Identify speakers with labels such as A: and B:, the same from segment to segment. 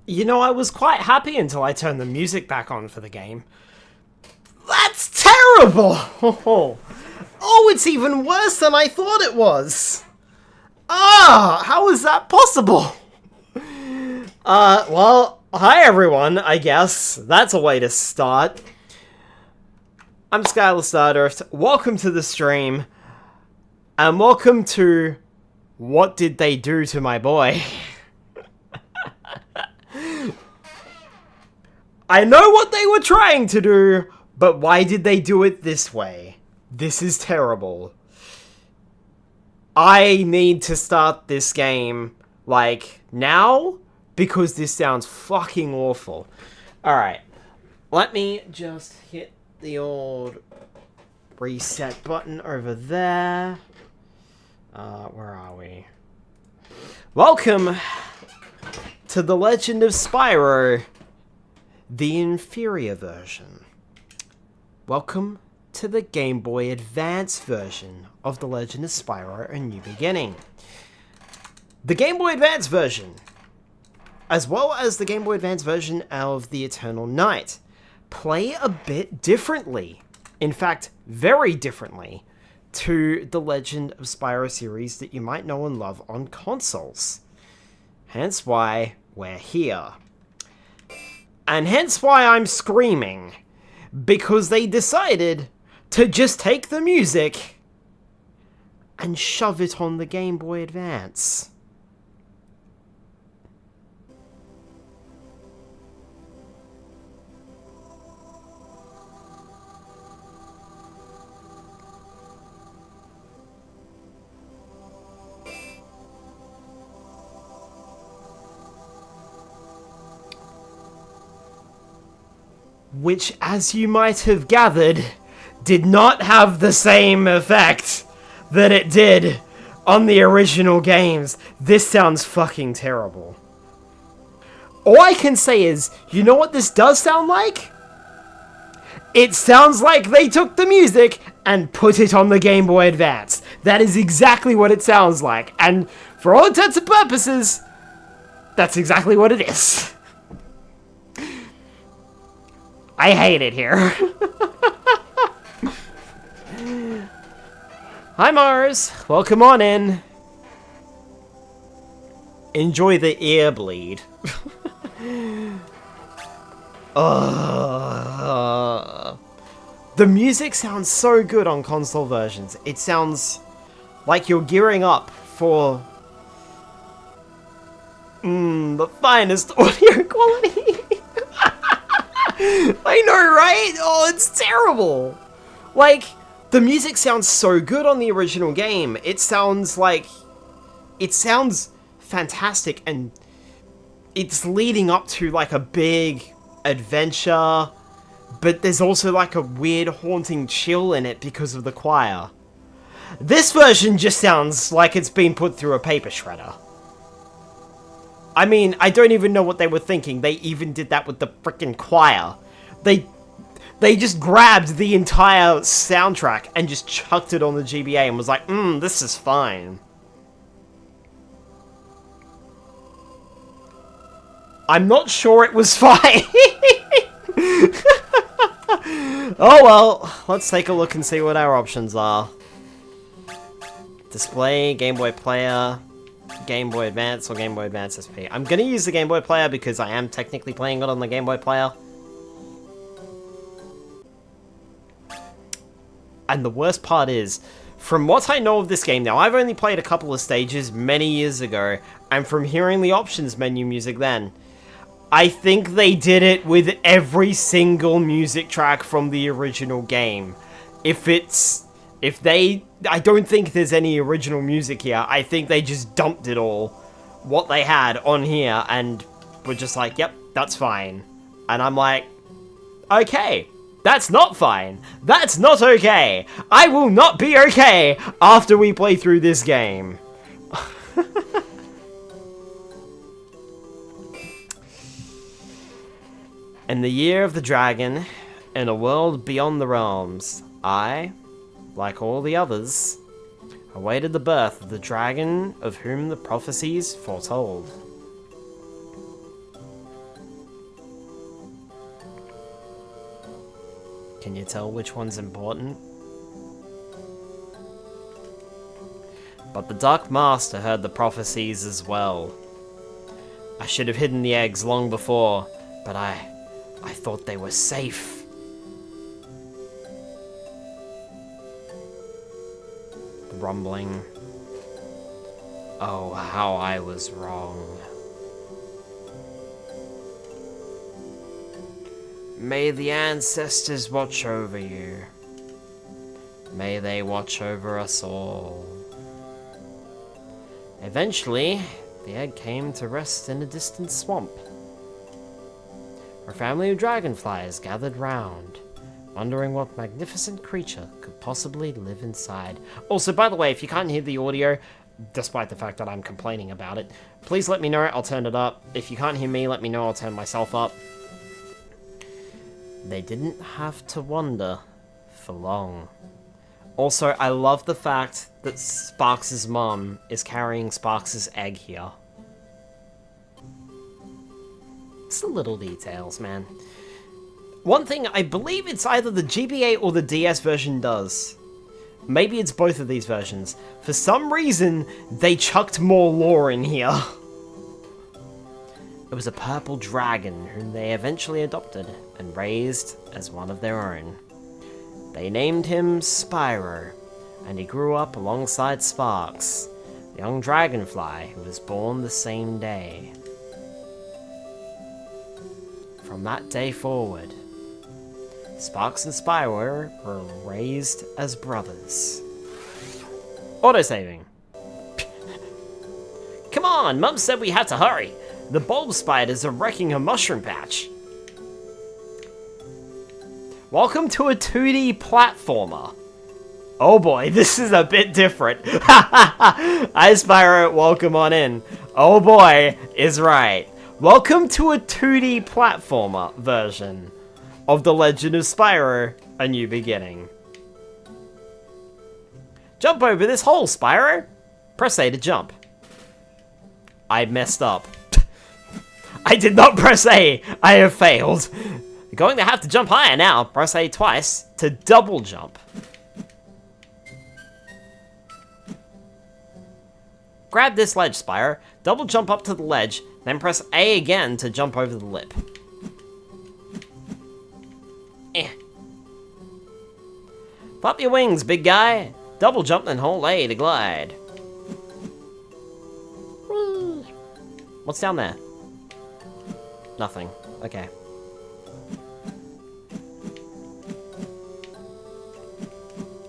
A: You know, I was quite happy until I turned the music back on for the game. That's terrible! Oh, it's even worse than I thought it was! Ah, how is that possible? Well, hi everyone, I guess. That's a way to start. I'm Skylar Stardust. Welcome to the stream. And welcome to What Did They Do to My Boy? I know what they were trying to do, but why did they do it this way? This is terrible. I need to start this game, like, now, because this sounds fucking awful. Alright, let me just hit the old reset button over there. Where are we? Welcome to the Legend of Spyro, the inferior version. Welcome to the Game Boy Advance version of the Legend of Spyro: A New Beginning. The Game Boy Advance version, as well as the Game Boy Advance version of the Eternal Night, play a bit differently. In fact, very differently to the Legend of Spyro series that you might know and love on consoles. Hence why we're here. And hence why I'm screaming. Because they decided to just take the music and shove it on the Game Boy Advance. Which, as you might have gathered, did not have the same effect that it did on the original games. This sounds fucking terrible. All I can say is, you know what this does sound like? It sounds like they took the music and put it on the Game Boy Advance. That is exactly what it sounds like. And for all intents and purposes, that's exactly what it is. I hate it here. Hi Mars, welcome on in. Enjoy the ear bleed. The music sounds so good on console versions. It sounds like you're gearing up for the finest audio quality. I know, right? Oh, it's terrible. Like, the music sounds so good on the original game. It sounds fantastic, and it's leading up to like a big adventure, but there's also like a weird haunting chill in it because of the choir. This version just sounds like it's been put through a paper shredder. I mean, I don't even know what they were thinking. They even did that with the frickin' choir. They just grabbed the entire soundtrack and just chucked it on the GBA and was like, this is fine. I'm not sure it was fine. Oh well, let's take a look and see what our options are. Display, Game Boy Player, Game Boy Advance, or Game Boy Advance SP. I'm gonna use the Game Boy Player because I am technically playing it on the Game Boy Player. And the worst part is, from what I know of this game now, I've only played a couple of stages many years ago, and from hearing the options menu music then, I think they did it with every single music track from the original game. I don't think there's any original music here. I think they just dumped it all, what they had on here, and were just like, yep, that's fine. And I'm like, okay, that's not fine. That's not okay. I will not be okay after we play through this game. In the year of the dragon, in a world beyond the realms, I, like all the others, awaited the birth of the dragon of whom the prophecies foretold. Can you tell which one's important? But the Dark Master heard the prophecies as well. I should have hidden the eggs long before, but I thought they were safe. The rumbling. Oh, how I was wrong. May the ancestors watch over you. May they watch over us all. Eventually, the egg came to rest in a distant swamp. A family of dragonflies gathered round, wondering what magnificent creature could possibly live inside. Also, by the way, if you can't hear the audio, despite the fact that I'm complaining about it, please let me know, I'll turn it up. If you can't hear me, let me know, I'll turn myself up. They didn't have to wonder for long. Also, I love the fact that Sparks' mom is carrying Sparks' egg here. It's the little details, man. One thing, I believe it's either the GBA or the DS version does. Maybe it's both of these versions. For some reason, they chucked more lore in here. It was a purple dragon whom they eventually adopted and raised as one of their own. They named him Spyro, and he grew up alongside Sparks, the young dragonfly who was born the same day. From that day forward, Sparks and Spyro were raised as brothers. Autosaving. Come on, Mum said we had to hurry. The bulb spiders are wrecking her mushroom patch. Welcome to a 2D platformer. Oh boy, this is a bit different. Hi Spyro, welcome on in. Oh boy, is right. Welcome to a 2D platformer version of The Legend of Spyro, A New Beginning. Jump over this hole, Spyro. Press A to jump. I messed up. I did not press A. I have failed. You're going to have to jump higher now. Press A twice to double jump. Grab this ledge, Spyro. Double jump up to the ledge, then press A again to jump over the lip. Flap your wings, big guy. Double jump, then hold A to glide. Whee. What's down there? Nothing. Okay.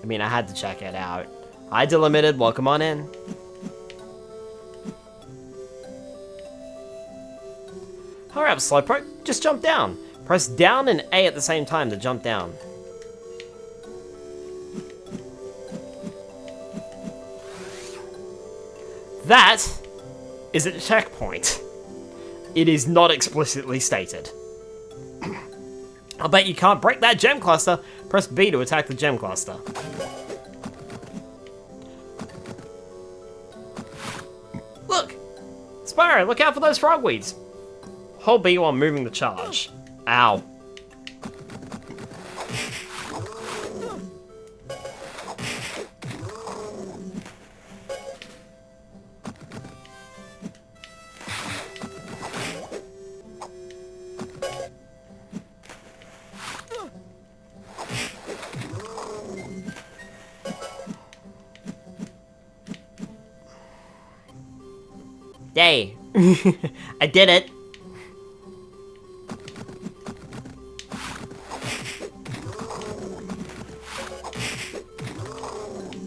A: I mean, I had to check it out. Hi, Delimited. Welcome on in. Hurry up, Slowpoke. Just jump down. Press down and A at the same time to jump down. That is a checkpoint. It is not explicitly stated. I'll bet you can't break that gem cluster. Press B to attack the gem cluster. Look! Spyro, look out for those frogweeds. Hold B while moving the charge. Ow. Yay. I did it.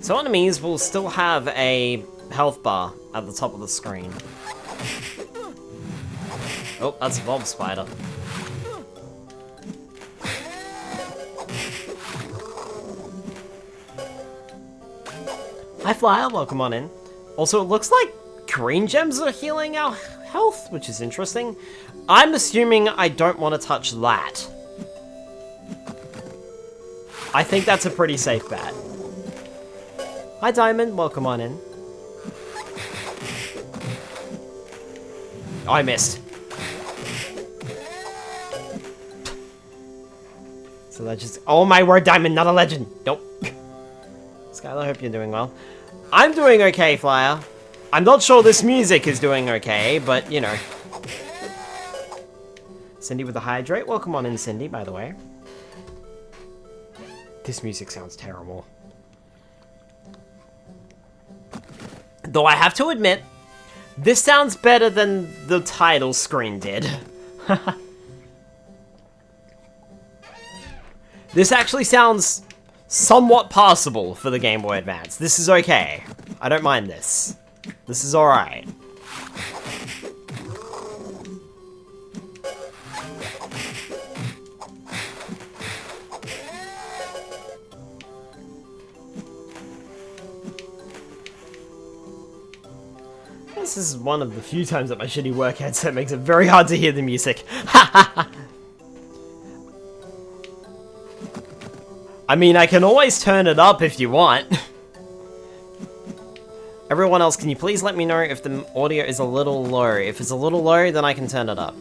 A: So enemies will still have a health bar at the top of the screen. Oh, that's a bulb spider. Hi Flyer, welcome on in. Also, it looks like green gems are healing our health, which is interesting. I'm assuming I don't want to touch that. I think that's a pretty safe bet. Hi Diamond, welcome on in. Oh, I missed. It's So that just... Oh my word, Diamond, not a legend! Nope. Skylar, hope you're doing well. I'm doing okay, Flyer. I'm not sure this music is doing okay, but, you know. Cindy with the hydrate. Welcome on in, Cindy, by the way. This music sounds terrible. Though I have to admit, this sounds better than the title screen did. This actually sounds somewhat passable for the Game Boy Advance. This is okay. I don't mind this. This is alright. This is one of the few times that my shitty work headset makes it very hard to hear the music. I mean, I can always turn it up if you want. Everyone else, can you please let me know if the audio is a little low? If it's a little low, then I can turn it up.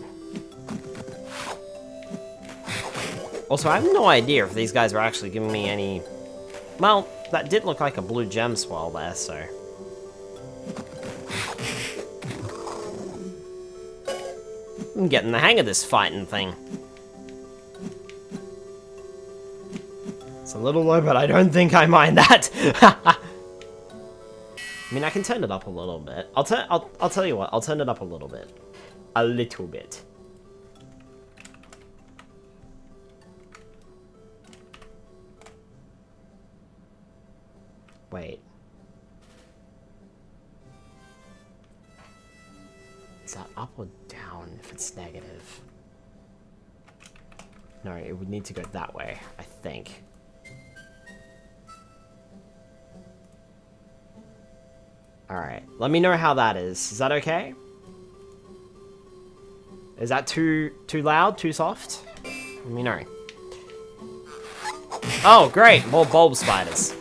A: Also, I have no idea if these guys are actually giving me any... Well, that did look like a blue gem swirl there, so... I'm getting the hang of this fighting thing. It's a little low, but I don't think I mind that. I mean, I can turn it up a little bit. I'll tell you what, I'll turn it up a little bit. A little bit. Wait. Is that up or down if it's negative? No, it would need to go that way, I think. Alright, let me know how that is. Is that okay? Is that too loud? Too soft? Let me know. Oh, great! More bulb spiders.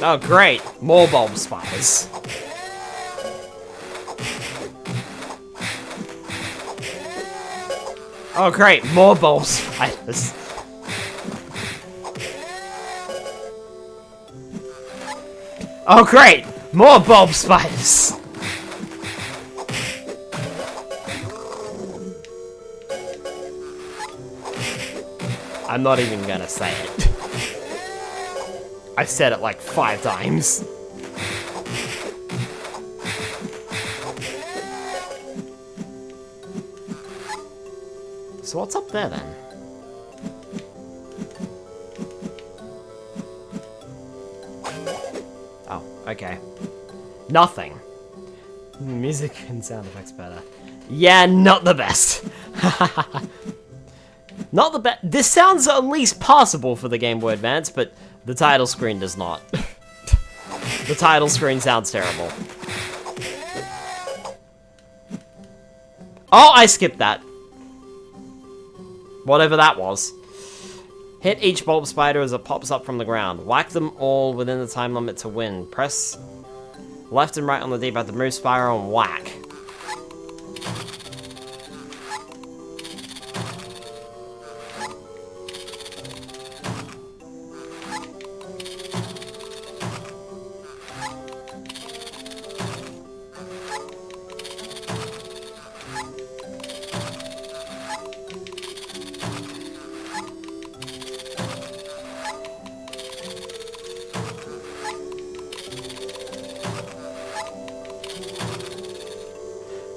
A: Oh, great! More bulb spiders. Oh, great! More bulb spiders. Oh, great! More bulb spiders! I'm not even gonna say it. I've said it like 5 times. So what's up there then? Oh, okay. Nothing. Music and sound effects better. Yeah, not the best. Not the best. This sounds at least passable for the Game Boy Advance, but the title screen does not. The title screen sounds terrible. Oh, I skipped that. Whatever that was. Hit each bulb spider as it pops up from the ground. Whack them all within the time limit to win. Press left and right on the D-pad to move Spyro and whack.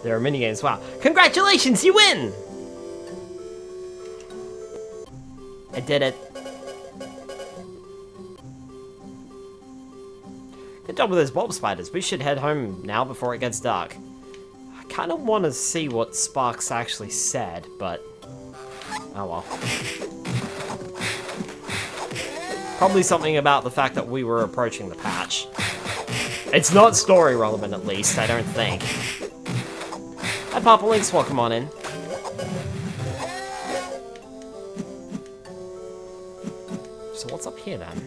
A: There are minigames. Wow. Congratulations, you win! I did it. Good job with those bulb spiders. We should head home now before it gets dark. I kind of want to see what Sparks actually said, but... oh well. Probably something about the fact that we were approaching the patch. It's not story relevant, at least, I don't think. Hi, Papa Links, welcome on in. So what's up here, then?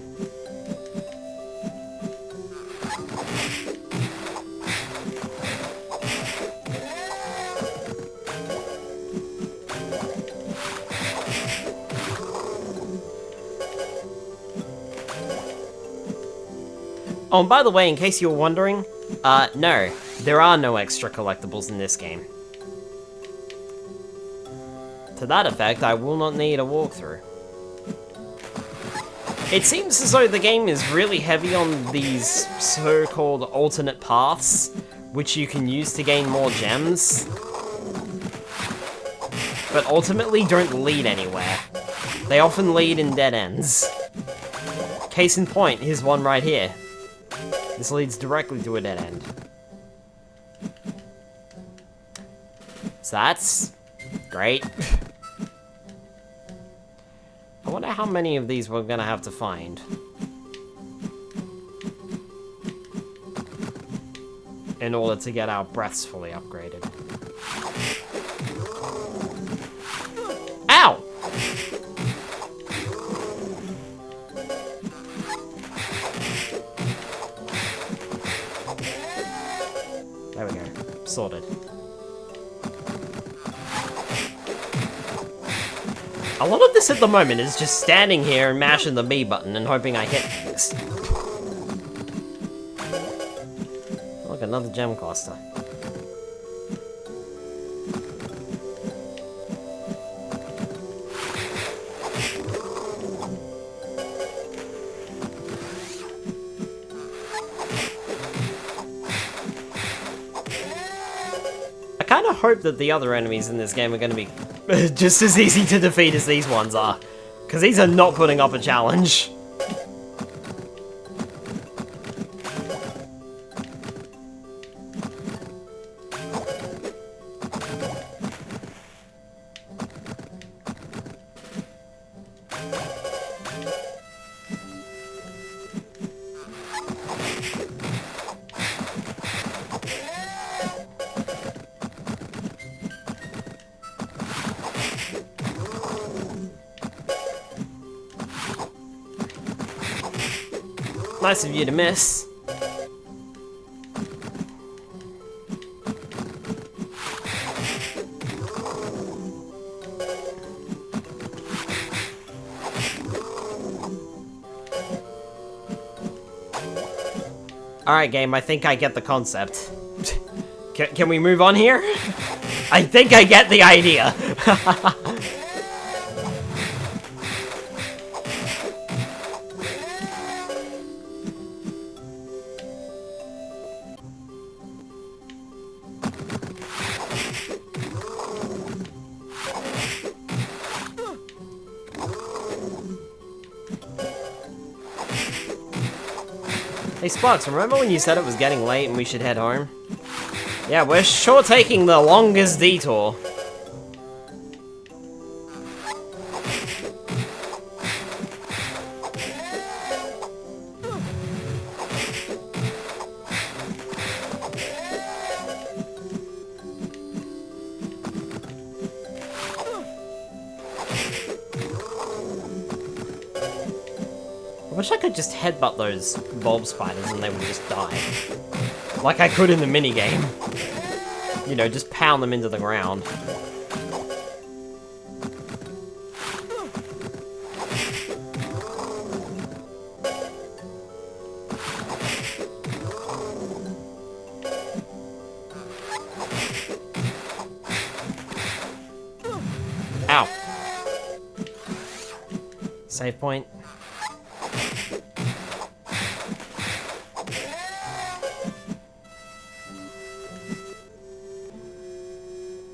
A: Oh, and by the way, in case you were wondering, no, there are no extra collectibles in this game. To that effect, I will not need a walkthrough. It seems as though the game is really heavy on these so-called alternate paths, which you can use to gain more gems, but ultimately don't lead anywhere. They often lead in dead ends. Case in point, here's one right here. This leads directly to a dead end. So that's great. I wonder how many of these we're gonna have to find. In order to get our breaths fully upgraded. Ow! There we go. Sorted. A lot of this at the moment is just standing here and mashing the B button and hoping I hit things. Look, another gem cluster. I kind of hope that the other enemies in this game are going to be just as easy to defeat as these ones are. Because these are not putting up a challenge. Nice of you to miss. Alright, game, I think I get the concept. Can we move on here? I think I get the idea. Hey Sparks, remember when you said it was getting late and we should head home? Yeah, we're sure taking the longest detour. I wish I could just headbutt those bulb spiders and they would just die. Like I could in the minigame. You know, just pound them into the ground. Ow. Save point.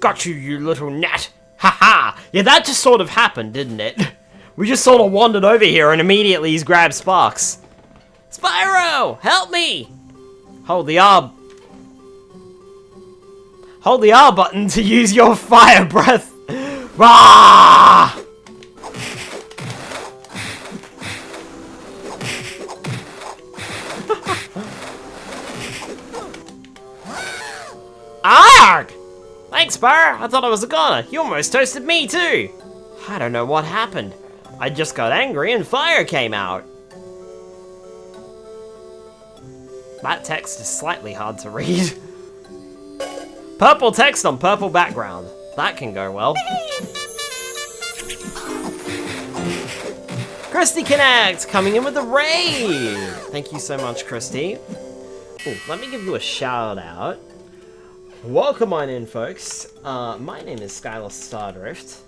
A: Got you, you little gnat! Haha! Yeah, that just sort of happened, didn't it? We just sort of wandered over here and immediately he's grabbed Sparks. Spyro! Help me! Hold the R button to use your fire breath! Rah! Arg! Thanks, Spyro. I thought I was a goner. You almost toasted me, too. I don't know what happened. I just got angry and fire came out. That text is slightly hard to read. Purple text on purple background. That can go well. Christy Connect coming in with the raid. Thank you so much, Christy. Ooh, let me give you a shout out. Welcome on in, folks. My name is Skylar Stardrift.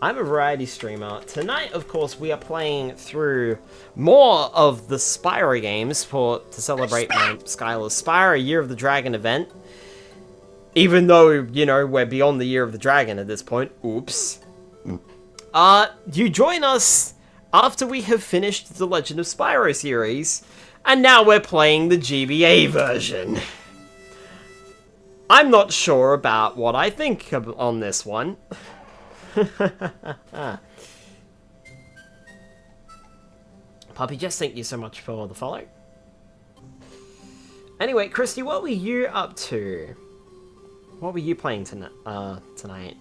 A: I'm a variety streamer. Tonight, of course, we are playing through more of the Spyro games to celebrate my Skylar Spyro Year of the Dragon event. Even though, you know, we're beyond the Year of the Dragon at this point. Oops. You join us after we have finished the Legend of Spyro series, and now we're playing the GBA version. I'm not sure about what I think on this one. Puppy Jess, thank you so much for the follow. Anyway, Christy, what were you up to? What were you playing tonight? Tonight?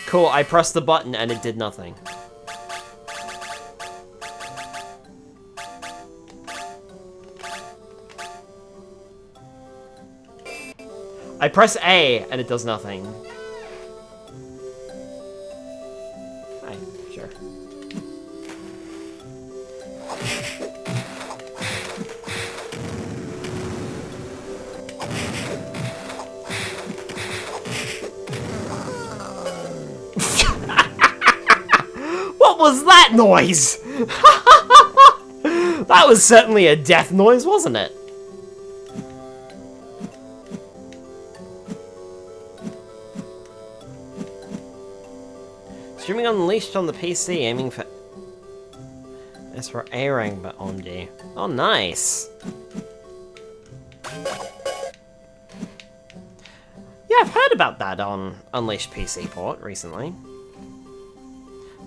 A: Cool, I pressed the button and it did nothing. I press A and it does nothing. Hi, sure. What was that noise? That was certainly a death noise, wasn't it? Streaming Unleashed on the PC, aiming for S for A rank, but OMG. Oh, nice. Yeah, I've heard about that on Unleashed PC port recently.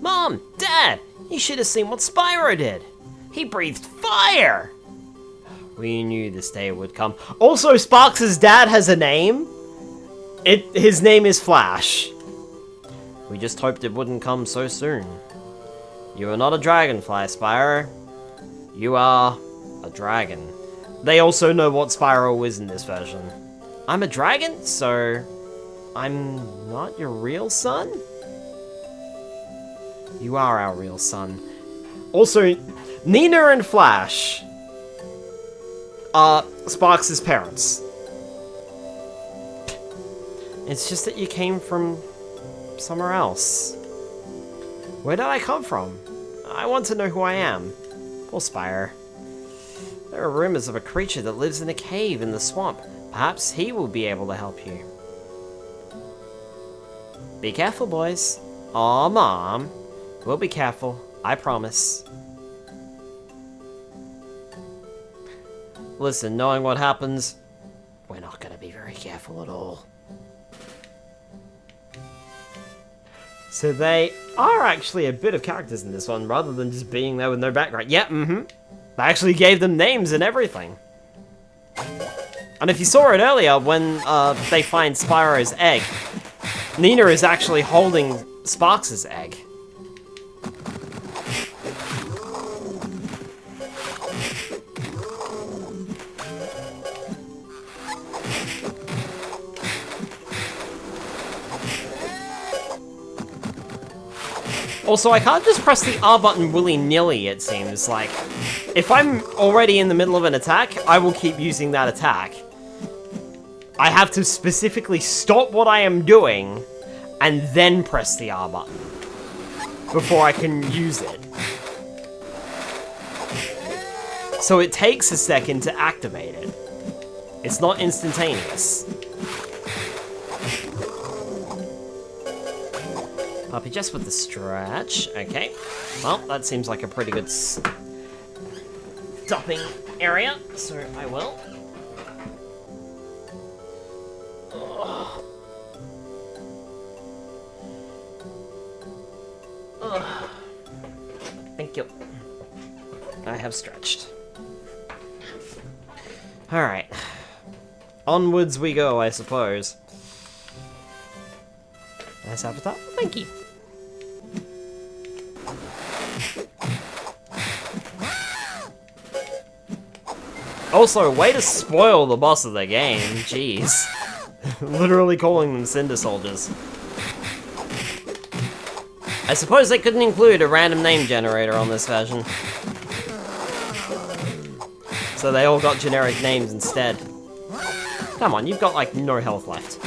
A: Mom, Dad, you should have seen what Spyro did. He breathed fire. We knew this day would come. Also, Sparks' dad has a name. His name is Flash. We just hoped it wouldn't come so soon. You are not a dragonfly, Spyro. You are a dragon. They also know what Spyro is in this version. I'm a dragon, so I'm not your real son? You are our real son. Also, Nina and Flash are Sparks' parents. It's just that you came from somewhere else. Where did I come from? I want to know who I am. Poor Spyro. There are rumors of a creature that lives in a cave in the swamp. Perhaps he will be able to help you. Be careful, boys. Aw, Mom. We'll be careful. I promise. Listen, knowing what happens, we're not gonna be very careful at all. So they are actually a bit of characters in this one, rather than just being there with no background. Yeah, They actually gave them names and everything. And if you saw it earlier, when they find Spyro's egg, Nina is actually holding Sparks' egg. Also, I can't just press the R button willy-nilly, it seems. Like, if I'm already in the middle of an attack, I will keep using that attack. I have to specifically stop what I am doing, and then press the R button, before I can use it. So it takes a second to activate it. It's not instantaneous. Puppy just with the stretch. Okay. Well, that seems like a pretty good stopping area, so I will. Ugh. Ugh. Thank you. I have stretched. Alright. Onwards we go, I suppose. Nice avatar. Thank you. Also, way to spoil the boss of the game, jeez. Literally calling them Cinder Soldiers. I suppose they couldn't include a random name generator on this version. So they all got generic names instead. Come on, you've got like no health left.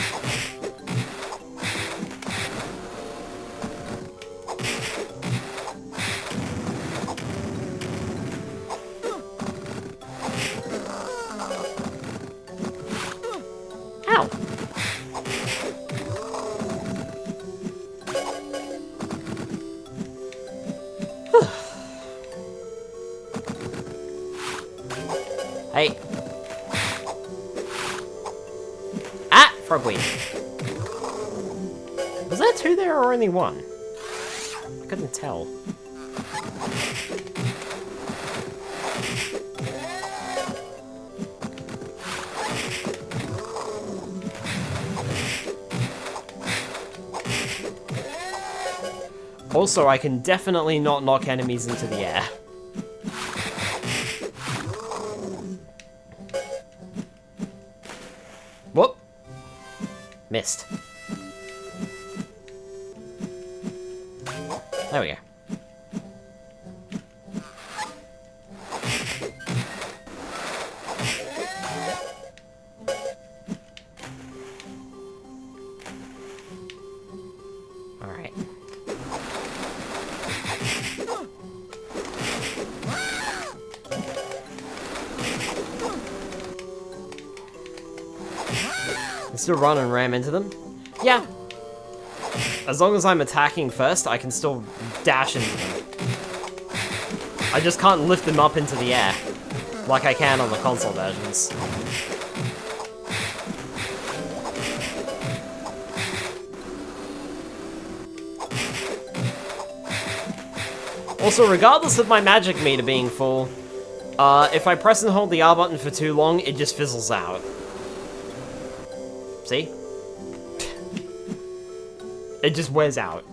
A: Ow! Hey. Ah! Frogweed. Was there two there or only one? I couldn't tell. Also, I can definitely not knock enemies into the air. Whoop! Missed. There we go. Alright. Still run and ram into them? Yeah. As long as I'm attacking first, I can still dash into them. I just can't lift them up into the air, like I can on the console versions. Also, regardless of my magic meter being full, if I press and hold the R button for too long, it just fizzles out. See? It just wears out.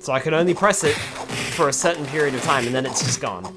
A: So I can only press it for a certain period of time and then it's just gone.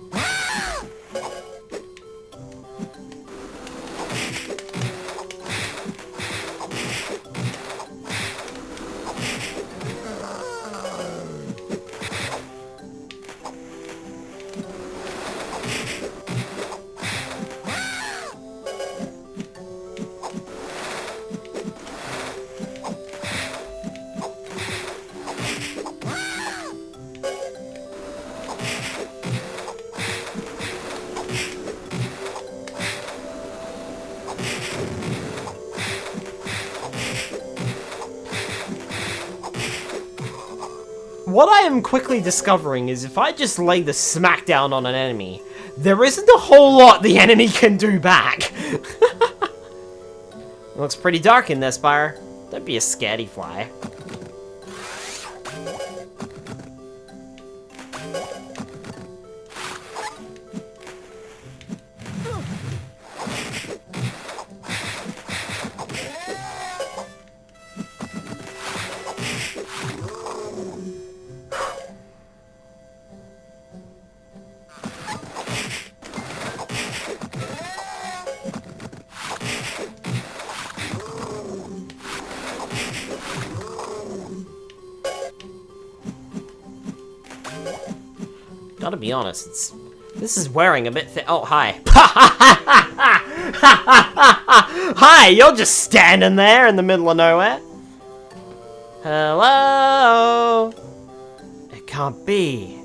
A: What I am quickly discovering is if I just lay the smackdown on an enemy, there isn't a whole lot the enemy can do back. Looks pretty dark in there, Spyro. Don't be a scaredy fly. Gotta be honest, this is wearing a bit thin. Oh, hi. Hi, you're just standing there in the middle of nowhere. Hello? It can't be.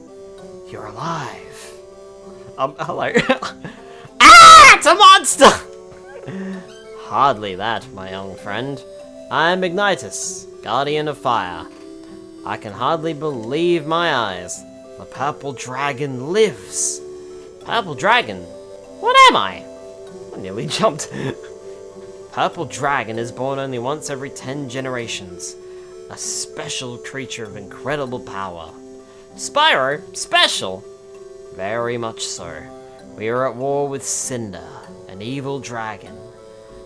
A: You're alive. Hello. Ah, it's a monster! Hardly that, my young friend. I'm Ignitus, Guardian of Fire. I can hardly believe my eyes. The purple dragon lives. Purple dragon? What am I? I nearly jumped. Purple dragon is born only once every 10 generations. A special creature of incredible power. Spyro? Special? Very much so. We are at war with Cinder, an evil dragon.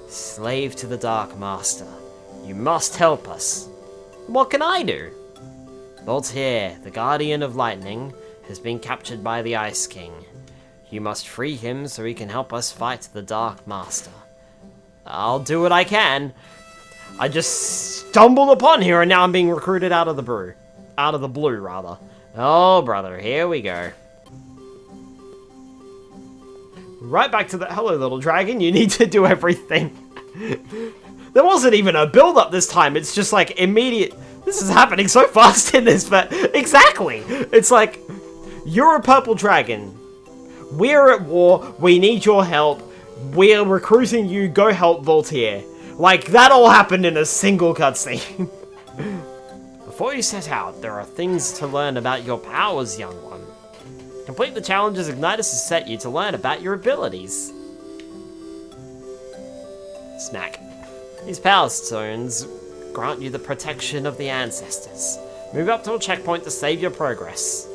A: Slave to the Dark Master. You must help us. What can I do? Voltaire, the Guardian of Lightning, has been captured by the Ice King. You must free him so he can help us fight the Dark Master. I'll do what I can. I just stumbled upon here and now I'm being recruited out of the blue. Out of the blue, rather. Oh, brother, here we go. Right back to the hello, little dragon. You need to do everything. There wasn't even a build-up this time. It's just like immediate. This is happening so fast in this, but exactly. It's like, you're a purple dragon. We're at war. We need your help. We're recruiting you. Go help Voltaire. Like, that all happened in a single cutscene. Before you set out, there are things to learn about your powers, young one. Complete the challenges Ignitus has set you to learn about your abilities. Snack. These power stones grant you the protection of the ancestors. Move up to a checkpoint to save your progress.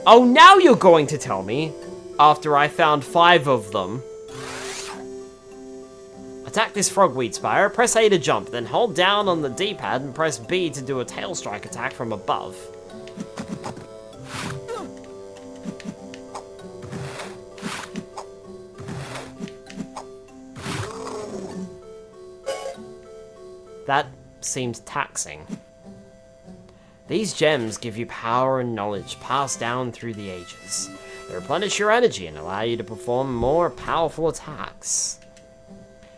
A: Oh, now you're going to tell me, after I found 5 of them. Attack this frogweed, Spyro. Press A to jump, then hold down on the D-pad and press B to do a tail strike attack from above. That seems taxing. These gems give you power and knowledge passed down through the ages. They replenish your energy and allow you to perform more powerful attacks.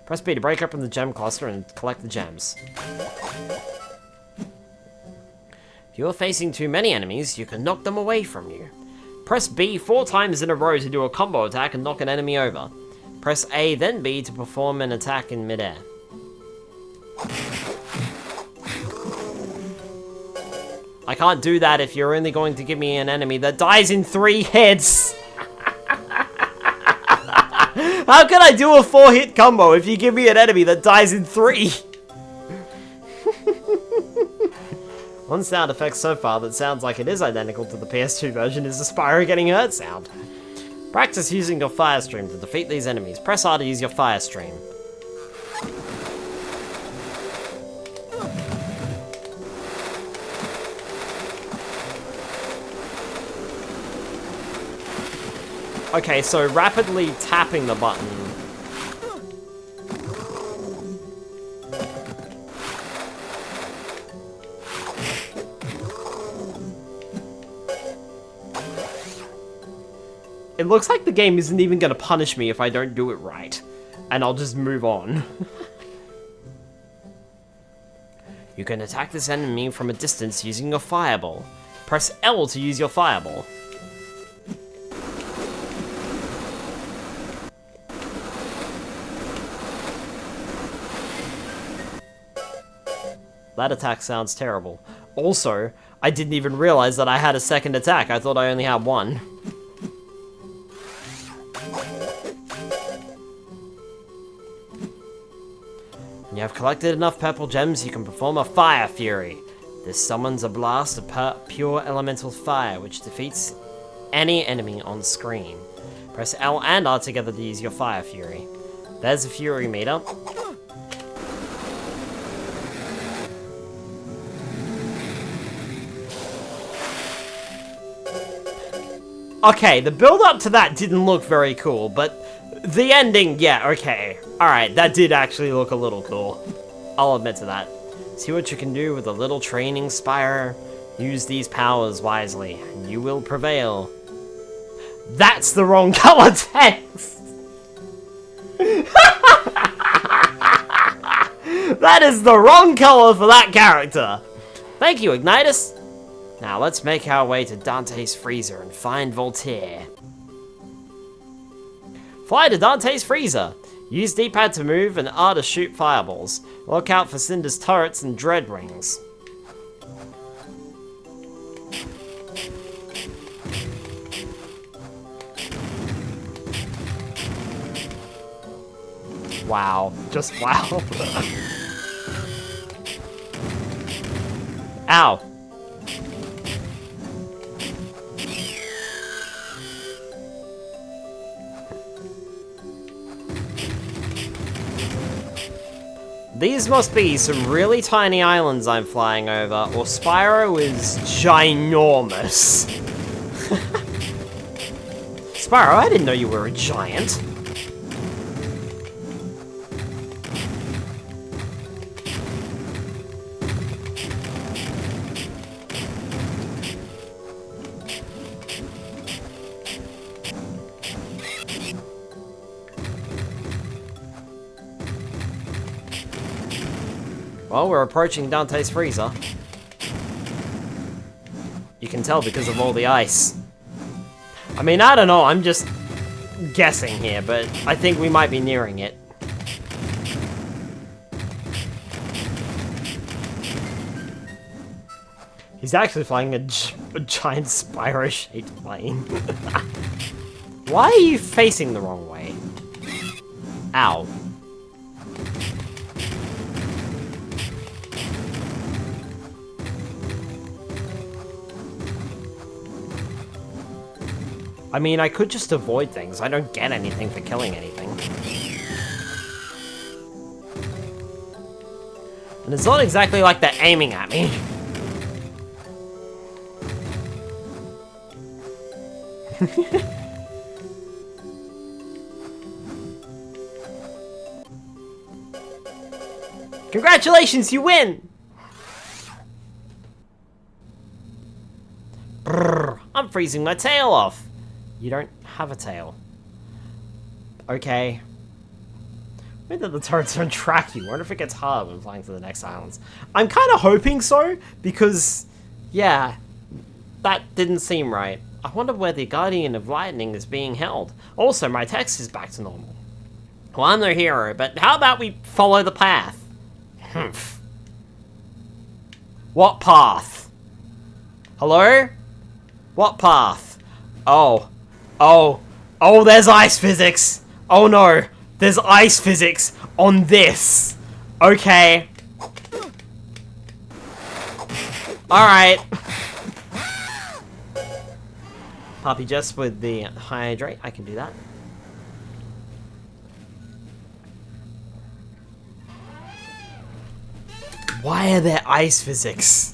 A: Press B to break open the gem cluster and collect the gems. If you're facing too many enemies, you can knock them away from you. Press B 4 times in a row to do a combo attack and knock an enemy over. Press A then B to perform an attack in midair. I can't do that if you're only going to give me an enemy that dies in 3 hits! How can I do a 4-hit combo if you give me an enemy that dies in 3? One sound effect so far that sounds like it is identical to the PS2 version is the Spyro getting hurt sound. Practice using your fire stream to defeat these enemies. Press R to use your fire stream. Okay, so rapidly tapping the button. It looks like the game isn't even gonna punish me if I don't do it right. And I'll just move on. You can attack this enemy from a distance using your fireball. Press L to use your fireball. That attack sounds terrible. Also, I didn't even realize that I had a second attack. I thought I only had one. When you have collected enough purple gems, you can perform a Fire Fury. This summons a blast of pure elemental fire, which defeats any enemy on screen. Press L and R together to use your Fire Fury. There's the Fury meter. Okay, the build-up to that didn't look very cool, but the ending, yeah, okay. Alright, that did actually look a little cool. I'll admit to that. See what you can do with a little training, Spyro. Use these powers wisely, and you will prevail. That's the wrong color text! That is the wrong color for that character! Thank you, Ignitus! Now let's make our way to Dante's Freezer and find Voltaire. Fly to Dante's Freezer. Use D-pad to move and R to shoot fireballs. Look out for Cinder's turrets and dread rings. Wow. Just wow. Ow. These must be some really tiny islands I'm flying over, or Spyro is ginormous. Spyro, I didn't know you were a giant. Well, we're approaching Dante's freezer. You can tell because of all the ice. I mean, I don't know, I'm just guessing here, but I think we might be nearing it. He's actually flying a giant Spyro-shaped plane. Why are you facing the wrong way? Ow. I mean, I could just avoid things. I don't get anything for killing anything. And it's not exactly like they're aiming at me. Congratulations, you win! Brrr, I'm freezing my tail off. You don't have a tail. Okay. Maybe the turrets don't track you. I wonder if it gets hard when flying to the next islands. I'm kind of hoping so, because, yeah, that didn't seem right. I wonder where the Guardian of Lightning is being held. Also, my text is back to normal. Well, I'm no hero, but how about we follow the path? Humph. What path? Hello? What path? Oh. Oh. Oh, there's ice physics. Oh no. There's ice physics on this. Okay. Alright. Poppy Jess with the hydrate. I can do that. Why are there ice physics?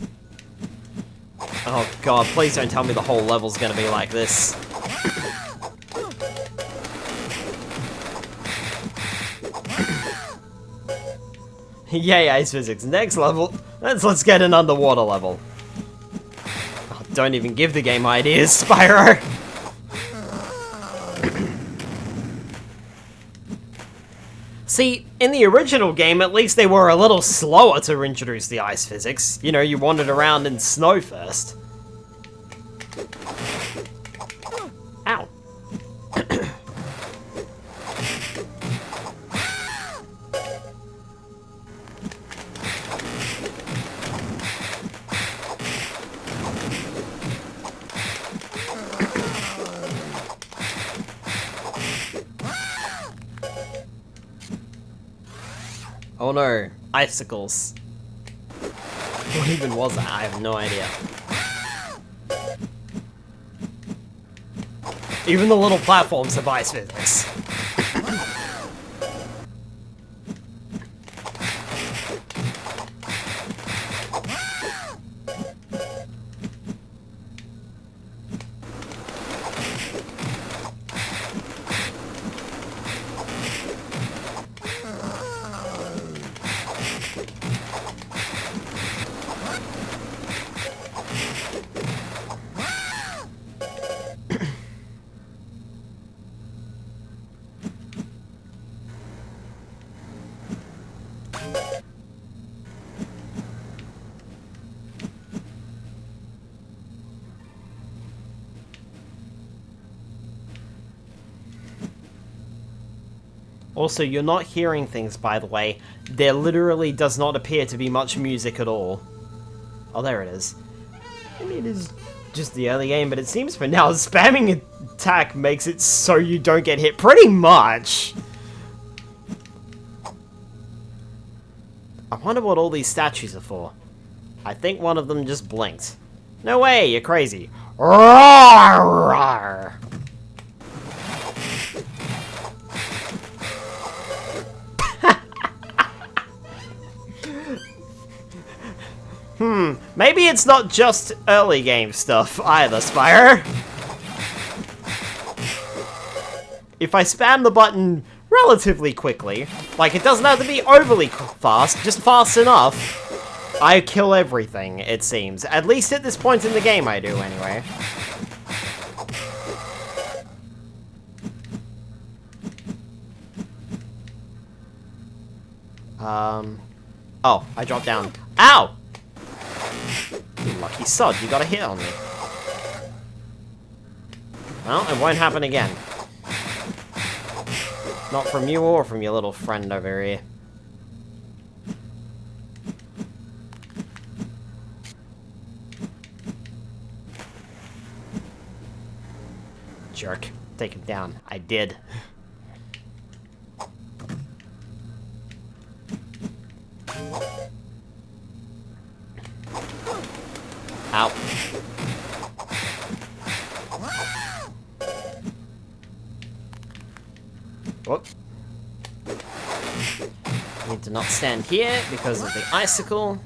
A: Oh god, please don't tell me the whole level's gonna be like this. Yay, ice physics. Next level. Let's get an underwater level. Oh, don't even give the game ideas, Spyro. See, in the original game, at least they were a little slower to introduce the ice physics. You know, you wandered around in snow first. Ow. Oh no, icicles. What even was that? I have no idea. Even the little platforms have ice physics. Also, you're not hearing things, by the way. There literally does not appear to be much music at all. Oh, there it is. I mean, it is just the early game, but it seems for now spamming attack makes it so you don't get hit pretty much. I wonder what all these statues are for. I think one of them just blinked. No way, you're crazy. Roar, roar. Maybe it's not just early game stuff either, Spyro. if I spam the button relatively quickly, like it doesn't have to be overly fast, just fast enough, I kill everything, it seems. At least at this point in the game I do, anyway. Oh, I dropped down. Ow! You lucky sod, you got a hit on me. Well, it won't happen again. Not from you or from your little friend over here. Jerk. Take him down. I did. Ow. Whoop. Need to not stand here because of the icicle.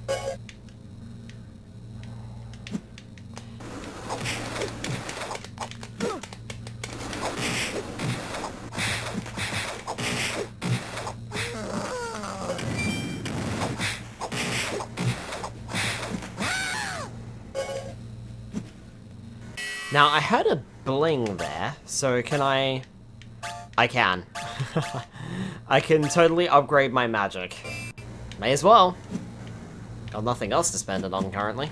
A: Now, I heard a bling there, so can I can. I can totally upgrade my magic. May as well. Got nothing else to spend it on currently.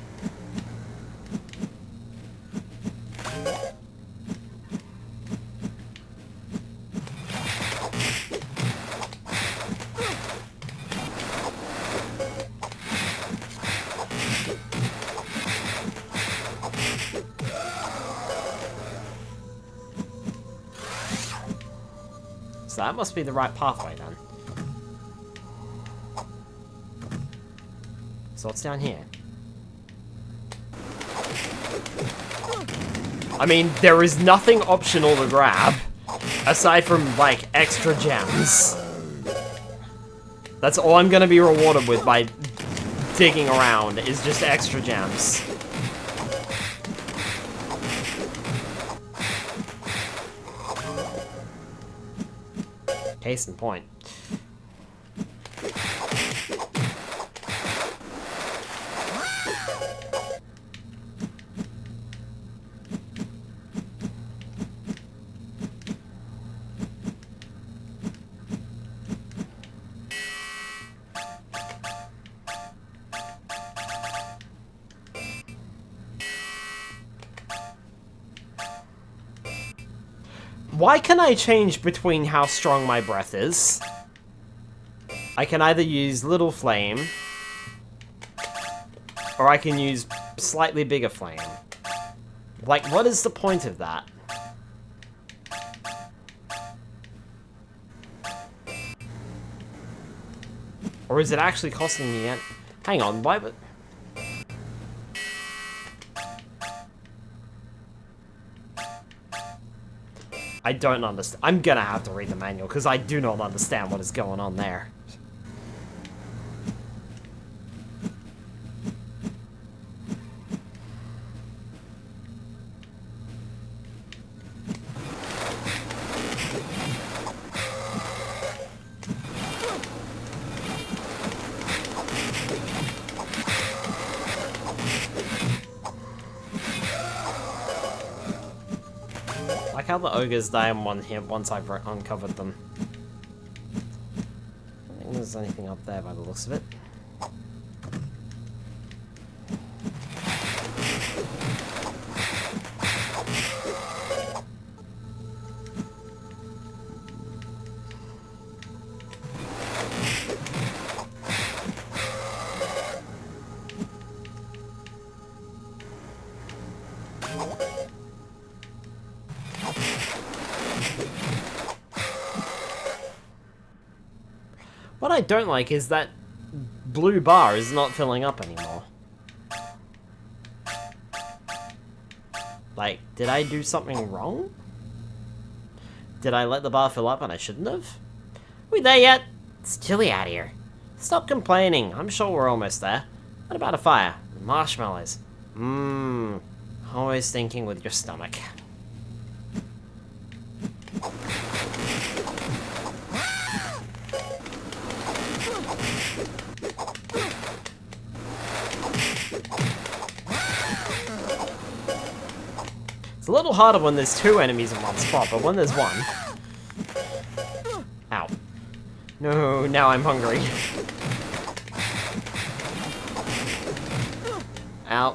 A: So that must be the right pathway then. So what's down here? I mean, there is nothing optional to grab, aside from, like, extra gems. That's all I'm gonna be rewarded with by digging around, is just extra gems. Case in point. Why can I change between how strong my breath is? I can either use little flame, or I can use slightly bigger flame. Like, what is the point of that? Or is it actually costing me? Hang on, why would... I don't understand. I'm gonna have to read the manual, because I do not understand what is going on there. Like how the ogres die in one hit once I've uncovered them. I don't think there's anything up there by the looks of it. What I don't like is that blue bar is not filling up anymore. Like, did I do something wrong? Did I let the bar fill up and I shouldn't have? We there yet? It's chilly out here. Stop complaining. I'm sure we're almost there. What about a fire? Marshmallows. Always thinking with your stomach. a little harder when there's 2 enemies in one spot, but when there's 1... Ow. No, now I'm hungry. Ow.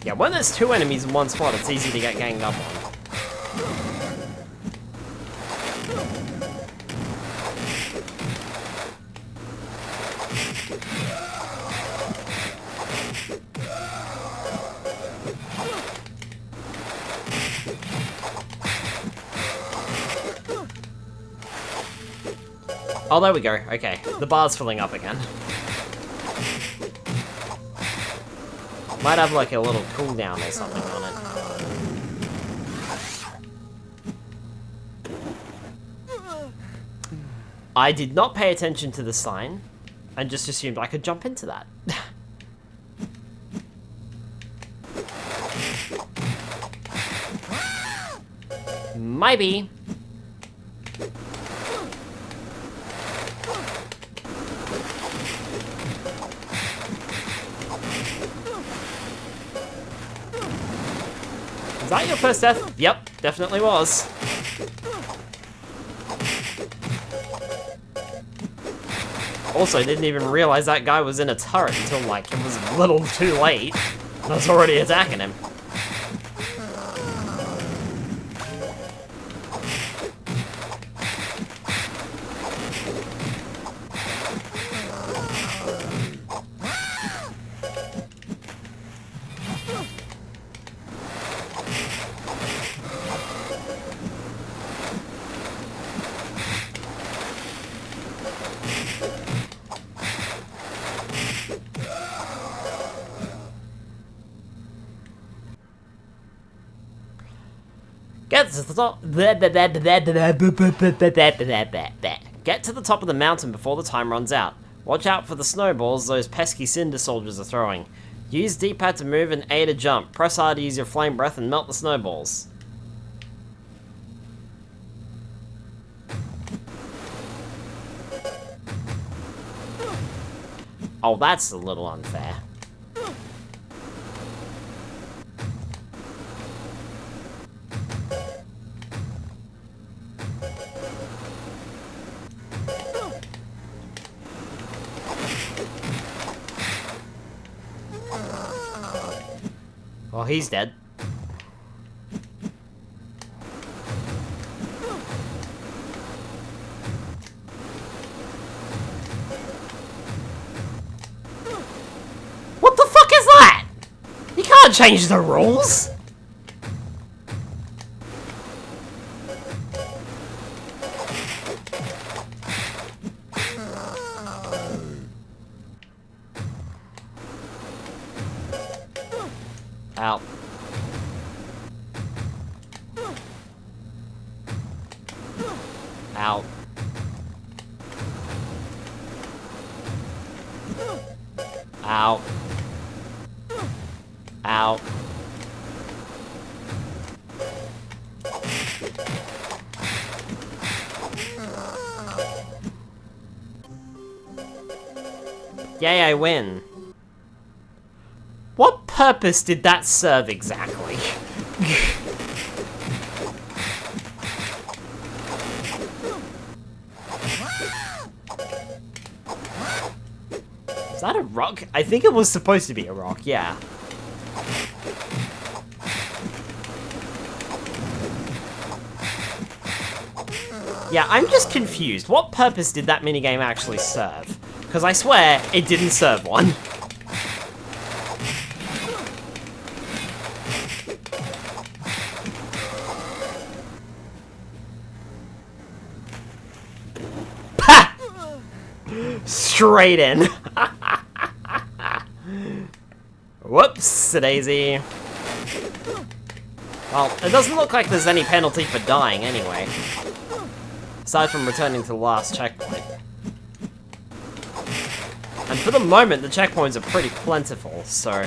A: Yeah, when there's 2 enemies in one spot, it's easy to get ganged up on. Oh, there we go. Okay, the bar's filling up again. Might have like a little cooldown or something on it. I did not pay attention to the sign, and just assumed I could jump into that. Maybe. Was that your first death? Yep, definitely was. Also, didn't even realize that guy was in a turret until, like, it was a little too late. And I was already attacking him. Get to the top. Get to the top of the mountain before the time runs out. Watch out for the snowballs those pesky cinder soldiers are throwing. Use D-pad to move and A to jump. Press R to use your flame breath and melt the snowballs. Oh, that's a little unfair. Well, he's dead. What the fuck is that? You can't change the rules. Out. Out. Out. Out. Yay, I win. What purpose did that serve exactly? Is that a rock? I think it was supposed to be a rock, yeah. Yeah, I'm just confused. What purpose did that minigame actually serve? Because I swear, it didn't serve one. Straight in. Whoops-a-daisy. Well, it doesn't look like there's any penalty for dying anyway. Aside from returning to the last checkpoint. And for the moment, the checkpoints are pretty plentiful, so...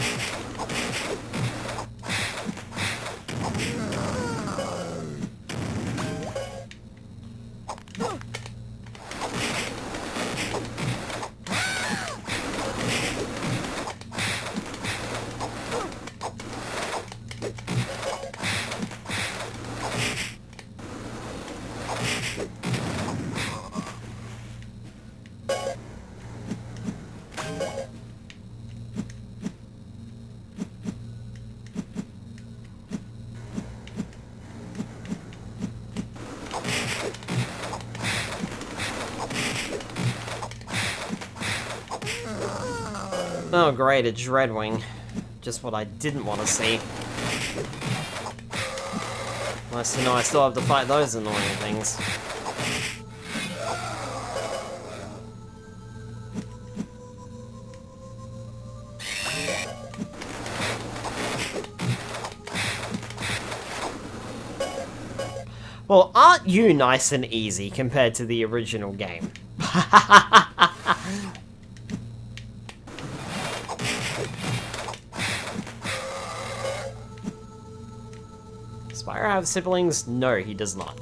A: Oh great, a Dreadwing. Just what I didn't want to see. Nice to know I still have to fight those annoying things. Well, aren't you nice and easy compared to the original game? Spyro have siblings? No, he does not.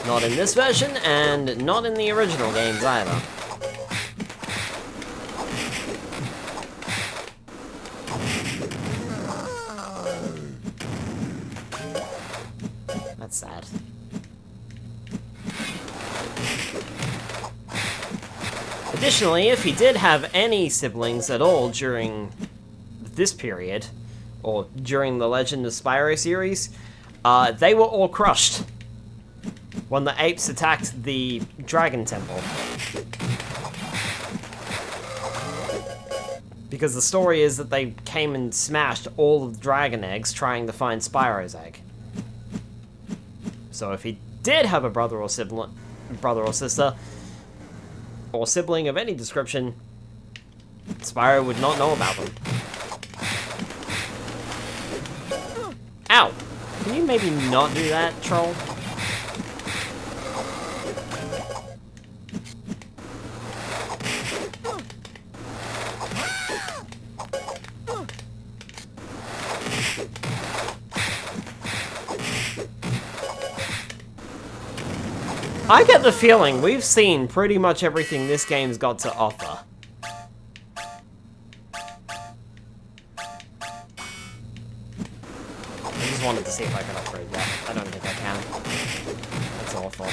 A: Not in this version, and not in the original games either. That's sad. Additionally, if he did have any siblings at all during this period, or during the Legend of Spyro series, they were all crushed when the apes attacked the Dragon Temple. Because the story is that they came and smashed all of the dragon eggs trying to find Spyro's egg. So if he did have a brother or sister, or sibling of any description, Spyro would not know about them. Ow! Can you maybe not do that, troll? I get the feeling we've seen pretty much everything this game's got to offer. I just wanted to see if I could upgrade that. I don't think I can. That's awful.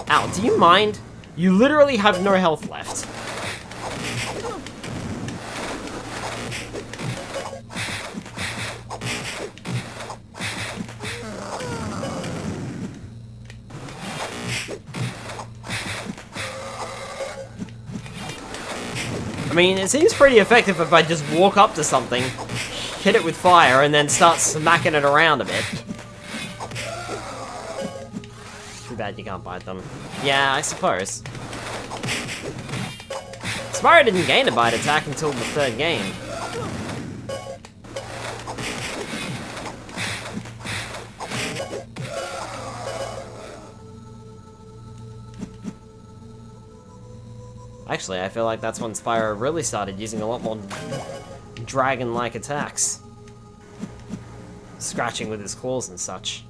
A: Ow, do you mind? You literally have no health left. I mean, it seems pretty effective if I just walk up to something, hit it with fire, and then start smacking it around a bit. Too bad you can't bite them. Yeah, I suppose. Spyro didn't gain a bite attack until the third game. Actually, I feel like that's when Spyro really started using a lot more dragon-like attacks. Scratching with his claws and such.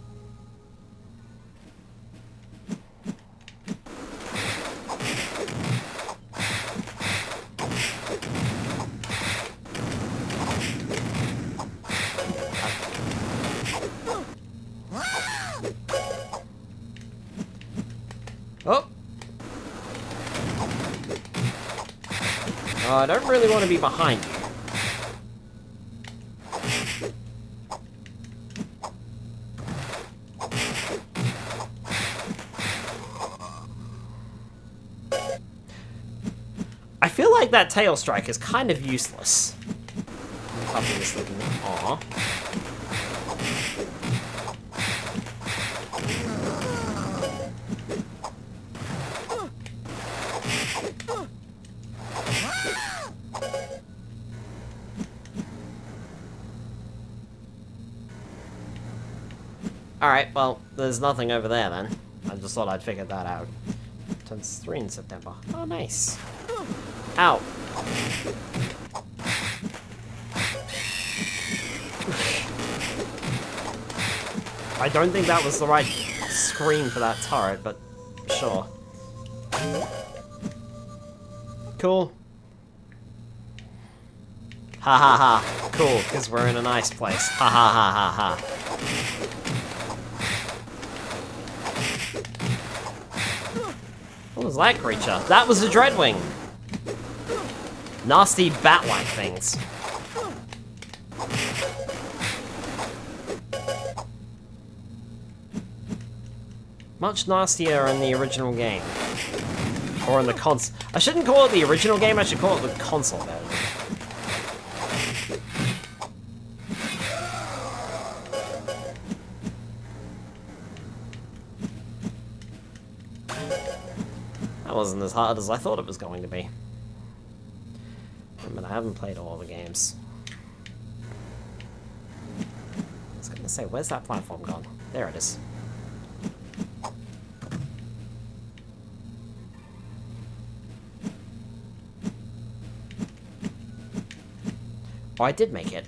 A: Oh! I don't really want to be behind you. I feel like that tail strike is kind of useless. Aww. Alright, well, there's nothing over there then. I just thought I'd figured that out. Turns 3 in September. Oh, nice. Ow. I don't think that was the right screen for that turret, but sure. Cool. Ha ha ha. Cool, because we're in a nice place. Ha ha ha ha ha. What was that creature? That was a Dreadwing! Nasty bat-like things. Much nastier in the original game. Or in the I shouldn't call it the original game, I should call it the console version. That wasn't as hard as I thought it was going to be. But I haven't played all the games. I was gonna say, where's that platform gone? There it is. Oh, I did make it.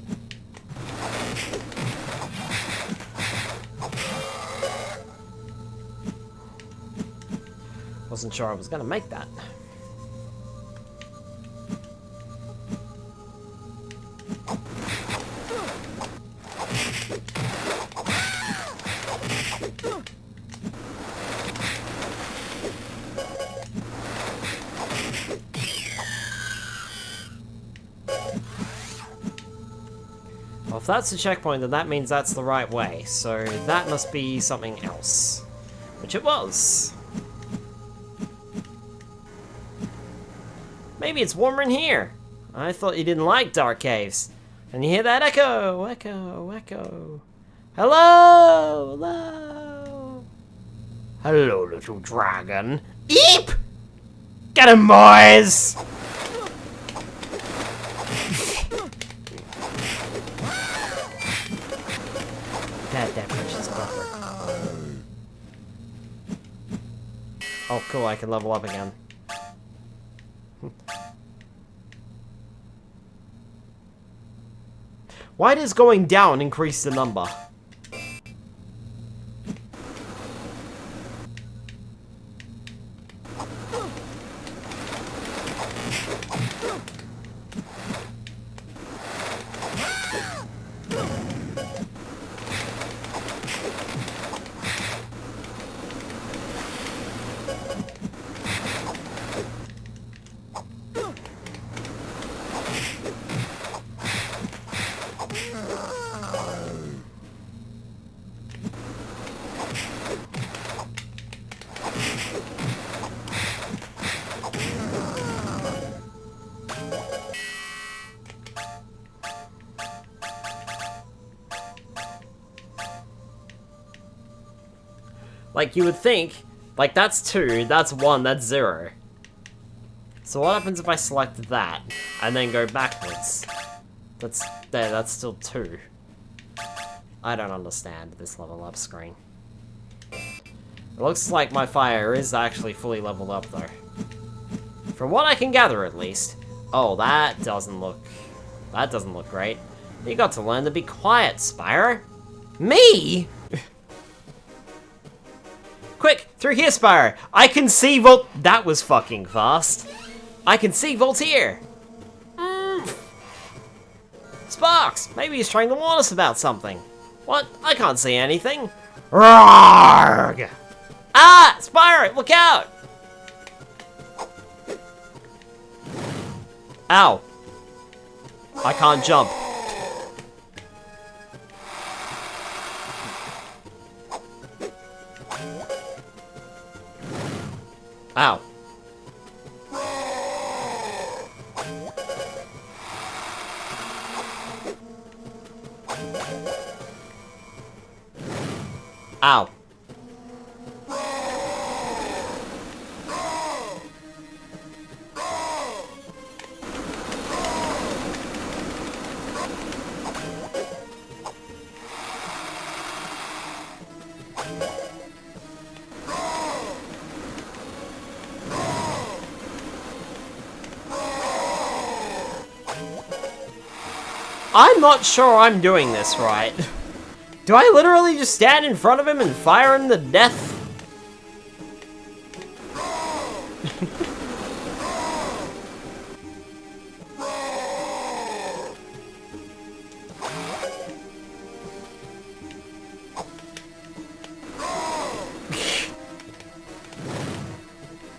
A: Wasn't sure I was gonna make that. Well, if that's the checkpoint, then that means that's the right way. So that must be something else. Which it was. Maybe it's warmer in here. I thought you didn't like dark caves. And you hear that echo, echo, echo. Hello, hello. Hello, little dragon. Eep! Get him, boys! That precious buffer. Oh, cool, I can level up again. Why does going down increase the number? Like, you would think, like, that's 2, that's 1, that's 0. So what happens if I select that, and then go backwards? That's still 2. I don't understand this level up screen. It looks like my fire is actually fully leveled up, though. From what I can gather, at least. Oh, that doesn't look great. You got to learn to be quiet, Spyro. Me? Quick, through here, Spyro! I can see That was fucking fast. I can see Voltaire! Sparks! Maybe he's trying to warn us about something. What? I can't see anything. Roarg! Ah! Spyro, look out! Ow. I can't jump. Ow. Ow. I'm not sure I'm doing this right. Do I literally just stand in front of him and fire him to death?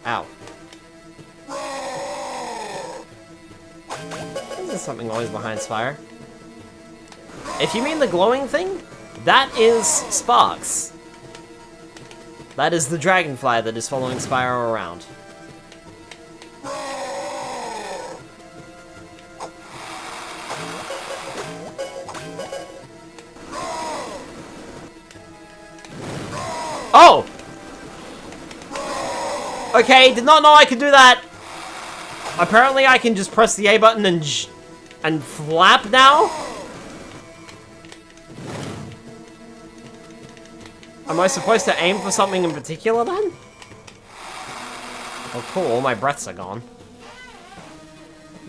A: Ow. There's something always behind Spyro. If you mean the glowing thing, that is Sparks. That is the dragonfly that is following Spyro around. Oh! Okay, did not know I could do that. Apparently I can just press the A button and flap now? Am I supposed to aim for something in particular then? Oh cool, all my breaths are gone.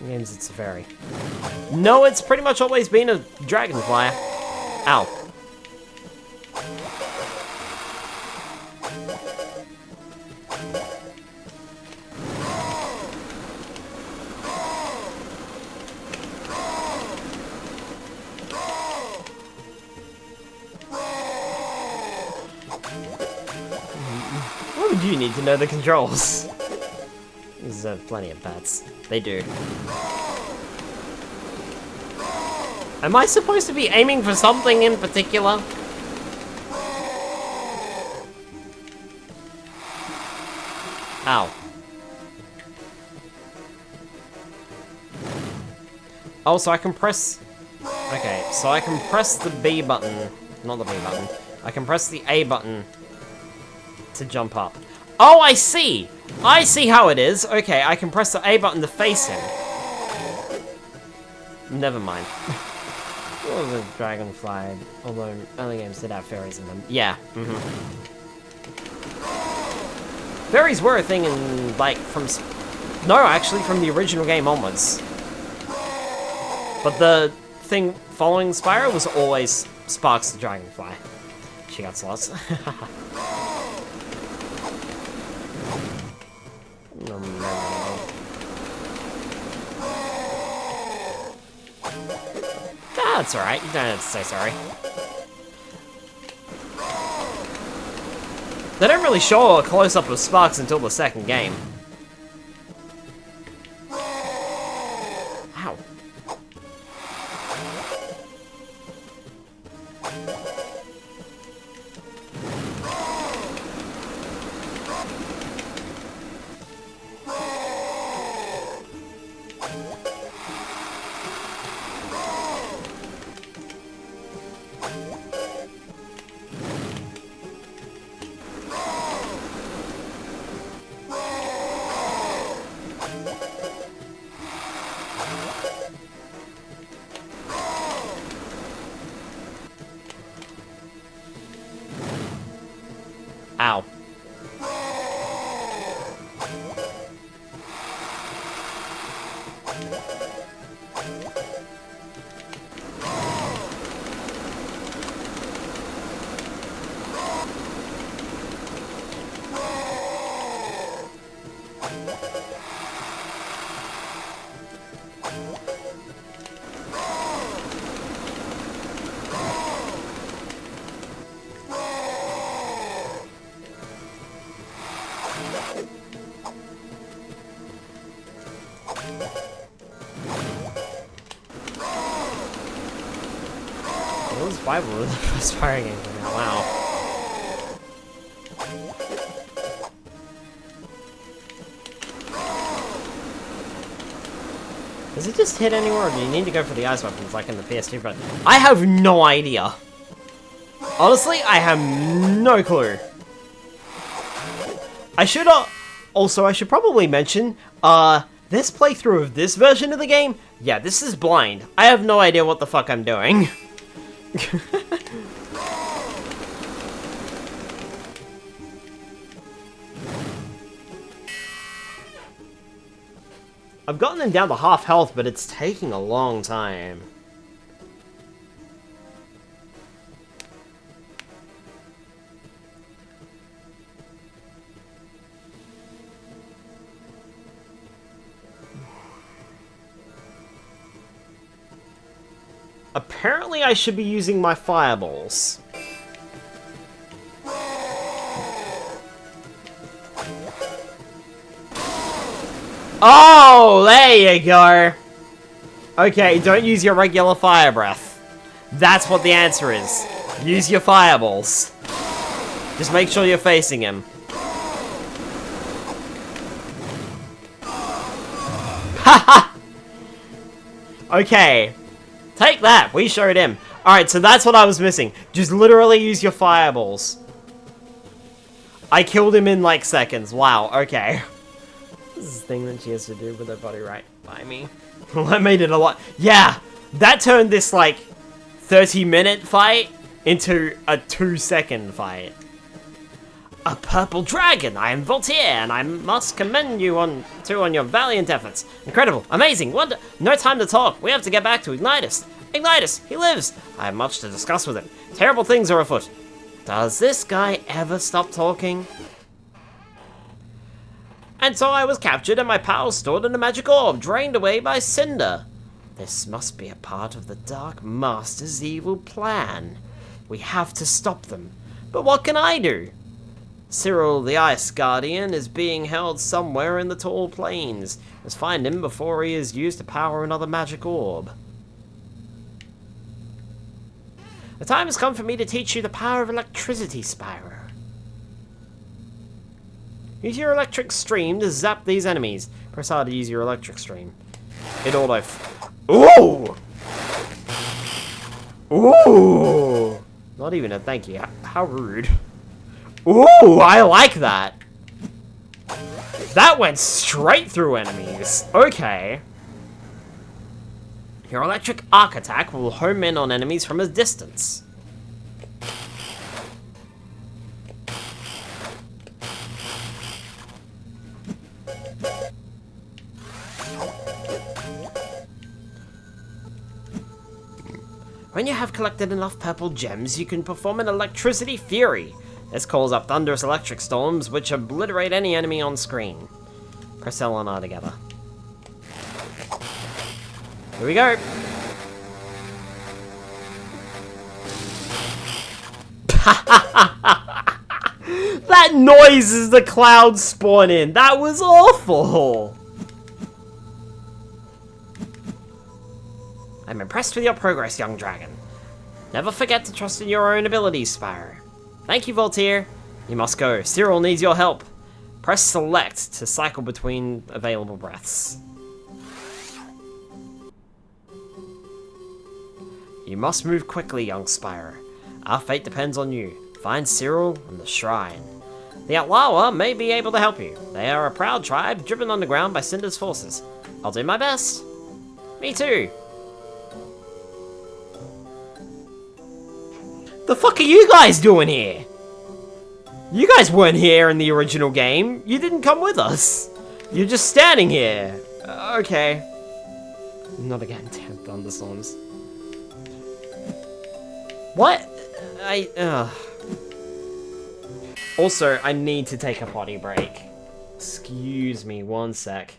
A: Games it's a fairy. No, it's pretty much always been a dragonfly. Ow. Why would you need to know the controls? There's plenty of bats. They do. Am I supposed to be aiming for something in particular? Ow. Oh, so I can press... Okay, so I can press the B button. Not the B button. I can press the A button to jump up. Oh, I see! I see how it is. Okay, I can press the A button to face him. Never mind. What was a dragonfly? Although early games did have fairies in them. Yeah. Fairies were a thing in, like, from... No, actually, from the original game onwards. But the thing following Spyro was always Sparks the Dragonfly. She got slots. That's alright, you don't have to say sorry. They don't really show a close-up of Sparks until the second game. Ow. Ow. It was 5 of the first Spyro game for now. Wow. Does it just hit anywhere, or do you need to go for the ice weapons like in the PS2 version? I have no idea. Honestly, I have no clue. I should also, I should probably mention, this playthrough of this version of the game, yeah, this is blind. I have no idea what the fuck I'm doing. I've gotten them down to half health, but it's taking a long time. Apparently I should be using my fireballs. Oh, there you go. Okay, don't use your regular fire breath. That's what the answer is. Use your fireballs. Just make sure you're facing him. Haha! Okay. Take that. We showed him. Alright, so that's what I was missing. Just literally use your fireballs. I killed him in like seconds. Wow, okay. This is the thing that she has to do with her body right by me. Well, that made it a lot. Yeah, that turned this like 30-minute fight into a 2-second fight. A purple dragon! I am Voltaire, and I must commend you on your valiant efforts. Incredible, amazing, wonder. No time to talk. We have to get back to Ignitus. Ignitus, he lives. I have much to discuss with him. Terrible things are afoot. Does this guy ever stop talking? And so I was captured and my powers stored in a magic orb, drained away by Cinder. This must be a part of the Dark Master's evil plan. We have to stop them. But what can I do? Cyril, the Ice Guardian, is being held somewhere in the Tall Plains. Let's find him before he is used to power another magic orb. The time has come for me to teach you the power of electricity, Spyro. Use your electric stream to zap these enemies. Press R to use your electric stream. It auto. Ooh! Ooh! Not even a thank you. How rude. Ooh, I like that. That went straight through enemies. Okay. Your electric arc attack will home in on enemies from a distance. When you have collected enough purple gems, you can perform an electricity fury. This calls up thunderous electric storms, which obliterate any enemy on screen. Press L and R together. Here we go. That noise is the clouds spawn in. That was awful. I'm impressed with your progress, young dragon. Never forget to trust in your own abilities, Spyro. Thank you, Voltaire. You must go. Cyril needs your help. Press select to cycle between available breaths. You must move quickly, young Spyro. Our fate depends on you. Find Cyril and the shrine. The Outlawa may be able to help you. They are a proud tribe driven underground by Cinder's forces. I'll do my best. Me too. The fuck are you guys doing here? You guys weren't here in the original game. You didn't come with us. You're just standing here. Okay. Not again, damn thunderstorms. What? Also, I need to take a potty break. Excuse me, one sec.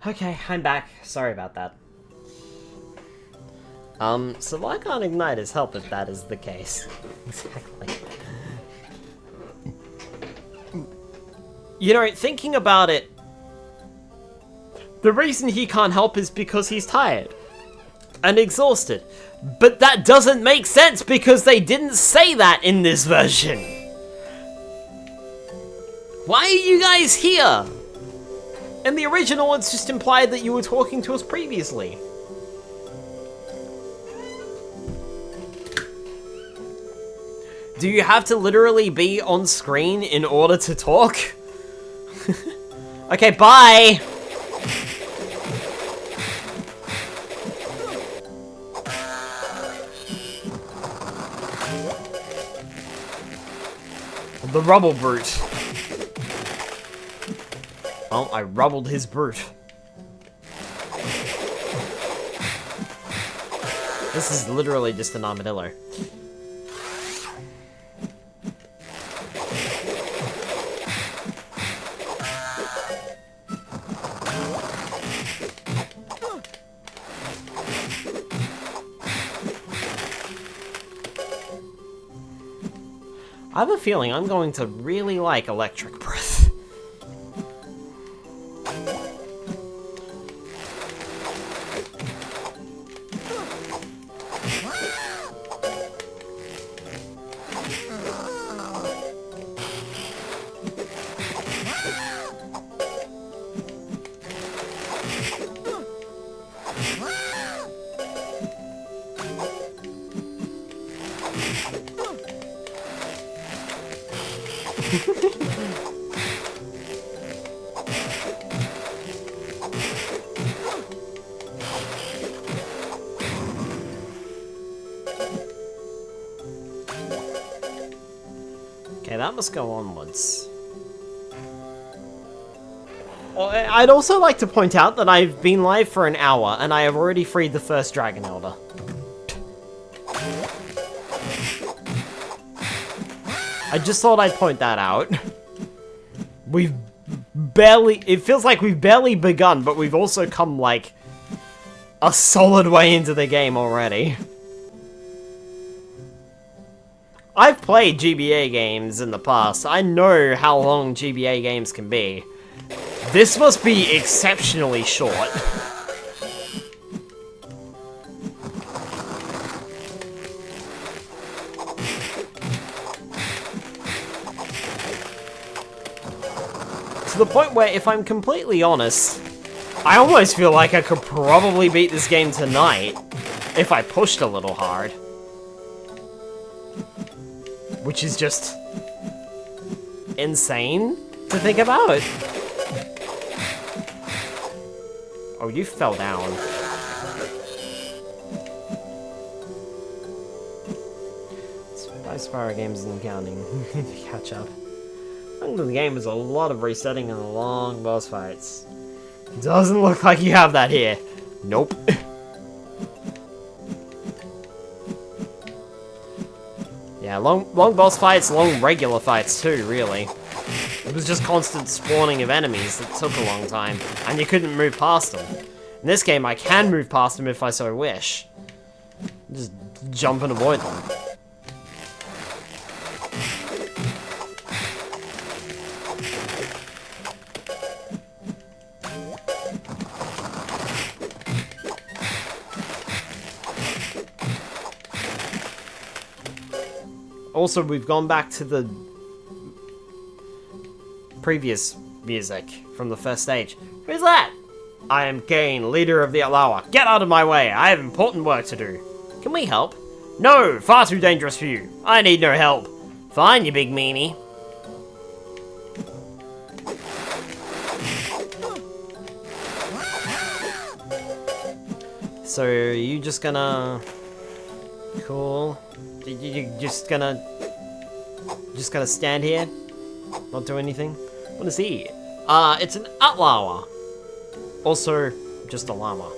A: Okay, I'm back. Sorry about that. So why can't igniters help if that is the case? Exactly. You know, thinking about it, the reason he can't help is because he's tired and exhausted. But that doesn't make sense because they didn't say that in this version. Why are you guys here? In the original, it's just implied that you were talking to us previously. Do you have to literally be on screen in order to talk? Okay, bye! The rubble brute. Well, I rubbled his brute. This is literally just an armadillo. I have a feeling I'm going to really like Electric Breath. Okay, that must go onwards. I'd also like to point out that I've been live for an hour, and I have already freed the first Dragon Elder. I just thought I'd point that out. We've barely... It feels like we've barely begun, but we've also come, like, a solid way into the game already. I've played GBA games in the past. I know how long GBA games can be. This must be exceptionally short. To the point where, if I'm completely honest, I almost feel like I could probably beat this game tonight if I pushed a little hard. Which is just insane to think about. Oh, you fell down. Spyro games isn't counting. Catch up. I think the game is a lot of resetting and long boss fights. Doesn't look like you have that here. Nope. Yeah, long boss fights, long regular fights too, really. It was just constant spawning of enemies that took a long time, and you couldn't move past them. In this game, I can move past them if I so wish. Just jump and avoid them. Also, we've gone back to the previous music from the first stage. Who's that? I am Kane, leader of the Alawa. Get out of my way, I have important work to do. Can we help? No, far too dangerous for you. I need no help. Fine, you big meanie. So, you just gonna... Cool. You just gonna stand here? Not do anything? What is he? It's an Atlawa. Also, just a llama.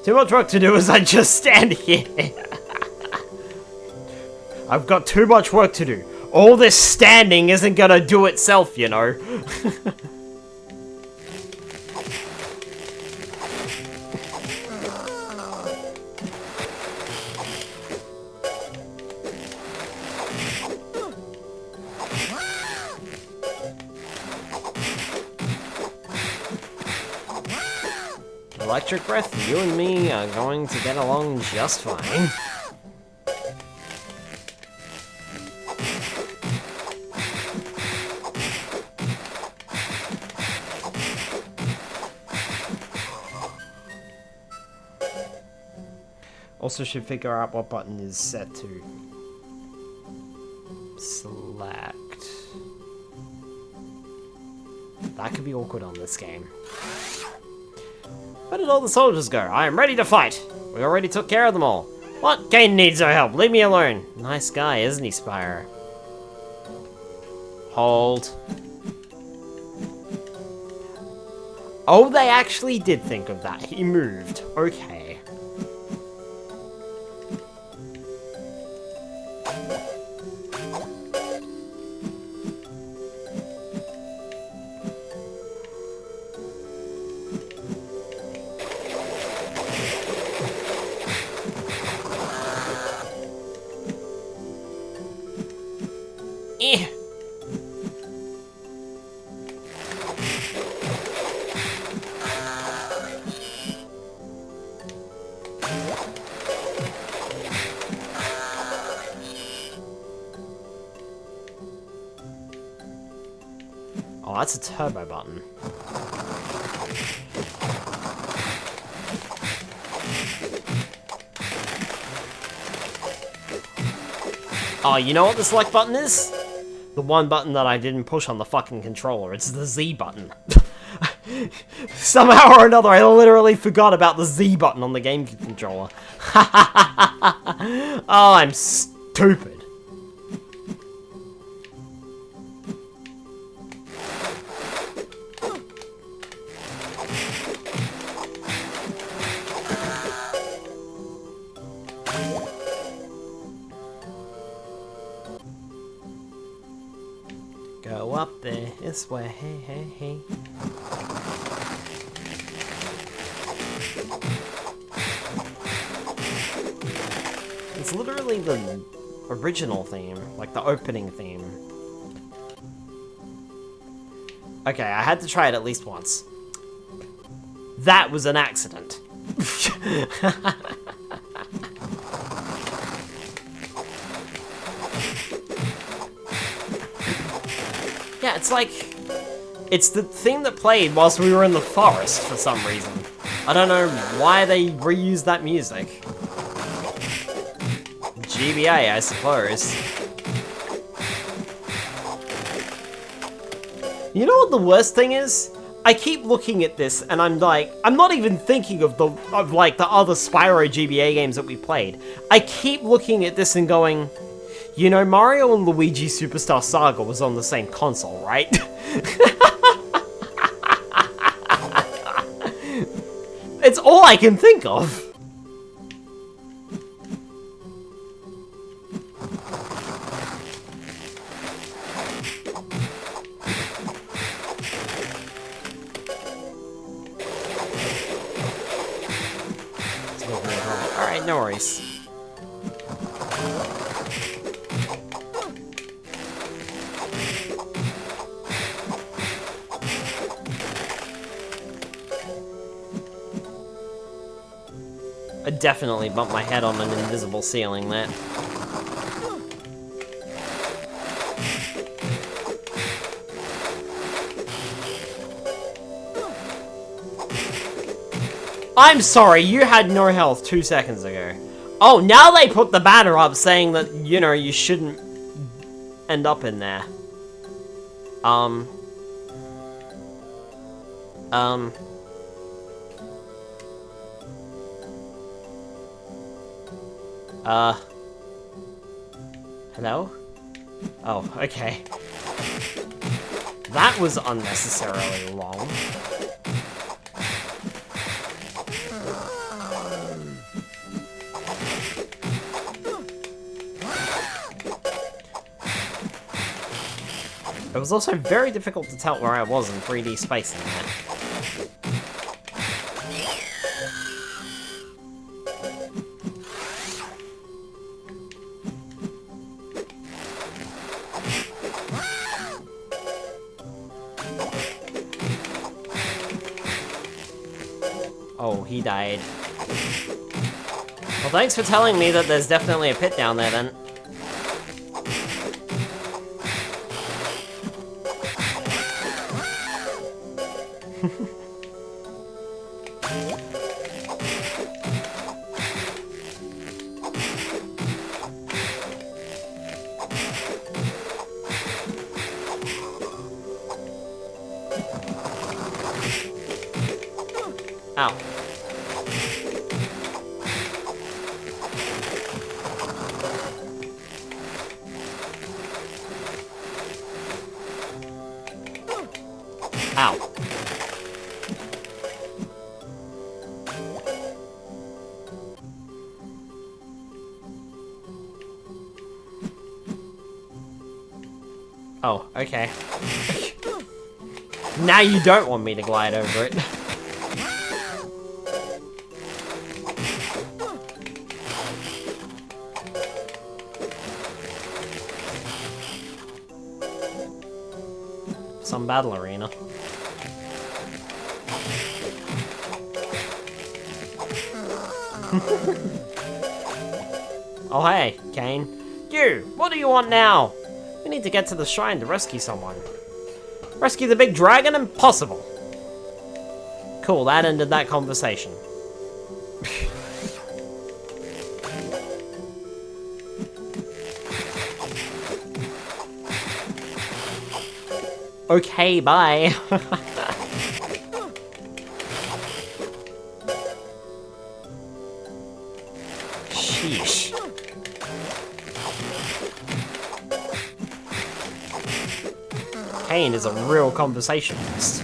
A: Too much work to do as I just stand here. I've got too much work to do. All this standing isn't gonna do itself, you know. electric breath, you and me are going to get along just fine. Also should figure out what button is set to. Select. That could be awkward on this game. Where did all the soldiers go? I am ready to fight! We already took care of them all. What? Kane needs our help. Leave me alone. Nice guy, isn't he, Spyro? Hold. Oh, they actually did think of that. He moved. Okay. Oh, that's a turbo button. Oh, you know what the select button is? The one button that I didn't push on the fucking controller. It's the Z button. Somehow or another, I literally forgot about the Z button on the game controller. Oh, I'm stupid. Go up there, this way, hey, hey, hey. It's literally the original theme, like the opening theme. Okay, I had to try it at least once. That was an accident. Yeah, it's like... It's the thing that played whilst we were in the forest for some reason. I don't know why they reused that music. GBA, I suppose. You know what the worst thing is? I keep looking at this and I'm like, I'm not even thinking of the other Spyro GBA games that we played. I keep looking at this and going, you know, Mario and Luigi Superstar Saga was on the same console, right? It's all I can think of. Alright, no worries. I definitely bumped my head on an invisible ceiling there. I'm sorry, you had no health 2 seconds ago. Oh, now they put the banner up saying that, you know, you shouldn't end up in there. Hello? Oh, okay. That was unnecessarily long. It was also very difficult to tell where I was in 3D space in that. he died. Well, thanks for telling me that there's definitely a pit down there, then. Ow. Ow. Oh, okay. Now you don't want me to glide over it. Some battle arena. Oh hey, Kane. You! What do you want now? We need to get to the shrine to rescue someone. Rescue the big dragon? Impossible! Cool, that ended that conversation. Okay, bye. Sheesh. Kane is a real conversationalist.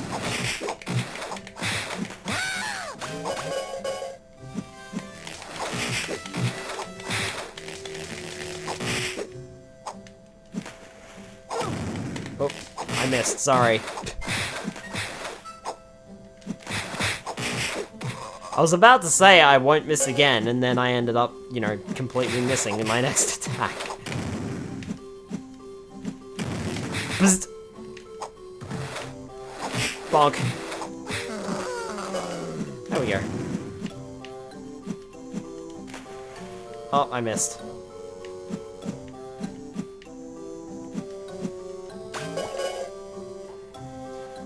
A: Oh, I missed, sorry. I was about to say I won't miss again, and then I ended up, you know, completely missing in my next attack. Bzzt. Bonk. There we go. Oh, I missed.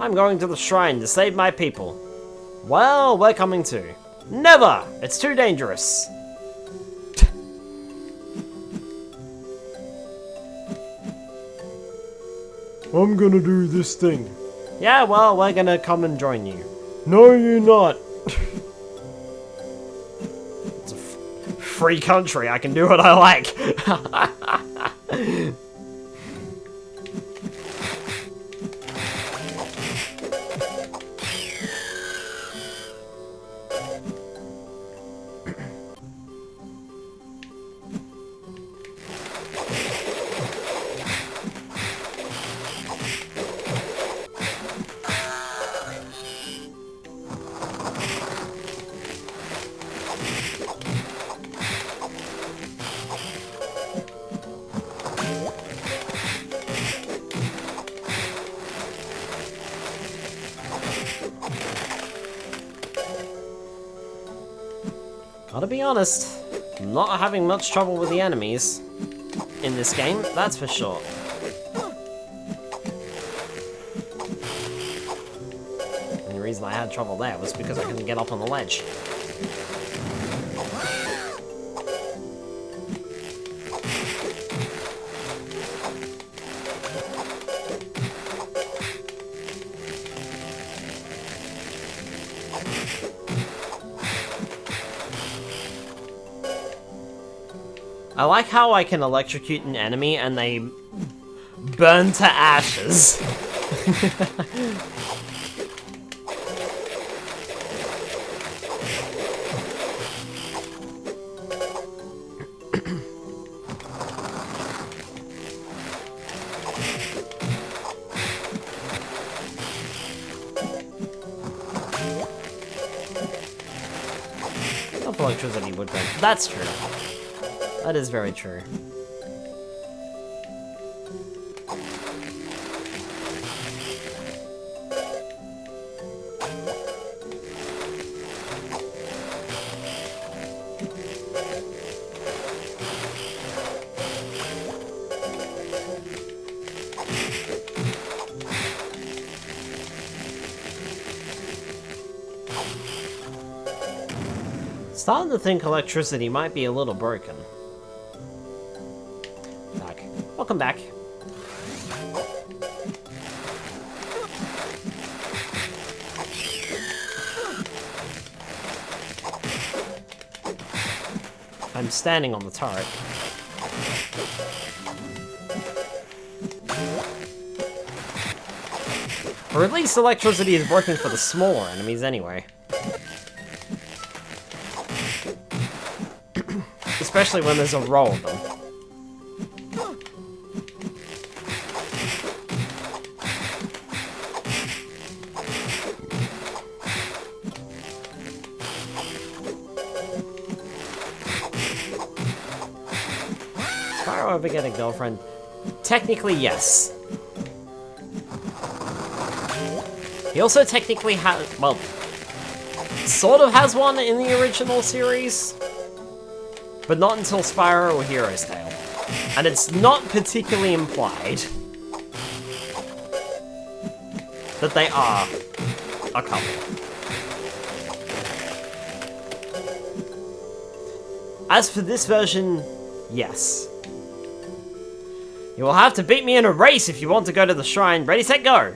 A: I'm going to the shrine to save my people. Well, we're coming too. Never! It's too dangerous. I'm gonna do this thing. Yeah, well, we're gonna come and join you. No, you're not. It's a free country. I can do what I like. Gotta be honest, I'm not having much trouble with the enemies in this game, that's for sure. And the reason I had trouble there was because I couldn't get up on the ledge. I like how I can electrocute an enemy and they burn to ashes. Electricity would burn. That's true. That is very true. Starting to think electricity might be a little broken. Back. Welcome back. I'm standing on the turret. Or at least electricity is broken for the smaller enemies anyway. Especially when there's a row of them. Spyro ever get a girlfriend? Technically, yes. He also technically has, well, sort of has one in the original series, but not until Spyro or Hero's Tale. And it's not particularly implied that they are a couple. As for this version, yes. You will have to beat me in a race if you want to go to the shrine. Ready, set, go!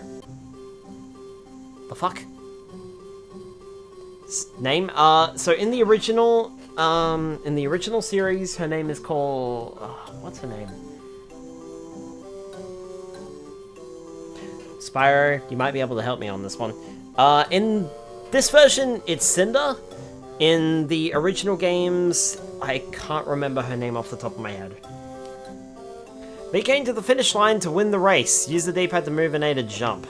A: The fuck? Name? So in the original series, her name is called... what's her name? Spyro, you might be able to help me on this one. In this version, it's Cinder. In the original games, I can't remember her name off the top of my head. Be getting to the finish line to win the race. Use the D-pad to move and A to jump.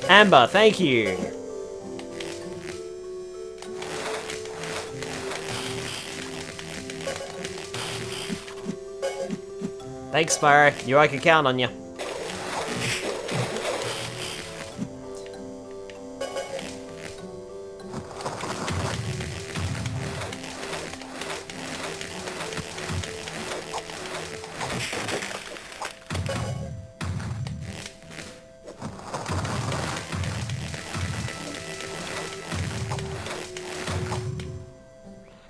A: Amber, thank you. Thanks, Spyro. Knew I could count on you.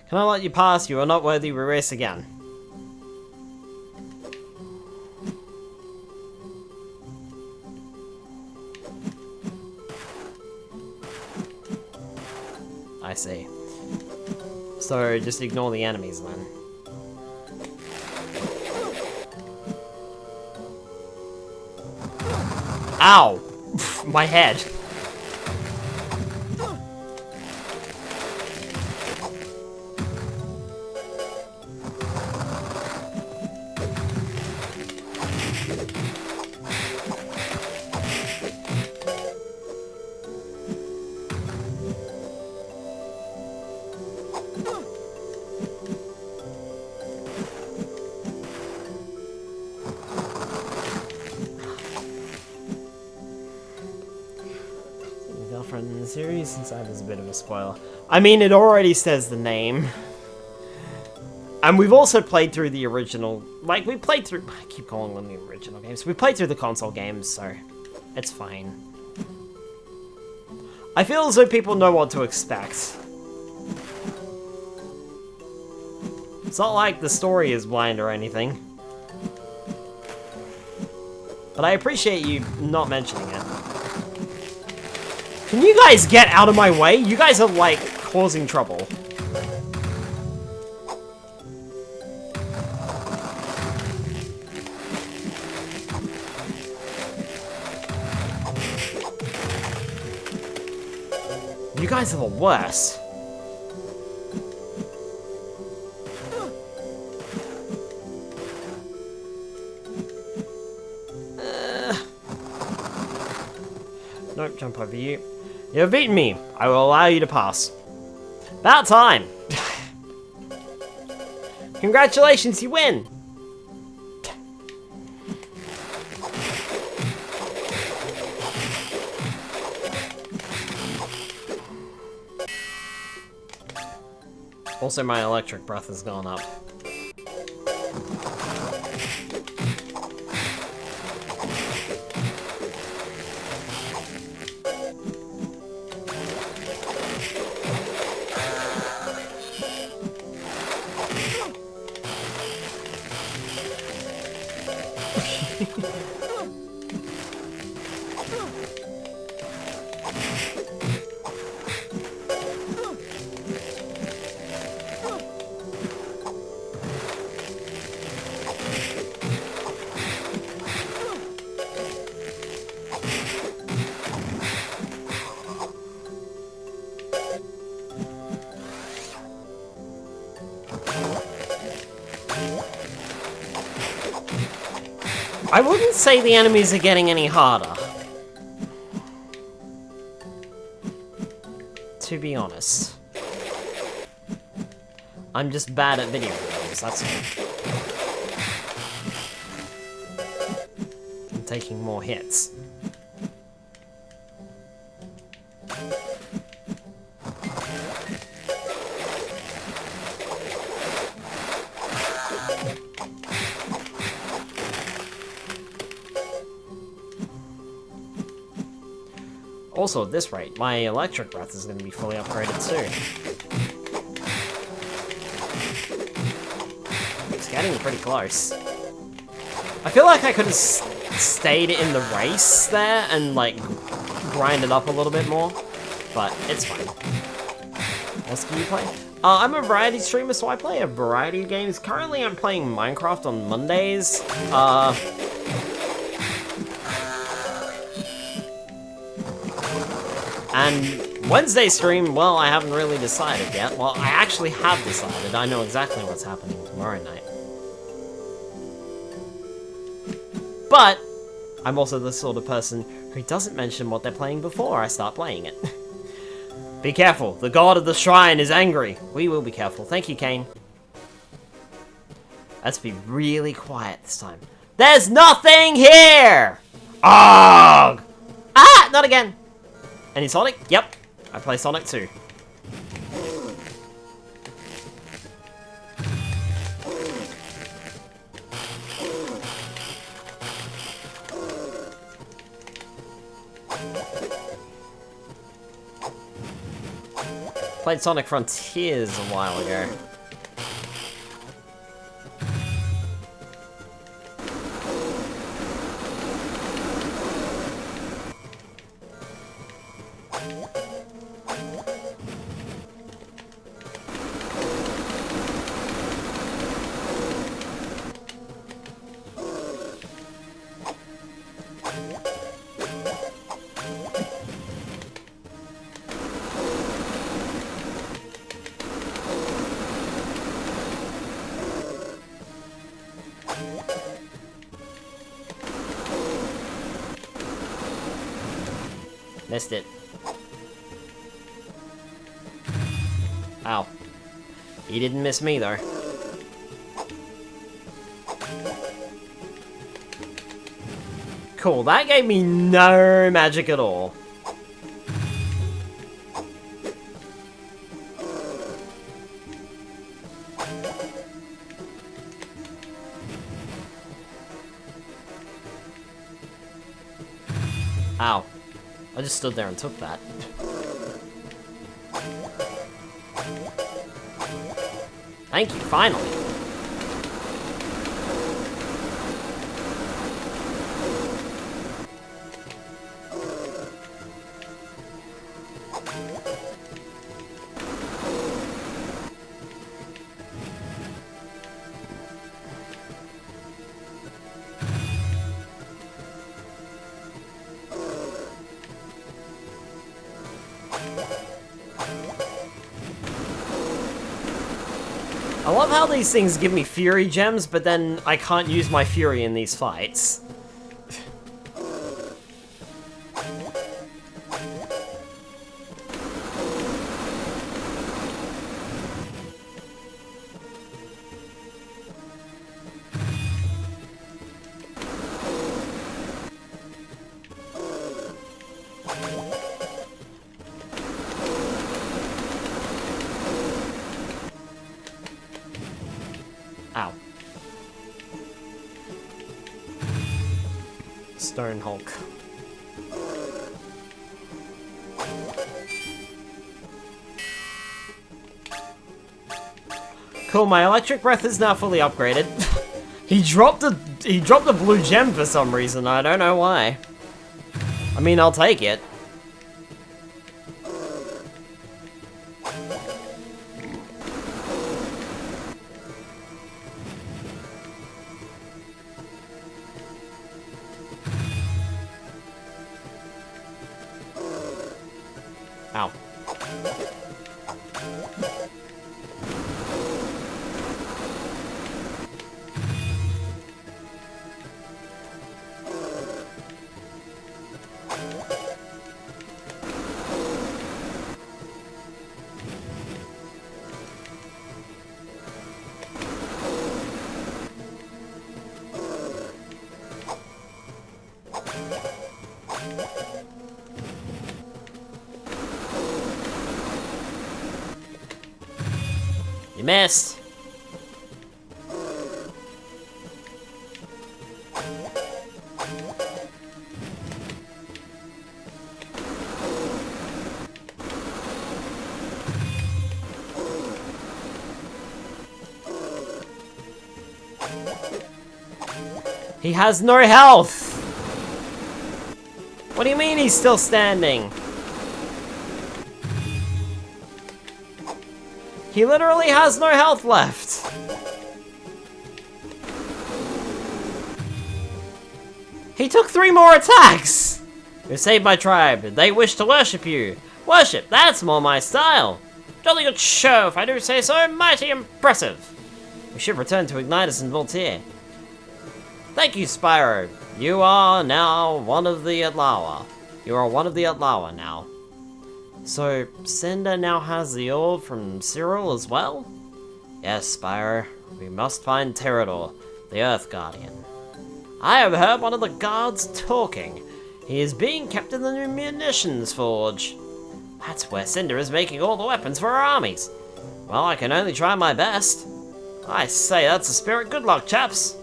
A: Can I let you pass? You are not worthy. We race again. I see. So, just ignore the enemies then. Ow! My head. Girlfriend in the series, since that is a bit of a spoiler. I mean, it already says the name. And we've also played through the original, like, we played through, I keep calling them the original games. We played through the console games, so it's fine. I feel as though people know what to expect. It's not like the story is blind or anything. But I appreciate you not mentioning it. Can you guys get out of my way? You guys are, like, causing trouble. You guys are the worst. Nope, jump over you. You've beaten me. I will allow you to pass. About time. Congratulations, you win. Also, my electric breath has gone up. I wouldn't say the enemies are getting any harder. To be honest. I'm just bad at video games, that's all. I'm taking more hits. Also, at this rate, my electric breath is going to be fully upgraded too. It's getting pretty close. I feel like I could have stayed in the race there and, like, grinded up a little bit more, but it's fine. What else can you play? I'm a variety streamer, so I play a variety of games. Currently, I'm playing Minecraft on Mondays. And Wednesday stream, well, I haven't really decided yet. Well, I actually have decided. I know exactly what's happening tomorrow night. But I'm also the sort of person who doesn't mention what they're playing before I start playing it. Be careful, the god of the shrine is angry. We will be careful. Thank you, Kane. Let's be really quiet this time. There's nothing here! Ugh! Ah! Not again! Any Sonic? Yep. I play Sonic too. Played Sonic Frontiers a while ago. Missed it. Ow. He didn't miss me, though. Cool, that gave me no magic at all. Ow. I just stood there and took that. Thank you, finally. I love how these things give me Fury gems, but then I can't use my Fury in these fights. Stone Hulk. Cool, my electric breath is now fully upgraded. He dropped a blue gem for some reason, I don't know why. I mean, I'll take it. Ow. You missed. He has no health! What do you mean he's still standing? He literally has no health left! He took 3 more attacks! You saved my tribe. They wish to worship you. Worship, that's more my style. Jolly good show, if I do say so. Mighty impressive. We should return to Ignitus and Voltaire. Thank you, Spyro. You are now one of the Atlawa. You are one of the Atlawa now. So, Cinder now has the orb from Cyril as well? Yes, Spyro. We must find Terador, the Earth Guardian. I have heard one of the guards talking. He is being kept in the new munitions forge. That's where Cinder is making all the weapons for our armies. Well, I can only try my best. I say, that's a spirit. Good luck, chaps.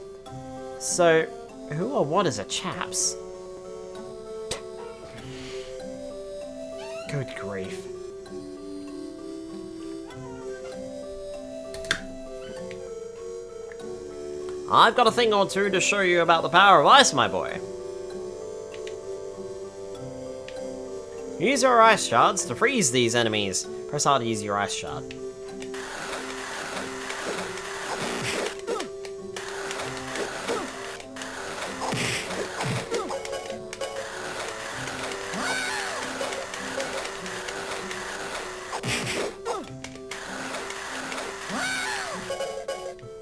A: So, who or what is a chaps? Good grief. I've got a thing or two to show you about the power of ice, my boy. Use your ice shards to freeze these enemies. Press R to use your ice shard.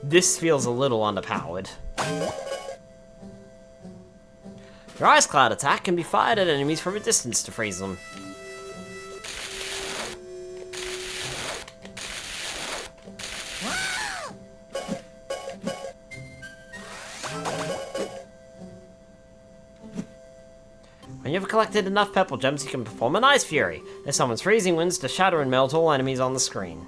A: This feels a little underpowered. Your Ice Cloud attack can be fired at enemies from a distance to freeze them. When you've collected enough purple gems, you can perform an Ice Fury. This summons freezing winds to shatter and melt all enemies on the screen.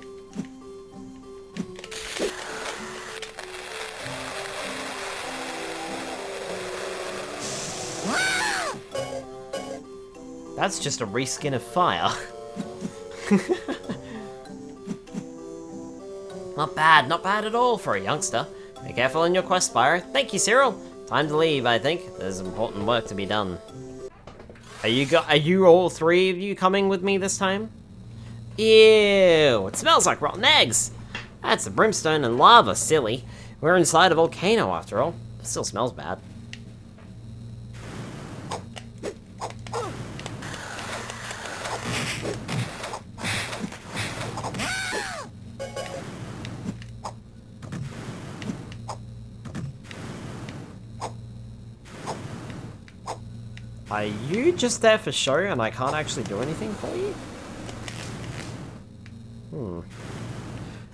A: That's just a reskin of fire. Not bad at all for a youngster. Be careful in your quest, Spyro. Thank you, Cyril. Time to leave, I think. There's important work to be done. Are you all 3 of you coming with me this time? Ew, it smells like rotten eggs. That's the brimstone and lava, silly. We're inside a volcano after all. It still smells bad. Are you just there for show and I can't actually do anything for you?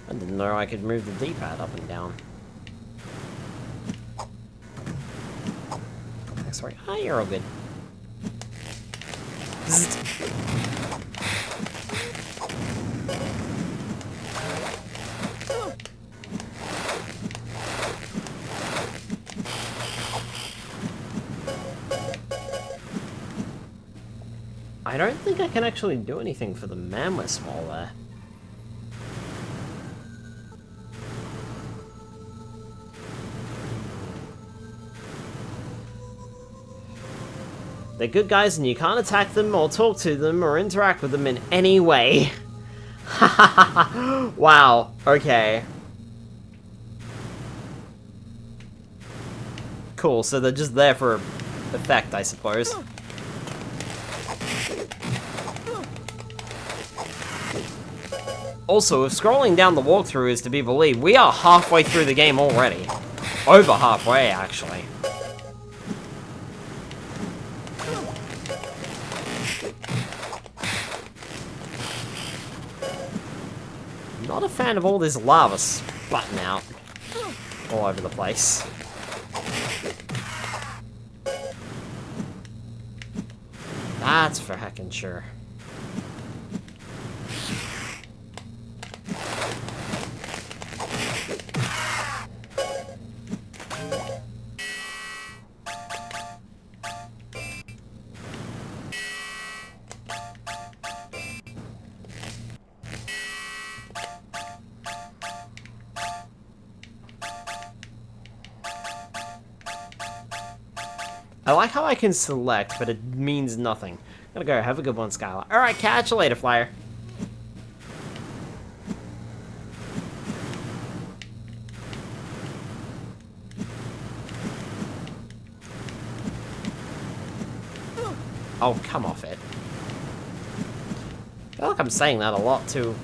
A: I didn't know I could move the D-pad up and down. Sorry. Ah, you're all good. I don't think I can actually do anything for the man with small there. They're good guys and you can't attack them or talk to them or interact with them in any way. Wow, okay. Cool, so they're just there for effect, I suppose. Also, if scrolling down the walkthrough is to be believed, we are halfway through the game already. Over halfway, actually. Not a fan of all this lava sputting out all over the place. That's for heckin' sure. I like how I can select, but it means nothing. Gotta go. Have a good one, Skylar. Alright, catch you later, Flyer. Oh, come off it. I feel like I'm saying that a lot, too,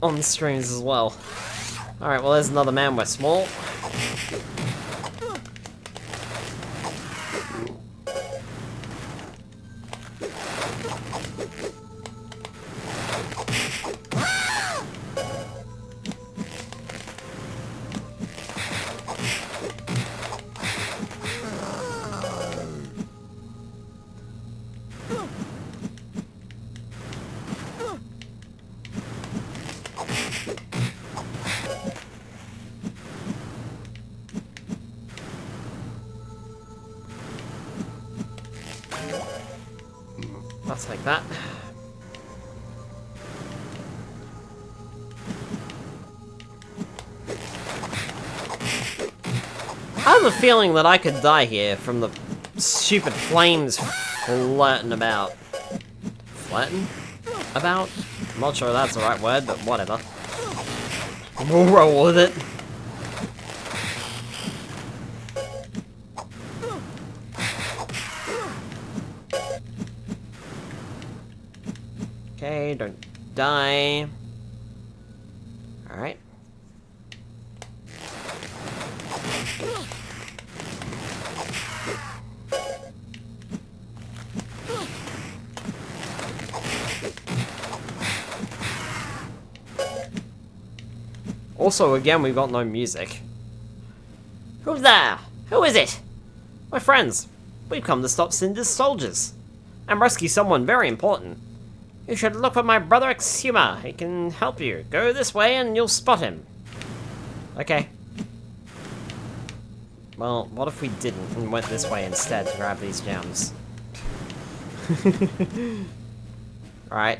A: on streams as well. Alright, well, there's another man with small. That's like that. I have a feeling that I could die here from the stupid flames flirting about. Flirting? About? I'm not sure that's the right word, but whatever. We'll roll with it. Okay, don't die. Alright. Also, again, we've got no music. Who's there? Who is it? We're friends. We've come to stop Cinder's soldiers and rescue someone very important. You should look for my brother Exuma. He can help you. Go this way and you'll spot him. Okay. Well, what if we didn't and went this way instead to grab these gems? Alright.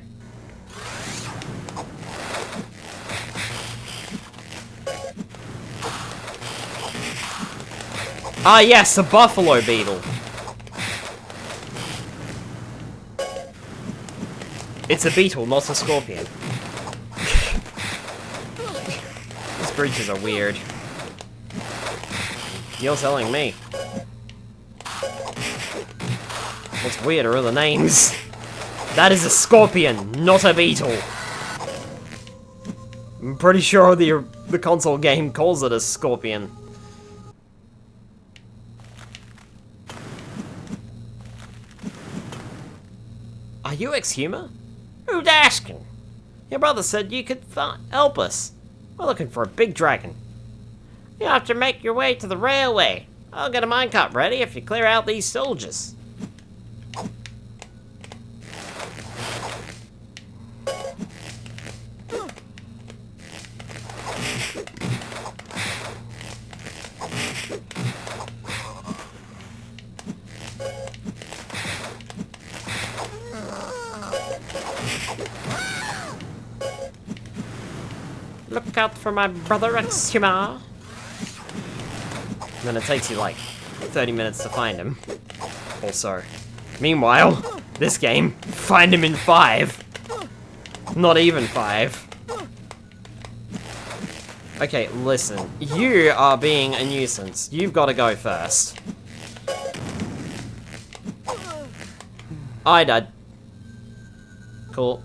A: Ah yes, a buffalo beetle. It's a beetle, not a scorpion. These creatures are weird. You're telling me. What's weirder are the names. That is a scorpion, not a beetle. I'm pretty sure the console game calls it a scorpion. Are you Exuma? Who's asking? Your brother said you could help us. We're looking for a big dragon. You have to make your way to the railway. I'll get a minecart ready if you clear out these soldiers. Look out for my brother Exuma. And then it takes you like 30 minutes to find him. Also. Meanwhile, this game, find him in 5. Not even 5. Okay, listen. You are being a nuisance. You've got to go first. I died. Cool.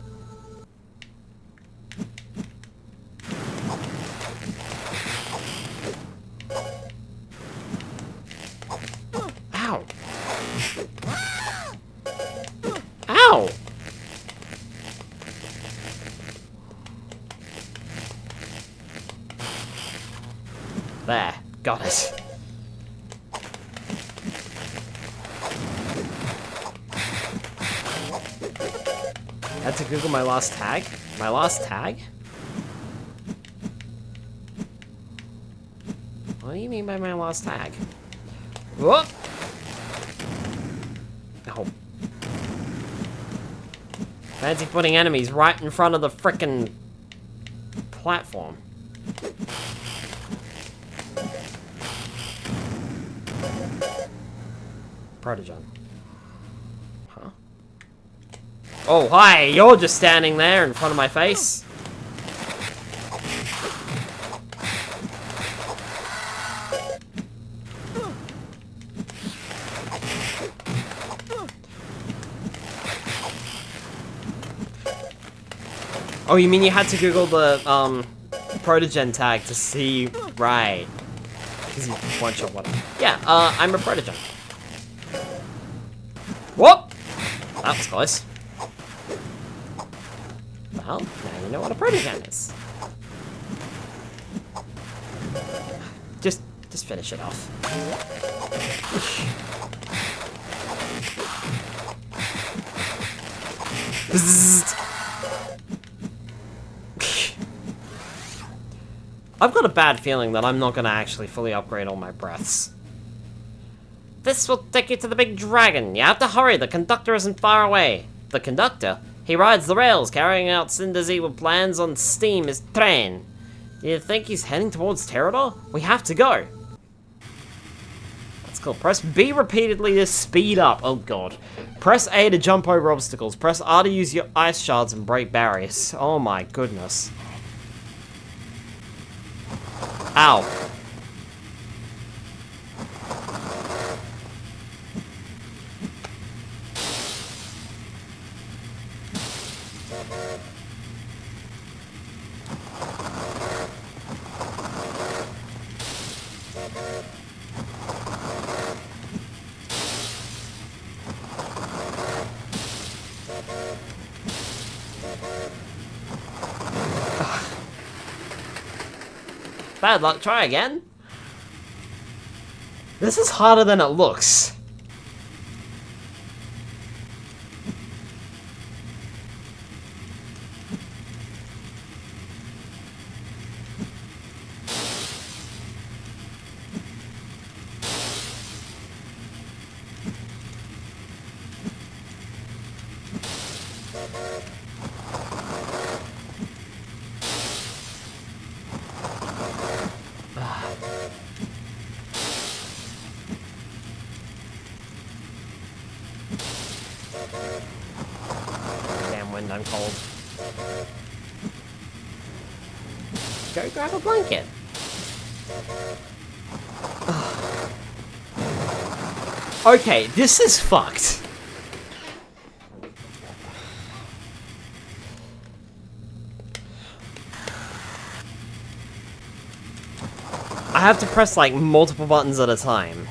A: Ow. Ow! There. Got it. I had to Google my last tag? My last tag? What do you mean by my last tag? Whoop! Oh. Fancy putting enemies right in front of the frickin' platform. Protogen. Huh? Oh, hi! You're just standing there in front of my face. Oh, you mean you had to Google the, Protogen tag to see... Right. Because you one shot one. Yeah, I'm a Protogen. Whoop! That was close. Well, now you know what a Protogen is. Just finish it off. I've got a bad feeling that I'm not gonna actually fully upgrade all my breaths. This will take you to the big dragon. You have to hurry, the conductor isn't far away. The conductor? He rides the rails, carrying out Cinder's evil plans on steam his train. Do you think he's heading towards Terrador? We have to go. That's cool. Press B repeatedly to speed up. Oh god. Press A to jump over obstacles. Press R to use your ice shards and break barriers. Oh my goodness. Ow. Bad luck, try again. This is harder than it looks. Damn wind, I'm cold. Go grab a blanket. Okay, this is fucked. I have to press like multiple buttons at a time.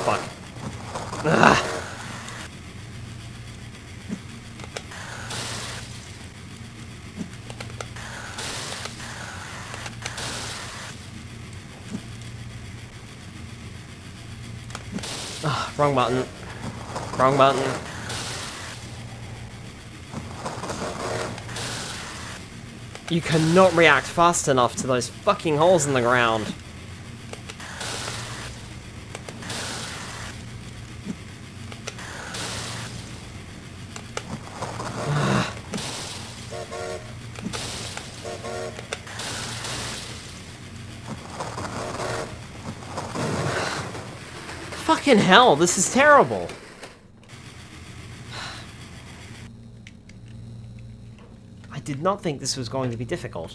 A: Fuck. Wrong button. Wrong button. You cannot react fast enough to those fucking holes in the ground. Fucking hell, this is terrible. I did not think this was going to be difficult.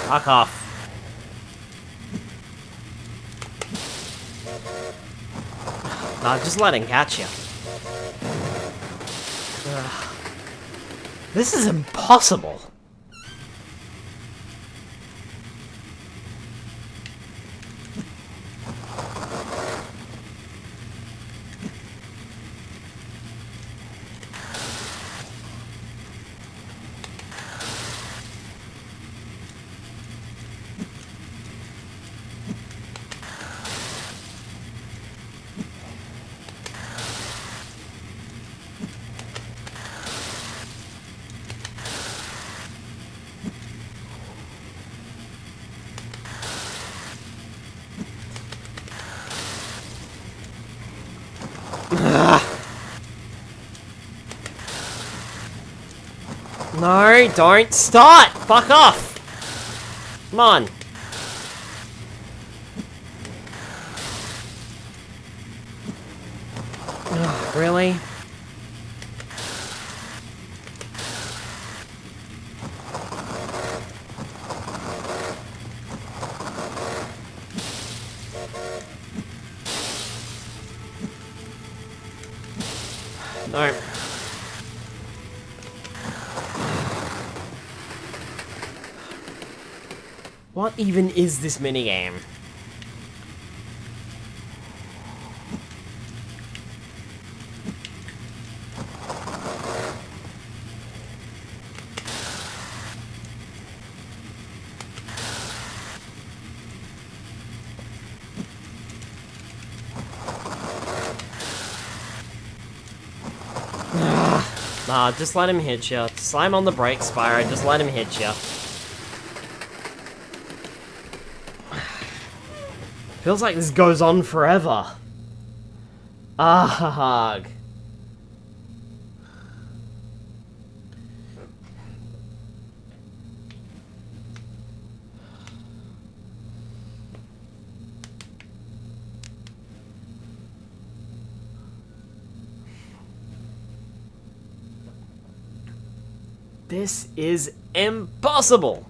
A: Fuck off. Nah, just let him catch you. This is impossible. No, don't start! Fuck off! Come on. Ugh, really? No. What even is this minigame? Nah, just let him hit you. Slam on the brakes, Spyro. Just let him hit you. Feels like this goes on forever. Ugh. This is impossible.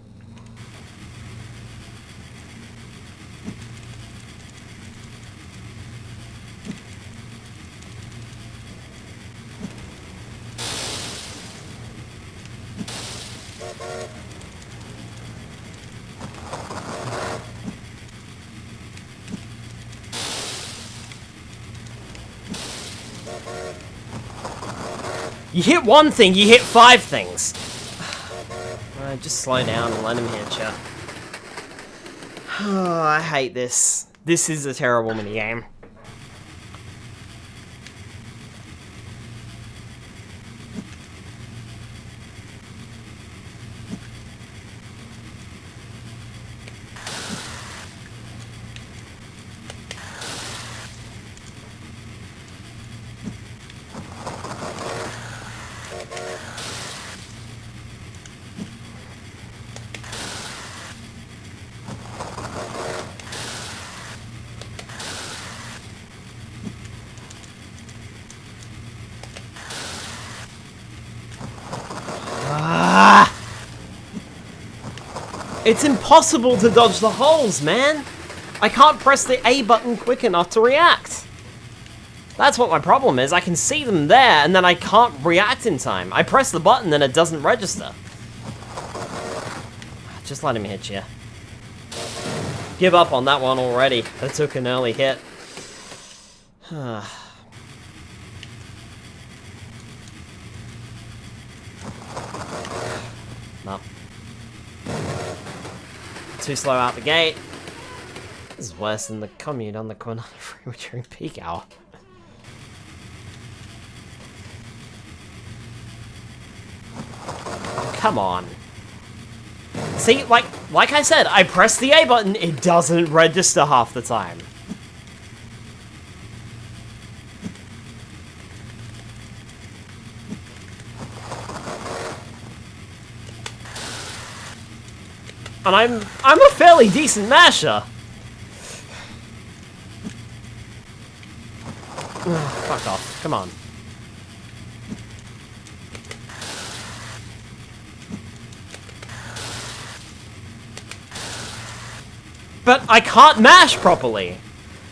A: You hit one thing, you hit 5 things. Just slow down and let him hit you. Oh, I hate this. This is a terrible minigame. It's impossible to dodge the holes, man! I can't press the A button quick enough to react! That's what my problem is. I can see them there, and then I can't react in time. I press the button, and it doesn't register. Just let him hit you. Give up on that one already. That took an early hit. Up. Too slow out the gate. This is worse than the commute on the corner during peak hour. Come on. See, like I said, I press the A button, it doesn't register half the time. And I'm a fairly decent masher. Ugh, fuck off. Come on. But I can't mash properly,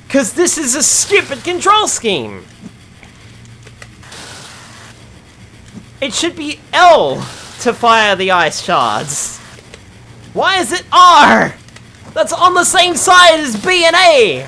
A: because this is a stupid control scheme. It should be L to fire the ice shards. Why is it R? That's on the same side as B and A.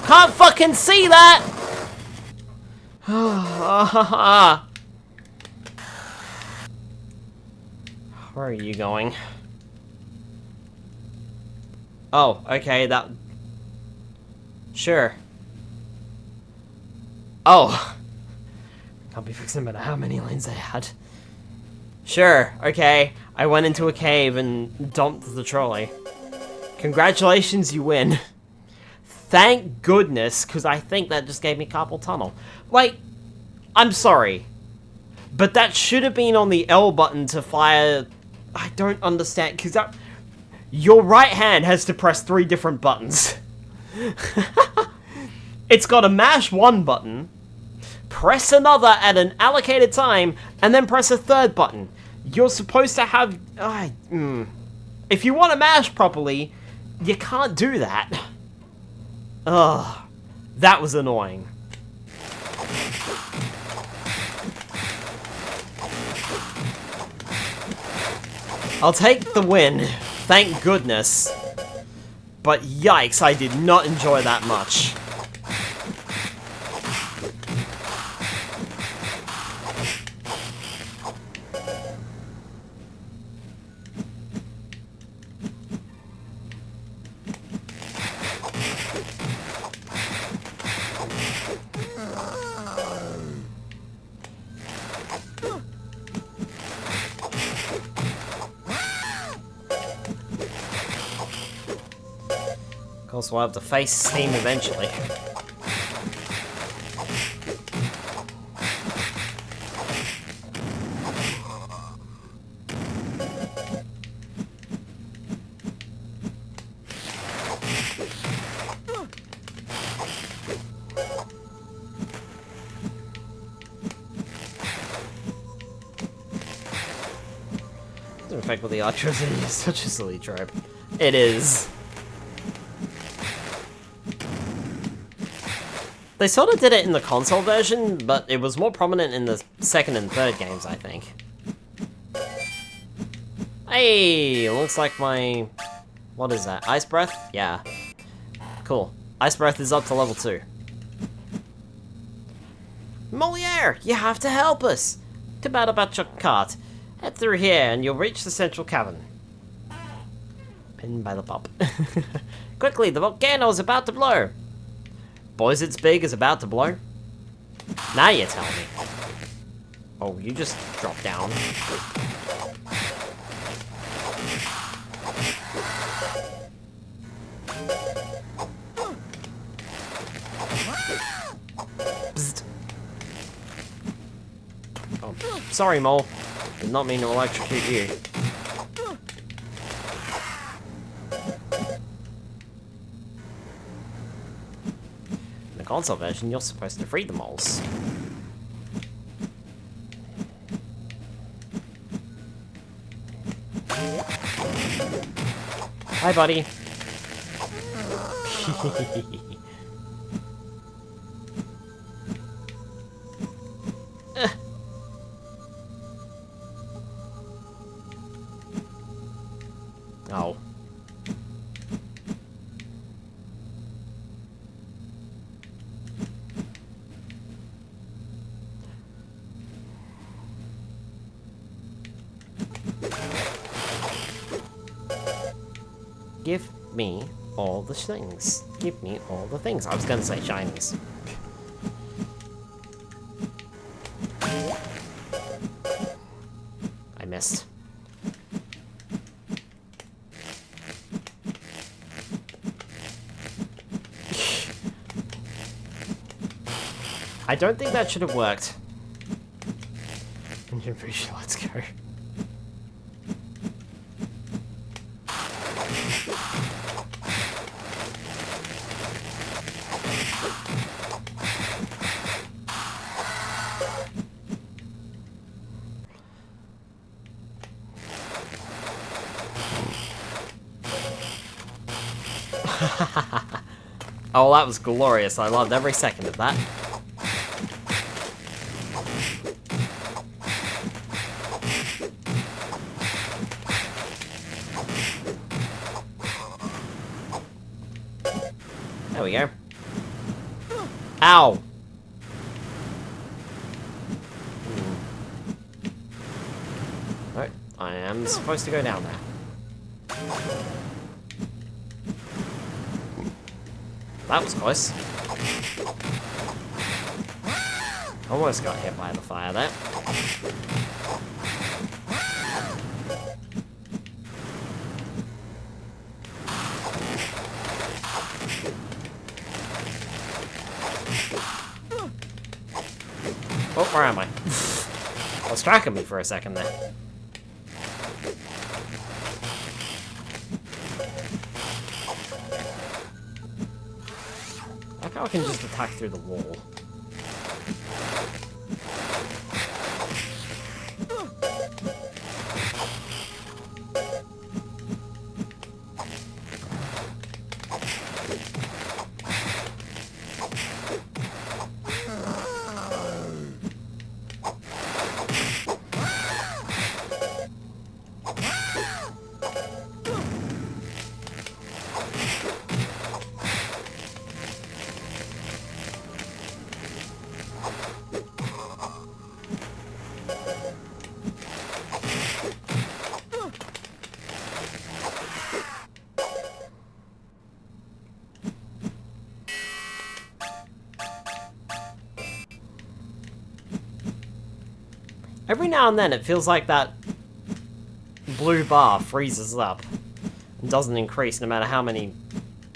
A: Can't fucking see that! Where are you going? Oh, okay, that... Sure. Oh! Can't be fixing no matter how many lanes they had. Sure, okay. I went into a cave and dumped the trolley. Congratulations, you win. Thank goodness, because I think that just gave me carpal tunnel. Like, I'm sorry, but that should have been on the L button to fire... I don't understand, because that... Your right hand has to press 3 different buttons. It's got to mash one button, press another at an allocated time, and then press a third button. You're supposed to have... If you want to mash properly, you can't do that. Ugh, that was annoying. I'll take the win, thank goodness. But yikes, I did not enjoy that much. Of course, we'll have to face Steam eventually. The effect with the electricity is such a silly trope. It is. They sort of did it in the console version, but it was more prominent in the second and third games, I think. Hey, looks like my... What is that? Ice Breath? Yeah. Cool. Ice Breath is up to level 2. Moliere, you have to help us! Too bad about your cart. Head through here and you'll reach the central cavern. Pinned by the pop. Quickly, the volcano is about to blow! Boys, it's big is about to blow. Now you tell me. Oh, you just dropped down. Psst. Oh, sorry, Mole. Did not mean to electrocute you. Console version, you're supposed to free the moles. Hi, buddy. Oh. Give me all the things. Give me all the things. I was gonna say shinies. I missed. I don't think that should have worked. Engine vision, let's go. Oh, that was glorious. I loved every second of that. There we go. Ow! Oh, I am supposed to go down there. That was close. Almost got hit by the fire there. Oh, where am I? I was tracking me for a second there. I like how I can just attack through the wall. Every now and then it feels like that blue bar freezes up and doesn't increase no matter how many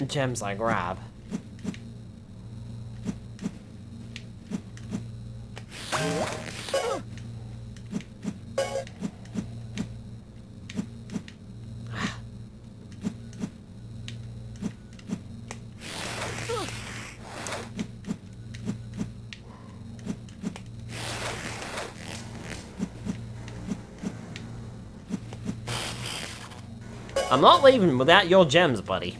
A: gems I grab. I'm not leaving without your gems, buddy.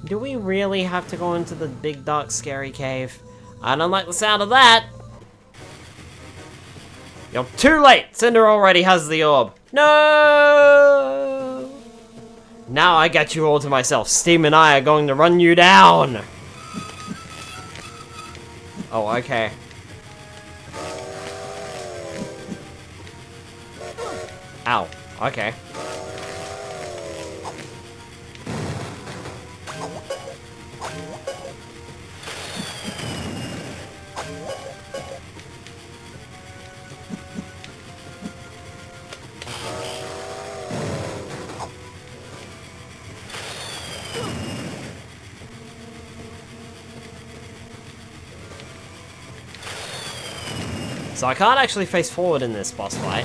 A: Do we really have to go into the big, dark, scary cave? I don't like the sound of that! You're too late! Cinder already has the orb. No! Now I got you all to myself. Steam and I are going to run you down! Oh, okay. Ow. Okay. So I can't actually face forward in this boss fight.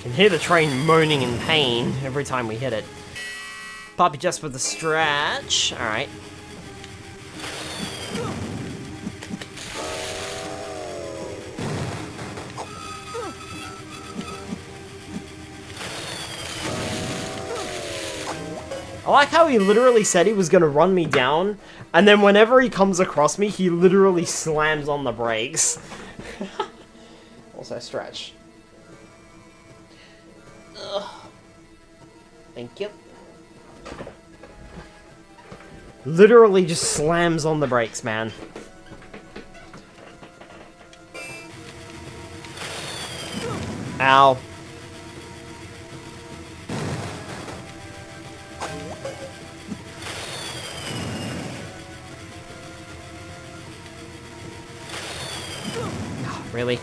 A: Can hear the train moaning in pain every time we hit it. Poppy just for the stretch. Alright. I like how he literally said he was gonna run me down, and then whenever he comes across me, he literally slams on the brakes. Also stretch. Ugh. Thank you. Literally just slams on the brakes, man. Ow. Really?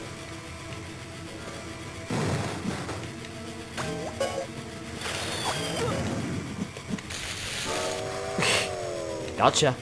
A: Gotcha.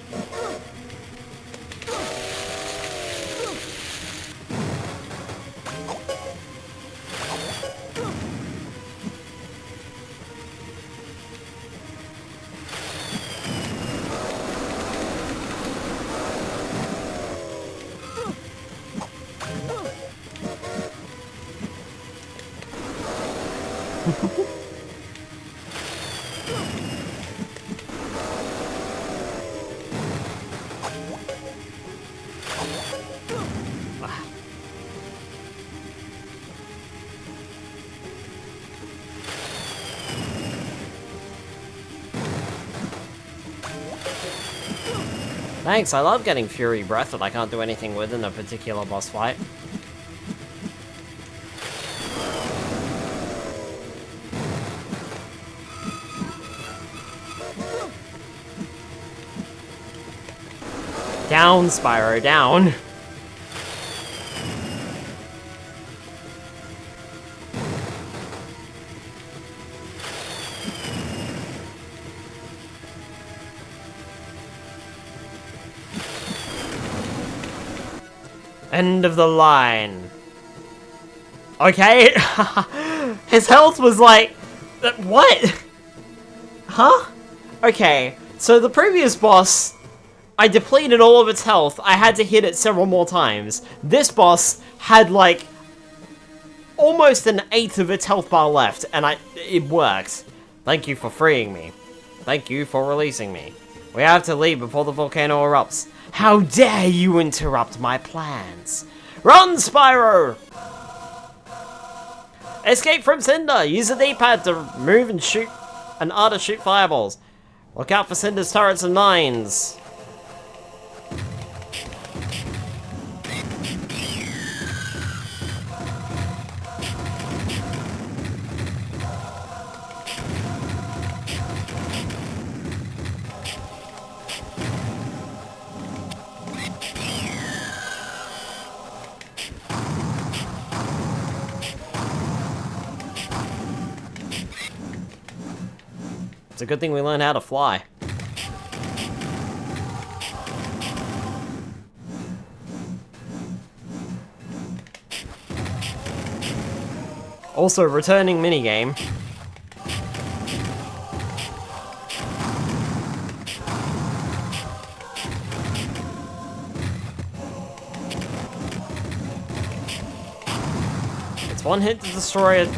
A: Thanks, I love getting Fury Breath that I can't do anything with in a particular boss fight. Down, Spyro, down! End of the line. Okay. His health was like... What? Huh? Okay. So the previous boss, I depleted all of its health. I had to hit it several more times. This boss had like... almost an eighth of its health bar left. And it worked. Thank you for freeing me. Thank you for releasing me. We have to leave before the volcano erupts. How dare you interrupt my plans? Run, Spyro! Escape from Cinder! Use the D-pad to move and shoot and R to shoot fireballs. Look out for Cinder's turrets and mines. It's a good thing we learned how to fly. Also, returning minigame. It's one hit to destroy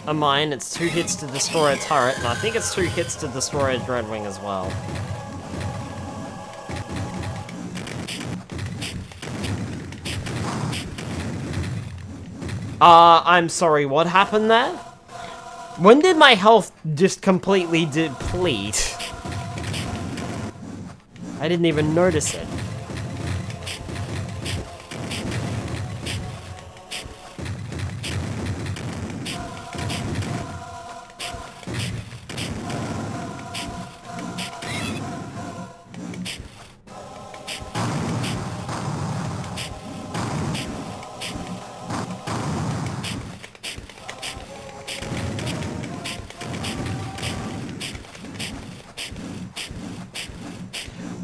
A: a mine, it's 2 hits to destroy a turret, and I think it's 2 hits to destroy a Dreadwing as well. I'm sorry, what happened there? When did my health just completely deplete? I didn't even notice it.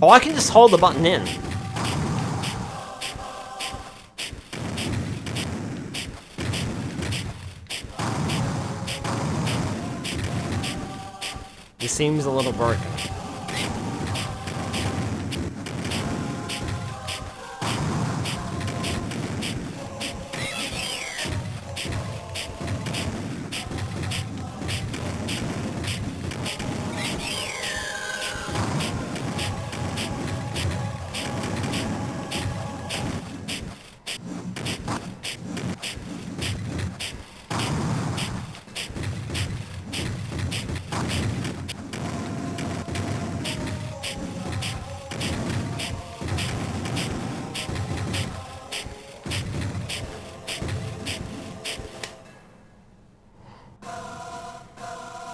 A: Oh, I can just hold the button in. It seems a little broken.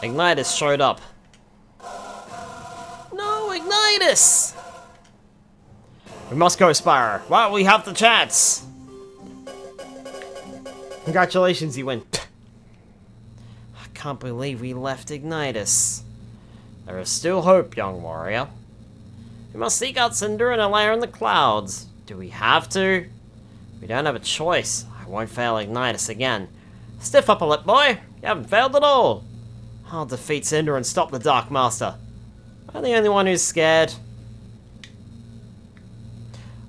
A: Ignitus showed up. No, Ignitus! We must go, Spyro. While we have the chance. Congratulations, you win. I can't believe we left Ignitus. There is still hope, young warrior. We must seek out Cinder in a lair in the clouds. Do we have to? We don't have a choice. I won't fail Ignitus again. Stiff upper lip, boy. You haven't failed at all. I'll defeat Cinder and stop the Dark Master. I'm the only one who's scared.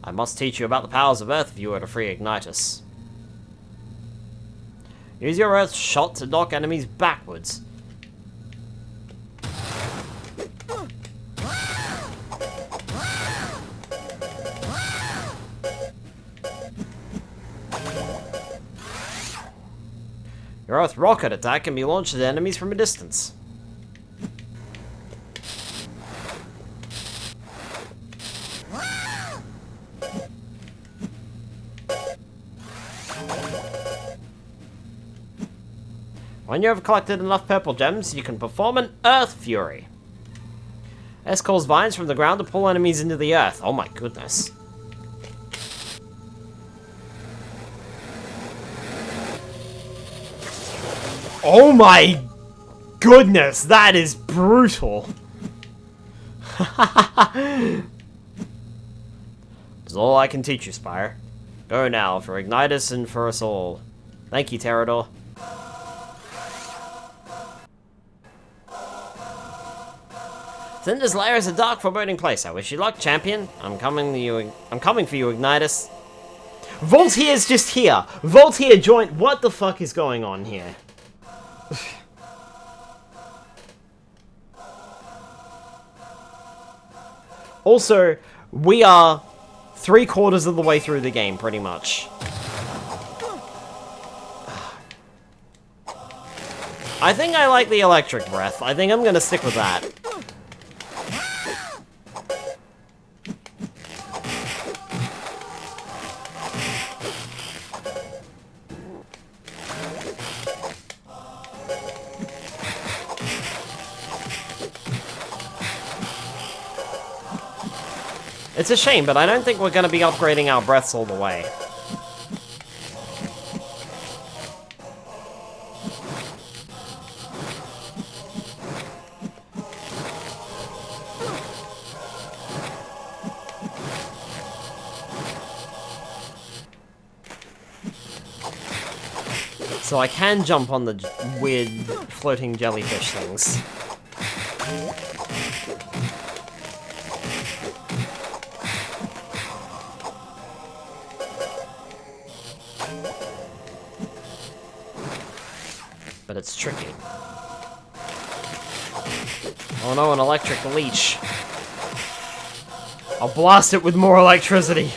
A: I must teach you about the powers of Earth if you were to free Ignitus. Use your Earth shot to knock enemies backwards. Your Earth rocket attack can be launched at enemies from a distance. When you have collected enough purple gems, you can perform an Earth Fury. S calls vines from the ground to pull enemies into the earth. Oh my goodness. Oh my goodness, that is brutal. That's all I can teach you, Spyro. Go now for Ignitus and for us all. Thank you, Pterodor. Cinder's lair is a dark, foreboding place. I wish you luck, champion. I'm coming for you, Ignitus. Voltier's just here. Voltier joined. What the fuck is going on here? Also, we are 3/4 of the way through the game, pretty much. I think I like the electric breath. I think I'm gonna stick with that. It's a shame, but I don't think we're going to be upgrading our breaths all the way. So I can jump on the weird floating jellyfish things. But it's tricky. Oh no, an electric leech. I'll blast it with more electricity.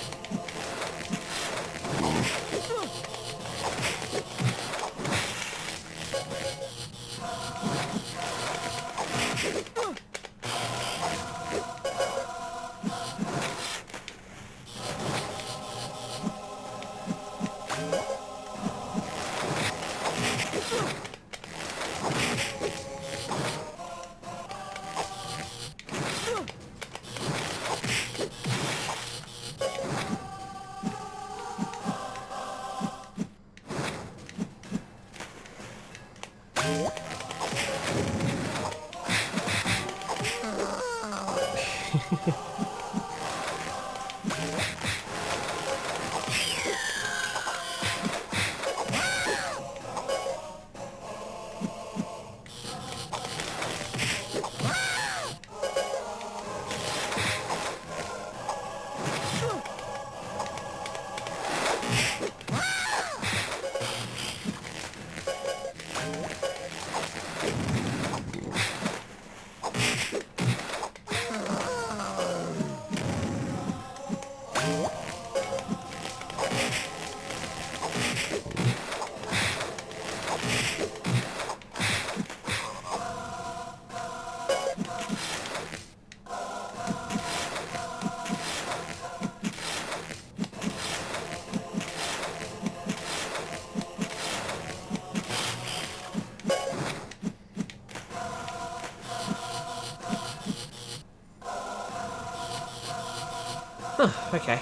A: Okay.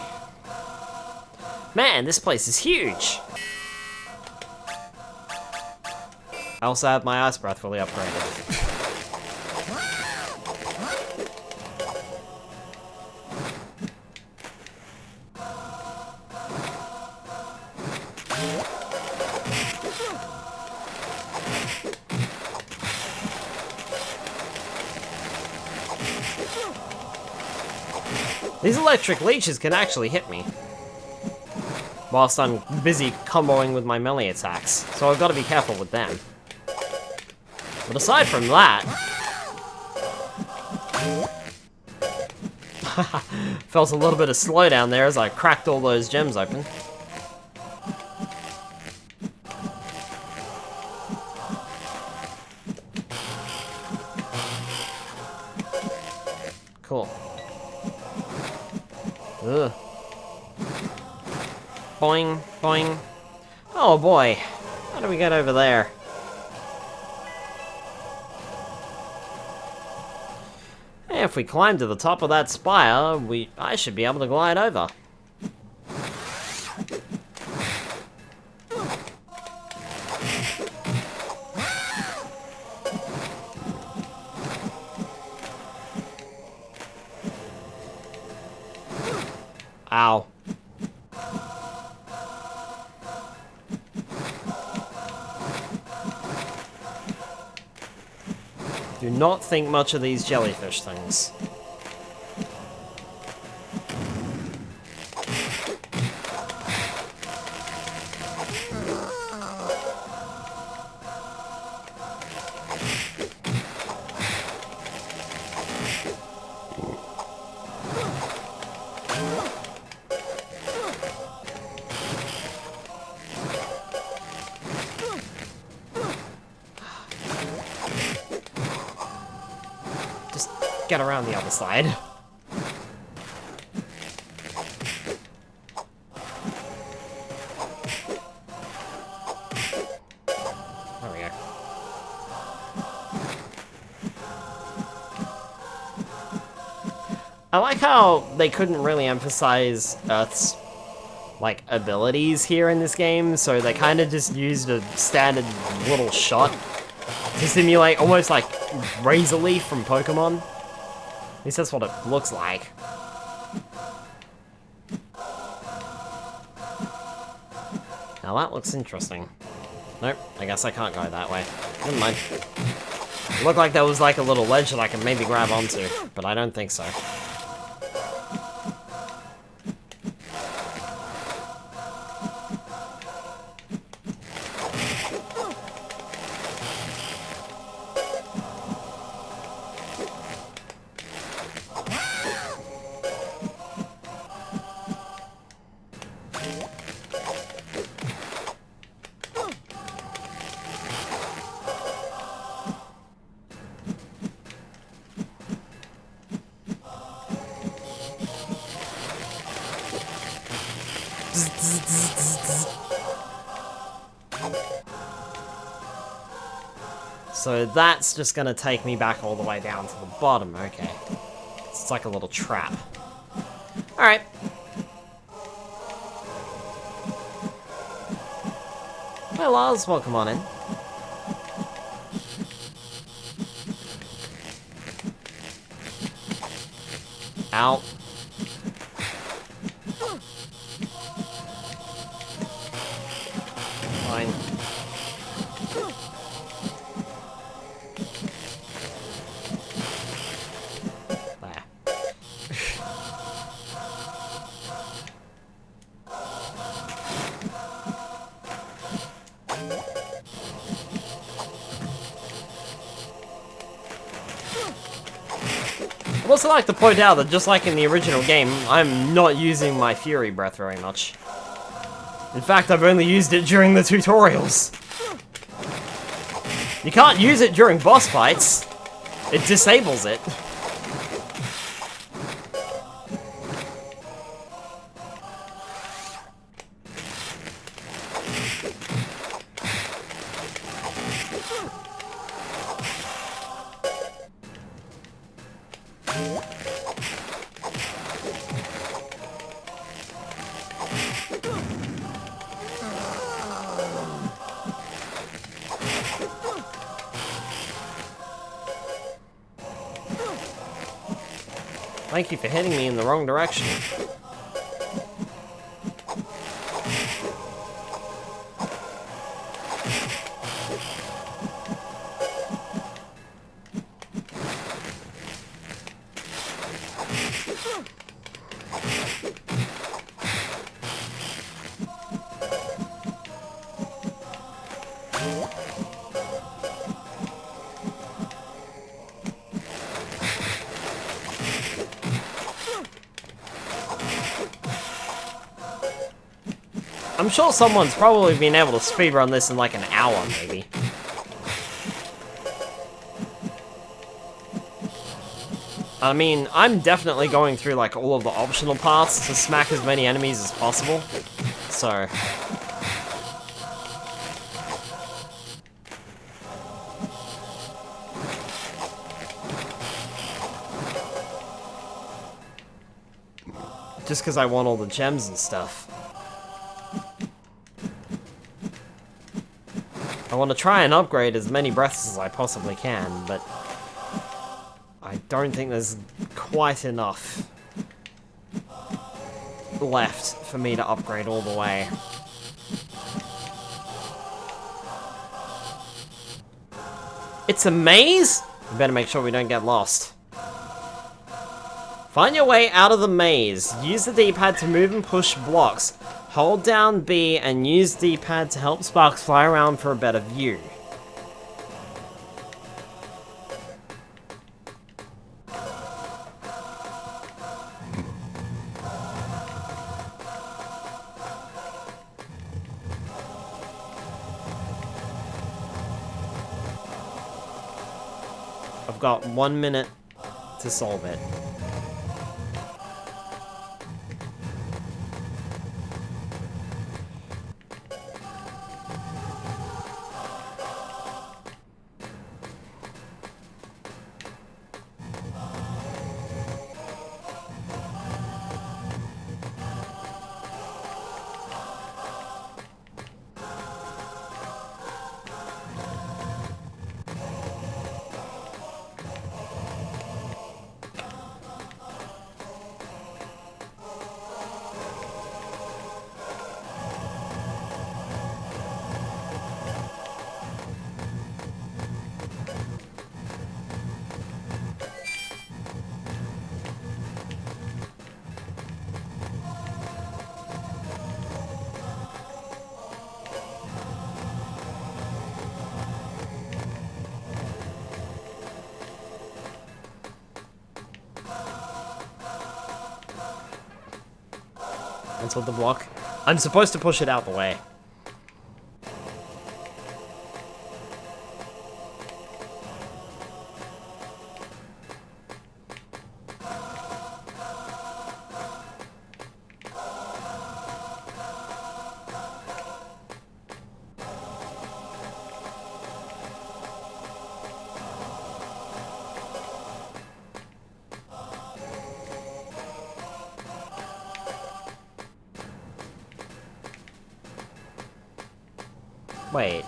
A: Man, this place is huge! I also have my ice breath fully upgraded. These electric leeches can actually hit me. Whilst I'm busy comboing with my melee attacks, so I've got to be careful with them. But aside from that... felt a little bit of slowdown there as I cracked all those gems open. Cool. Ugh. Boing, boing. Oh boy. How do we get over there? If we climb to the top of that spire, I should be able to glide over. Ow. Do not think much of these jellyfish things. Get around the other side. There we go. I like how they couldn't really emphasize Earth's, like, abilities here in this game, so they kind of just used a standard little shot to simulate almost like Razor Leaf from Pokemon. At least that's what it looks like. Now that looks interesting. Nope, I guess I can't go that way. Never mind. It looked like there was like a little ledge that I can maybe grab onto, but I don't think so. So that's just gonna take me back all the way down to the bottom, okay. It's like a little trap. Alright. Well, Lars, welcome on in. Ow. Fine. There. I'd also like to point out that just like in the original game, I'm not using my Fury Breath very much. In fact, I've only used it during the tutorials. You can't use it during boss fights. It disables it. Thank you for hitting me in the wrong direction. I'm sure someone's probably been able to speedrun this in like an hour, maybe. I mean, I'm definitely going through like all of the optional paths to smack as many enemies as possible, so... Just because I want all the gems and stuff. I want to try and upgrade as many breaths as I possibly can, but I don't think there's quite enough left for me to upgrade all the way. It's a maze? We better make sure we don't get lost. Find your way out of the maze. Use the D-pad to move and push blocks. Hold down B and use D-pad to help sparks fly around for a better view. I've got 1 minute to solve it. Cancel the block. I'm supposed to push it out the way. Wait.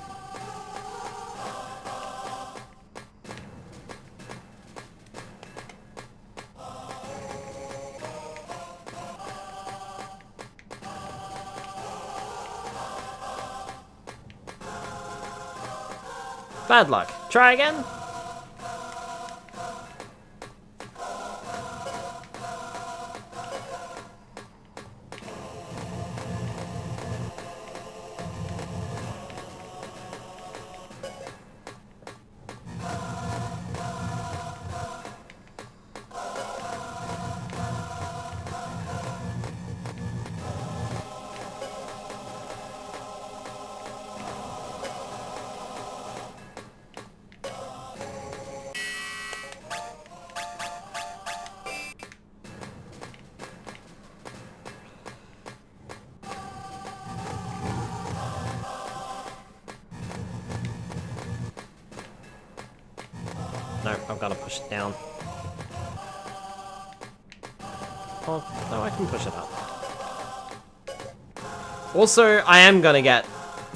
A: Bad luck. Try again? No, I've got to push it down. Oh, no, I can push it up. Also, I am gonna get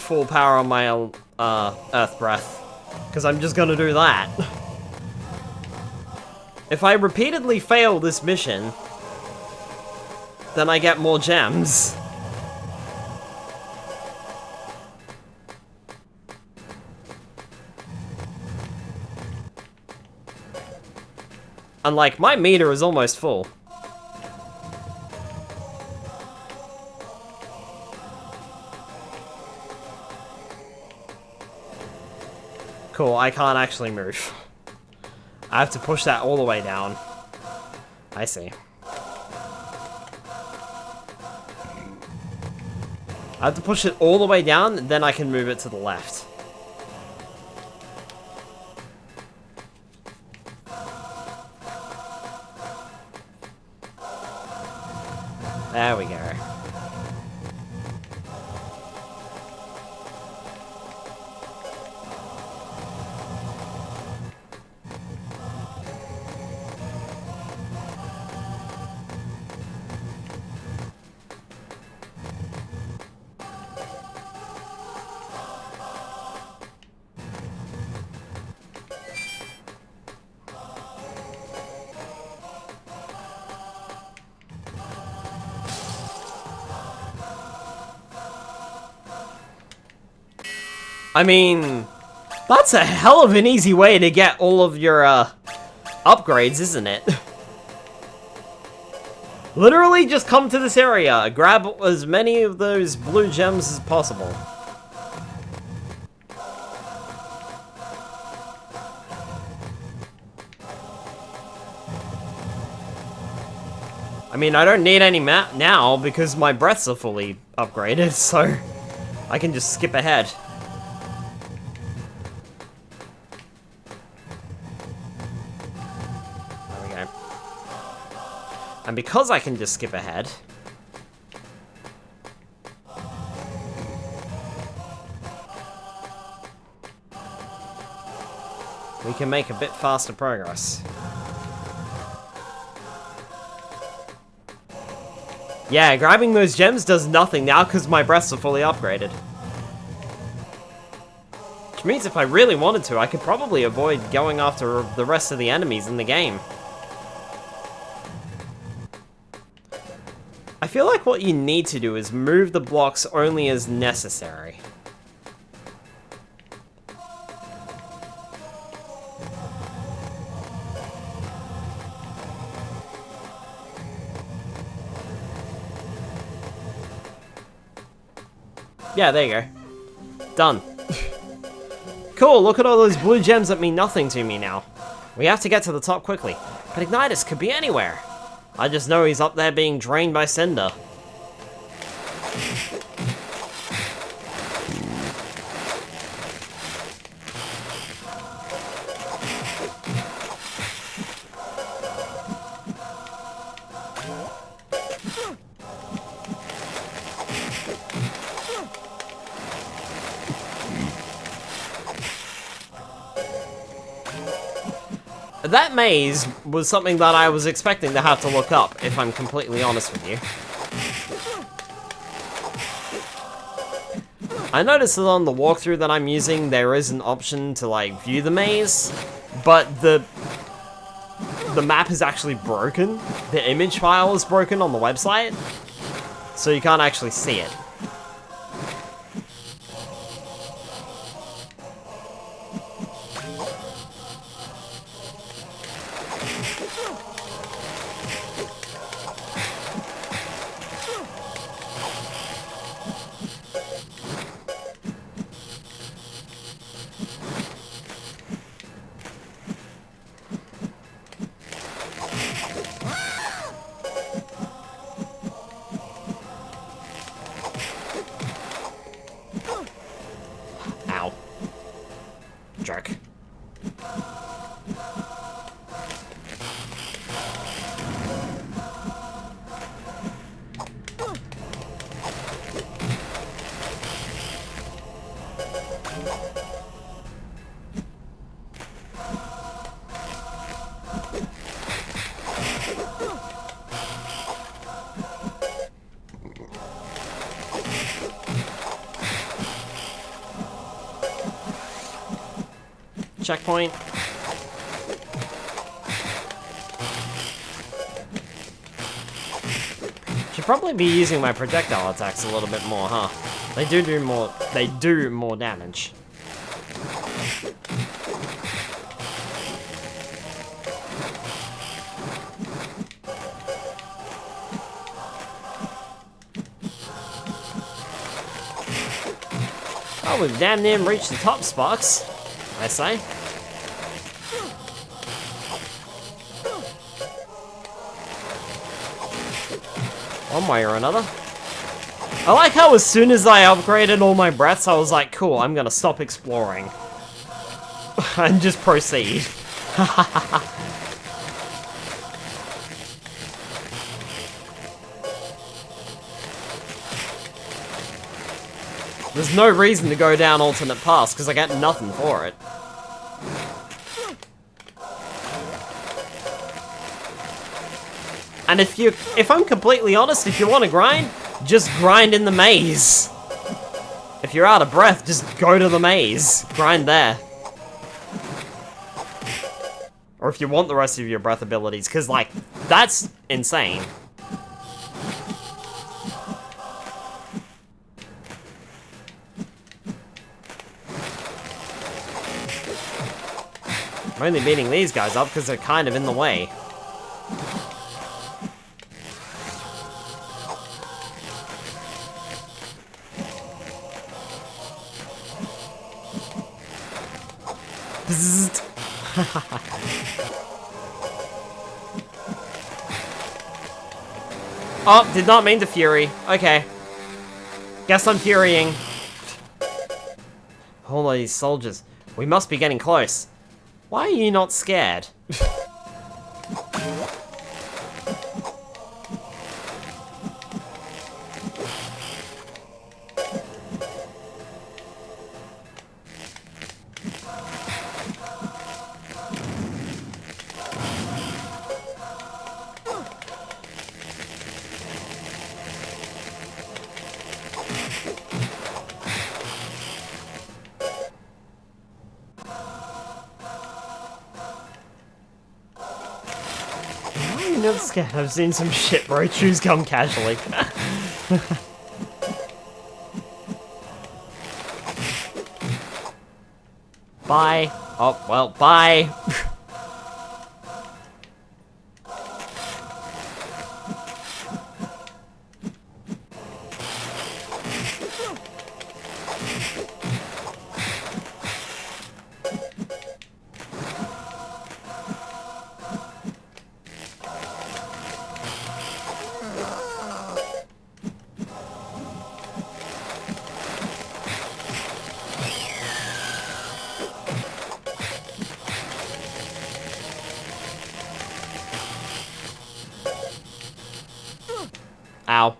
A: full power on my Earth Breath, because I'm just gonna do that. If I repeatedly fail this mission, then I get more gems. And like, my meter is almost full. Cool, I can't actually move. I have to push that all the way down. I see. I have to push it all the way down, then I can move it to the left. There we go. I mean, that's a hell of an easy way to get all of your, upgrades, isn't it? Literally just come to this area, grab as many of those blue gems as possible. I mean, I don't need any map now because my breaths are fully upgraded, so I can just skip ahead. And because I can just skip ahead, we can make a bit faster progress. Yeah, grabbing those gems does nothing now because my breaths are fully upgraded. Which means if I really wanted to, I could probably avoid going after the rest of the enemies in the game. I feel like what you need to do is move the blocks only as necessary. Yeah, there you go. Done. Cool, look at all those blue gems that mean nothing to me now. We have to get to the top quickly, but Ignitus could be anywhere. I just know he's up there being drained by Cinder. That maze was something that I was expecting to have to look up, if I'm completely honest with you. I noticed that on the walkthrough that I'm using, there is an option to, like, view the maze, but the map is actually broken. The image file is broken on the website, so you can't actually see it. Ow. Jerk. Checkpoint. probably be using my projectile attacks a little bit more, huh? They do more. They do more damage. Oh, we've damn near reached the top spots, I say. One way or another. I like how as soon as I upgraded all my breaths, I was like, cool, I'm gonna stop exploring. And just proceed. There's no reason to go down alternate paths, because I get nothing for it. And if I'm completely honest, if you want to grind, just grind in the maze. If you're out of breath, just go to the maze. Grind there. Or if you want the rest of your breath abilities, because, like, that's insane. I'm only beating these guys up because they're kind of in the way. Oh, did not mean to fury. Okay. Guess I'm furying. All these soldiers. We must be getting close. Why are you not scared? I'm not scared. I've seen some shit, bro. Choose come casually. Bye. Oh, well, bye. Ow.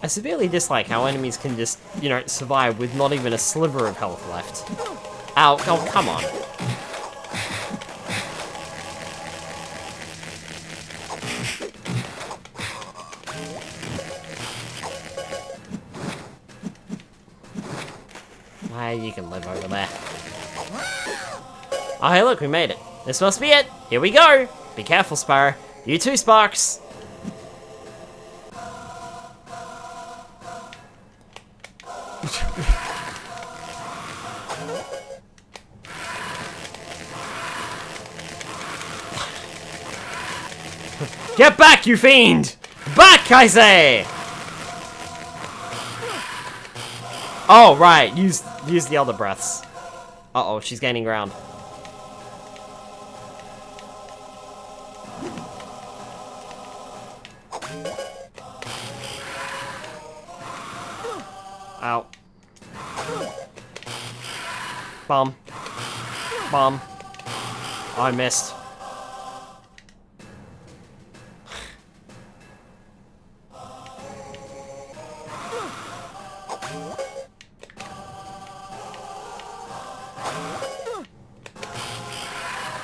A: I severely dislike how enemies can just, you know, survive with not even a sliver of health left. Ow, oh, come on. Ah, you can live over there. Oh, hey, look, we made it. This must be it. Here we go. Be careful, Spyro. You too, Sparks. Get back, you fiend! Back, I say! Oh, right. Use the other breaths. Uh-oh, she's gaining ground. Ow. Bomb. Bomb. Oh, I missed.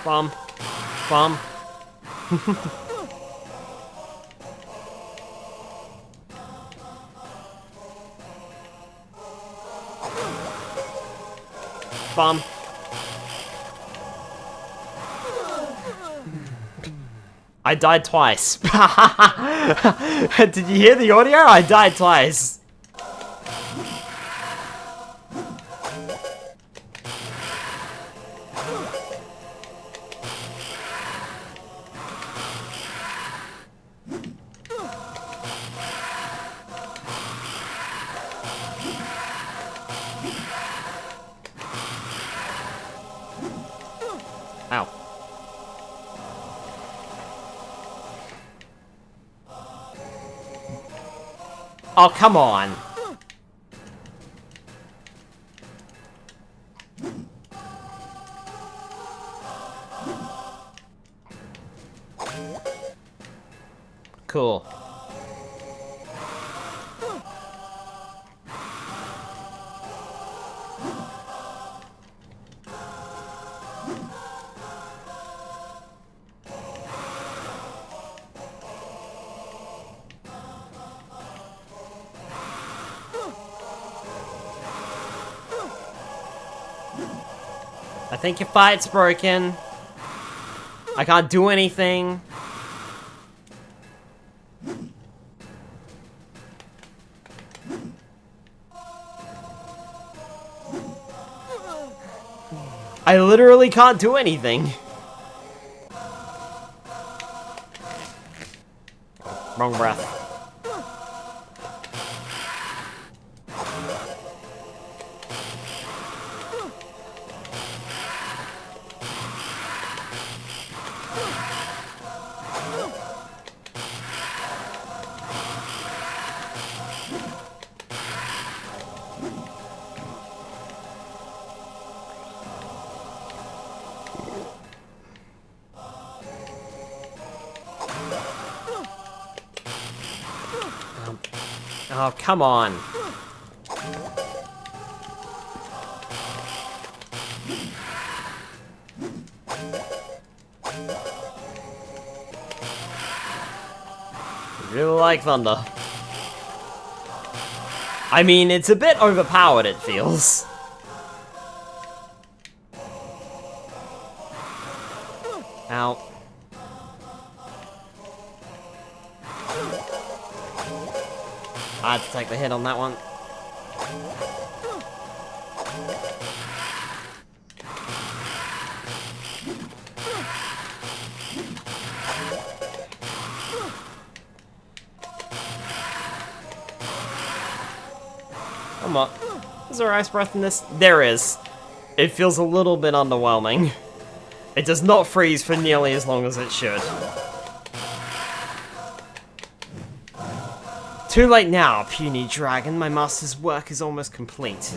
A: Bum. Bum. Bum. I died twice. Did you hear the audio? I died twice. Ow. Oh, come on. Cool. I think your fight's broken. I can't do anything. I literally can't do anything. Wrong breath. Oh, come on. I really like thunder. I mean, it's a bit overpowered, it feels. Ow. I had to take the hit on that one. Come on. Is there ice breath in this? There is. It feels a little bit underwhelming. It does not freeze for nearly as long as it should. Too late now, puny dragon. My master's work is almost complete.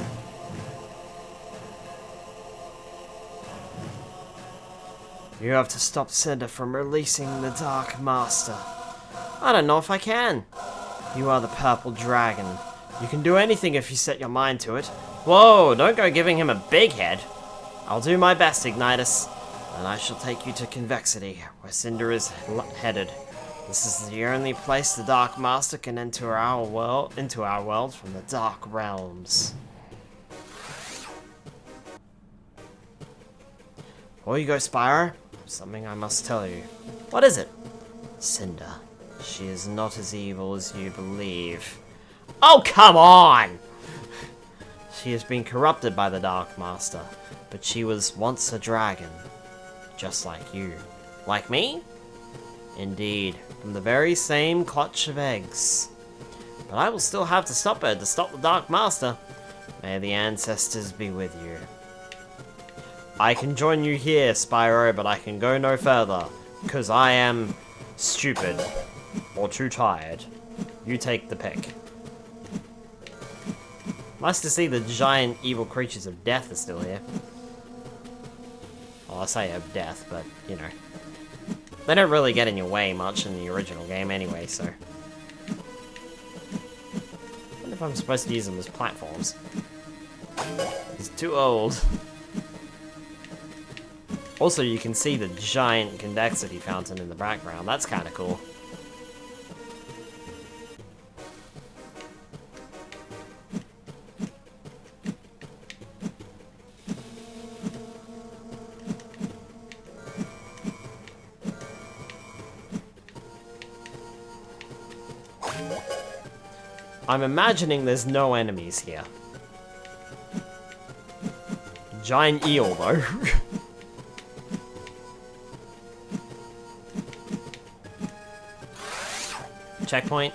A: You have to stop Cinder from releasing the Dark Master. I don't know if I can. You are the purple dragon. You can do anything if you set your mind to it. Whoa, don't go giving him a big head. I'll do my best, Ignitus. And I shall take you to Convexity, where Cinder is headed. This is the only place the Dark Master can enter our world from the Dark Realms. Before you go, Spyro, something I must tell you. What is it? Cinder. She is not as evil as you believe. Oh, come on! She has been corrupted by the Dark Master, but she was once a dragon. Just like you. Like me? Indeed, from the very same clutch of eggs. But I will still have to stop her to stop the Dark Master. May the ancestors be with you. I can join you here, Spyro, but I can go no further, because I am stupid, or too tired. You take the pick. Nice to see the giant evil creatures of death are still here. Well, I say of death, but, you know. They don't really get in your way much in the original game anyway, so. I wonder if I'm supposed to use them as platforms. He's too old. Also, you can see the giant convexity fountain in the background. That's kind of cool. I'm imagining there's no enemies here. Giant eel, though. Checkpoint.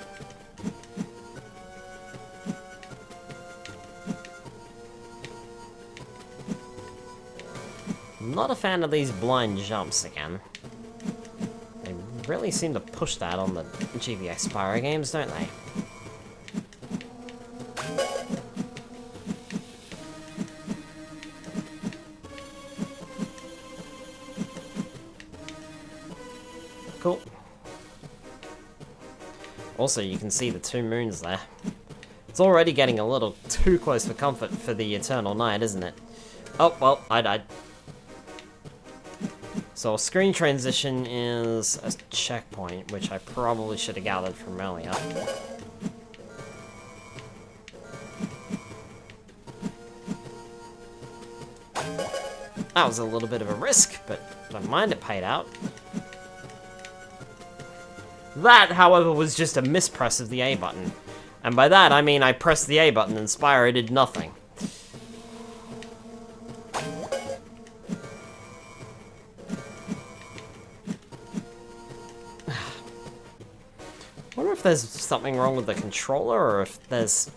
A: I'm not a fan of these blind jumps again. They really seem to push that on the GBA Spyro games, don't they? Cool. Also, you can see the two moons there. It's already getting a little too close for comfort for the eternal night, isn't it? Oh, well, I died. So a screen transition is a checkpoint, which I probably should have gathered from earlier. That was a little bit of a risk, but don't mind, it paid out. That, however, was just a mispress of the A button. And by that, I mean I pressed the A button and Spyro did nothing. I wonder if there's something wrong with the controller, or if there's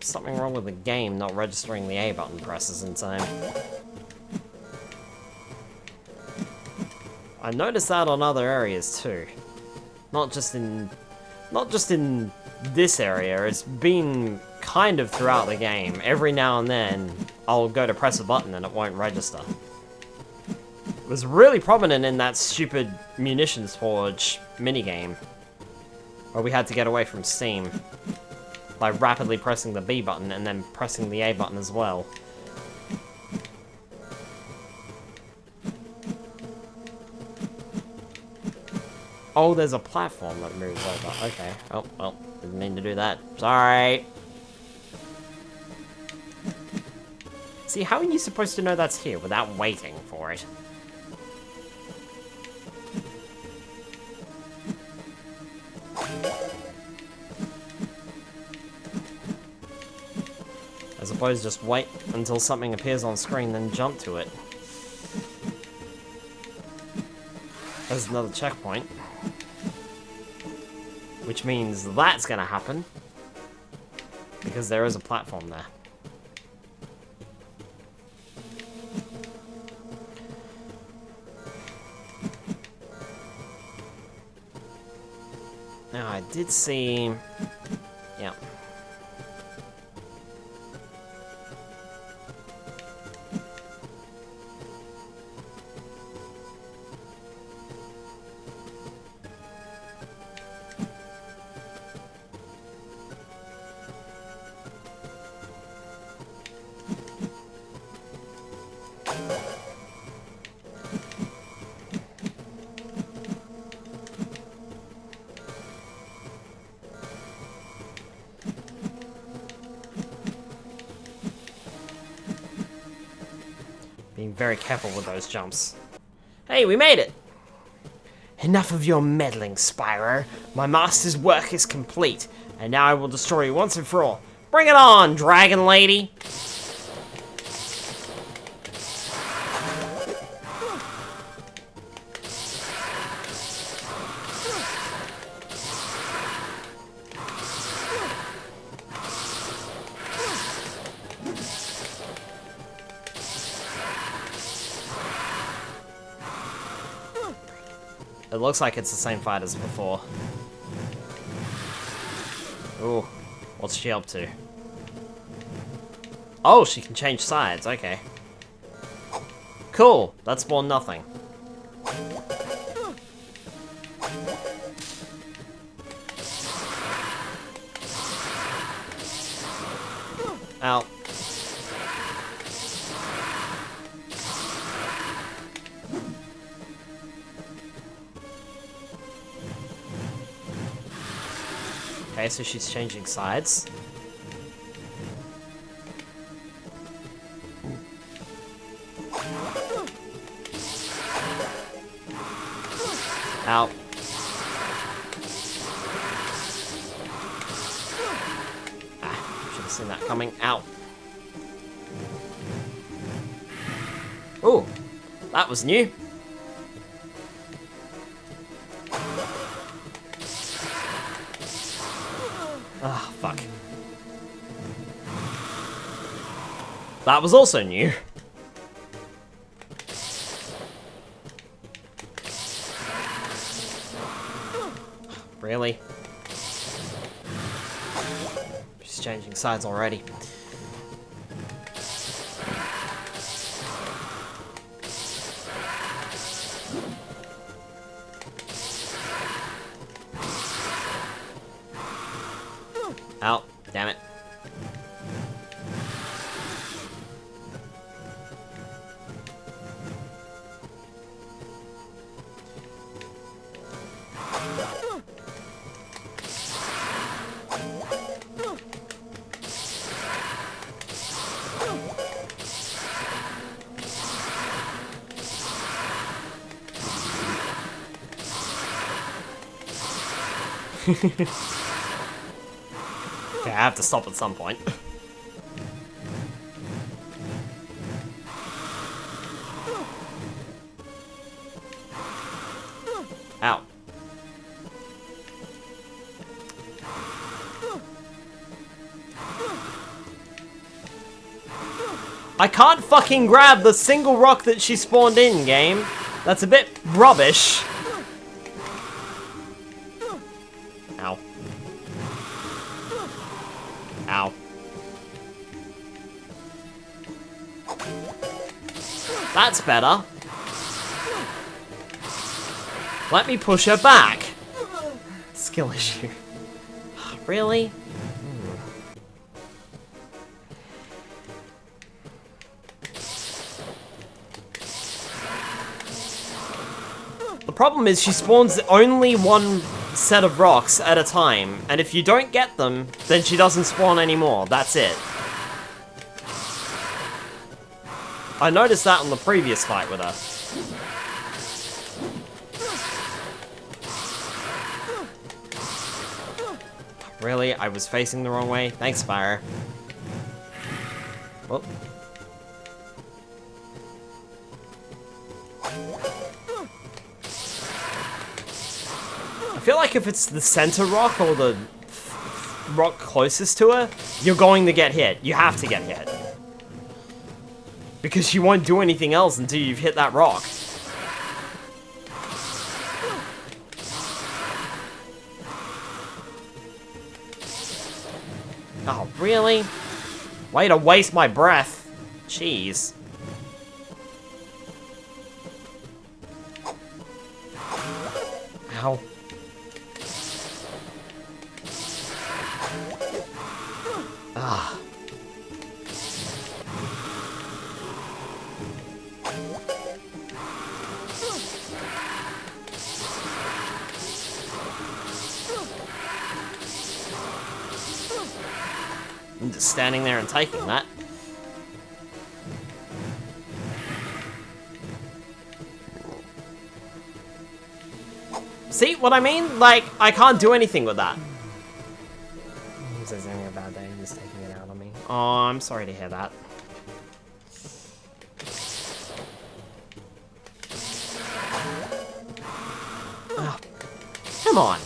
A: something wrong with the game not registering the A button presses in time. I noticed that on other areas too. Not just in this area, it's been kind of throughout the game. Every now and then, I'll go to press a button and it won't register. It was really prominent in that stupid Munitions Forge minigame, where we had to get away from Steam by rapidly pressing the B button and then pressing the A button as well. Oh, there's a platform that moves over. Okay. Oh, well, didn't mean to do that. Sorry. See, how are you supposed to know that's here without waiting for it? I suppose just wait until something appears on screen, then jump to it. There's another checkpoint. Which means that's gonna happen. Because there is a platform there. Now, I did see... Yeah. Being very careful with those jumps. Hey, we made it! Enough of your meddling, Spyro. My master's work is complete, and now I will destroy you once and for all. Bring it on, Dragon Lady! It looks like it's the same fight as before. Ooh, what's she up to? Oh, she can change sides, okay. Cool, that's more nothing. Ow. Okay, so she's changing sides. Ow. Should have seen that coming. Ow. Ooh, that was new. Ah, fuck. That was also new. Really? She's changing sides already. Ow, damn it. Okay, I have to stop at some point. Ow. I can't fucking grab the single rock that she spawned in, game. That's a bit rubbish. Ow. Ow. That's better. Let me push her back. Skill issue. Really? The problem is she spawns only one set of rocks at a time, and if you don't get them, then she doesn't spawn anymore. That's it. I noticed that on the previous fight with her. Really? I was facing the wrong way? Thanks, Spyro. Oh. I feel like if it's the center rock or the rock closest to her, you're going to get hit. You have to get hit. Because she won't do anything else until you've hit that rock. Oh, really? Way to waste my breath. Jeez. Ow. Ah. I'm just standing there and taking that. See what I mean? Like, I can't do anything with that. He says anything about that, he's taking it out on me. Oh, I'm sorry to hear that. Oh, come on.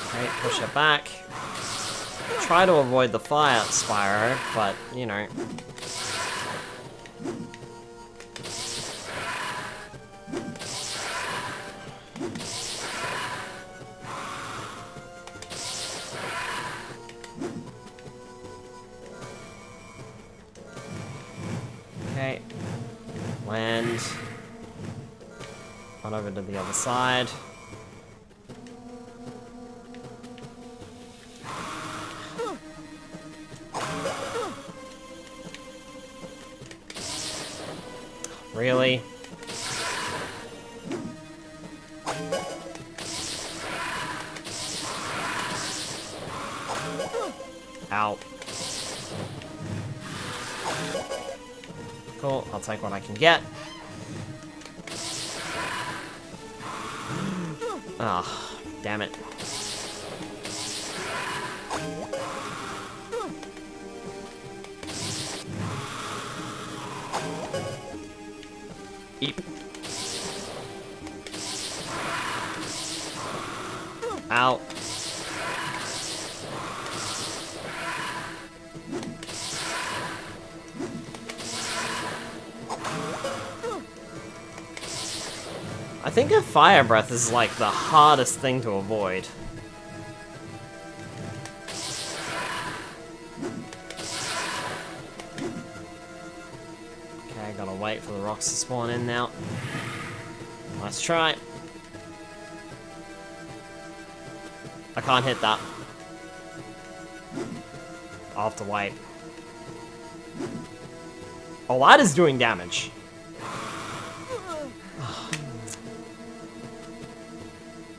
A: Okay, push it back. Try to avoid the fire, Spyro, but, you know. Okay. Land. On over to the other side. Really? Ow. Cool, I'll take what I can get. Ah, damn it. Eep. Ow. I think a fire breath is like the hardest thing to avoid. Okay, gotta wait for the rocks to spawn in now. Nice try. I can't hit that. I'll have to wait. Oh, that is doing damage.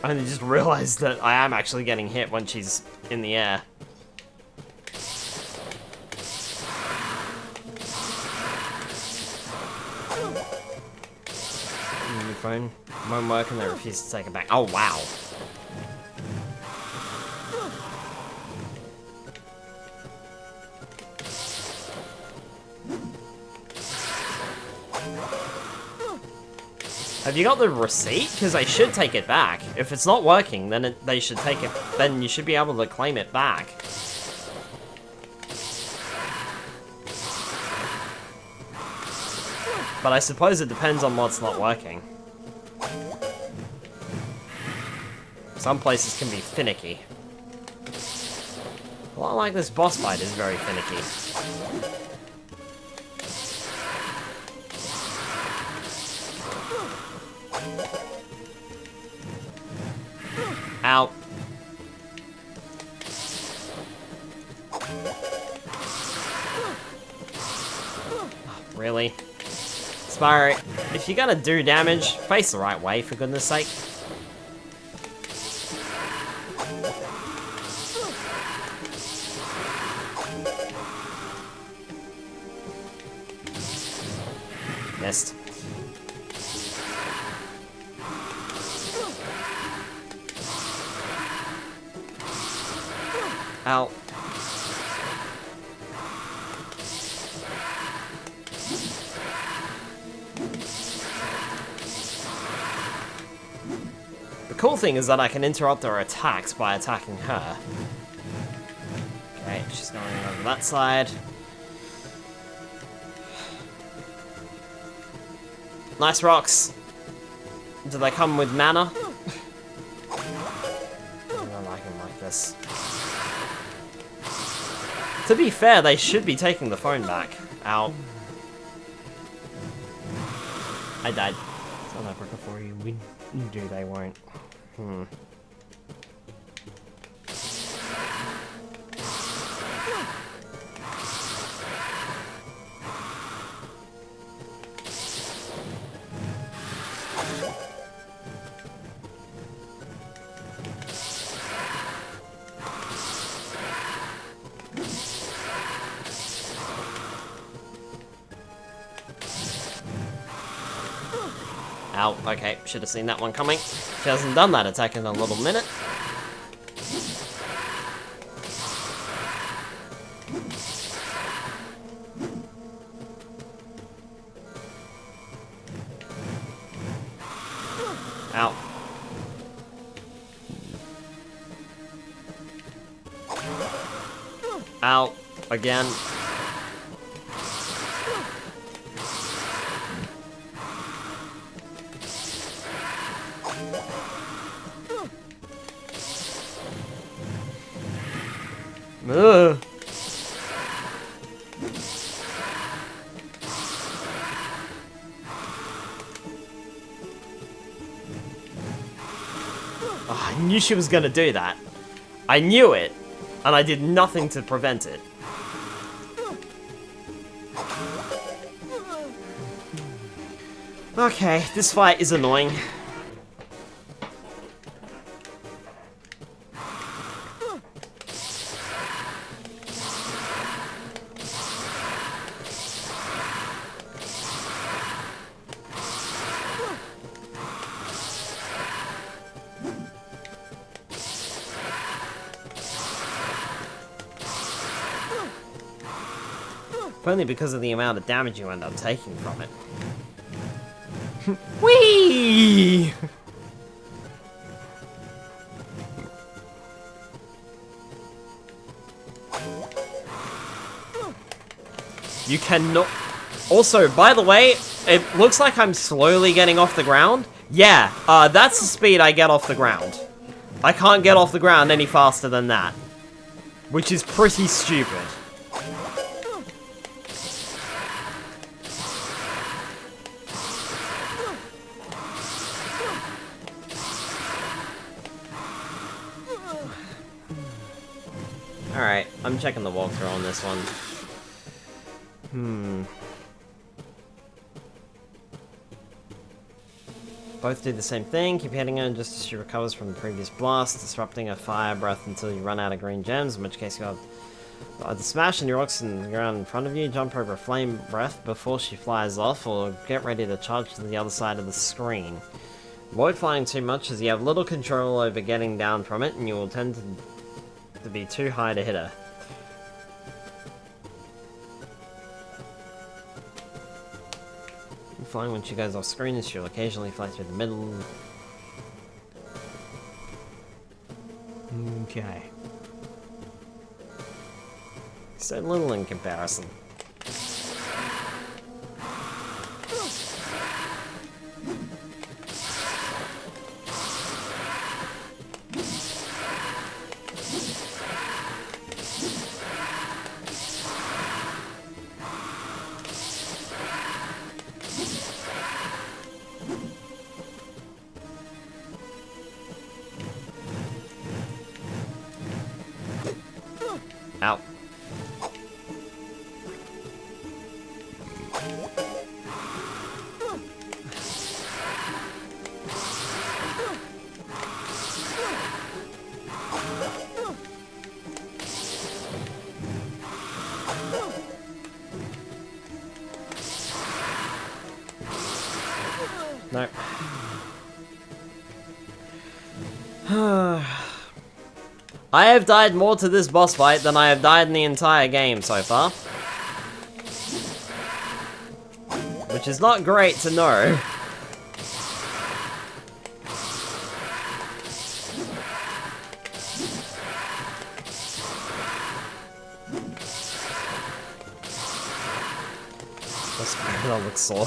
A: I just realized that I am actually getting hit when she's in the air. Your phone won't work and they refuse to take it back. Oh, wow. Have you got the receipt? Because I should take it back. If it's not working, then they should take it. Then you should be able to claim it back. But I suppose it depends on what's not working. Some places can be finicky. A lot like this boss fight is very finicky. Out. Really? Spyro, if you're gonna do damage, face the right way, for goodness sake. Missed. Ow. The cool thing is that I can interrupt her attacks by attacking her. Okay, she's going over that side. Nice rocks. Do they come with mana? I don't like them like this. To be fair, they should be taking the phone back. Ow. I died. It's not quicker for you. We do, they won't. Ow, okay, should have seen that one coming. She hasn't done that attack in a little minute. Ow. Ow, again. Ugh. Oh, I knew she was gonna do that. I knew it, and I did nothing to prevent it. Okay, this fight is annoying. Only because of the amount of damage you end up taking from it. Whee! You cannot... Also, by the way, it looks like I'm slowly getting off the ground. Yeah, that's the speed I get off the ground. I can't get off the ground any faster than that. Which is pretty stupid. Alright, I'm checking the walkthrough on this one. Both do the same thing, keep hitting her just as she recovers from the previous blast, disrupting her fire breath until you run out of green gems, in which case you have either smash and your rocks in the ground in front of you, jump over a flame breath before she flies off, or get ready to charge to the other side of the screen. Avoid flying too much as you have little control over getting down from it, and you will tend to be too high to hit her. Flying when she goes off screen, as she'll occasionally fly through the middle. Okay. So little in comparison. Ow. Nope. I have died more to this boss fight than I have died in the entire game so far. Which is not great to know. That looks sore.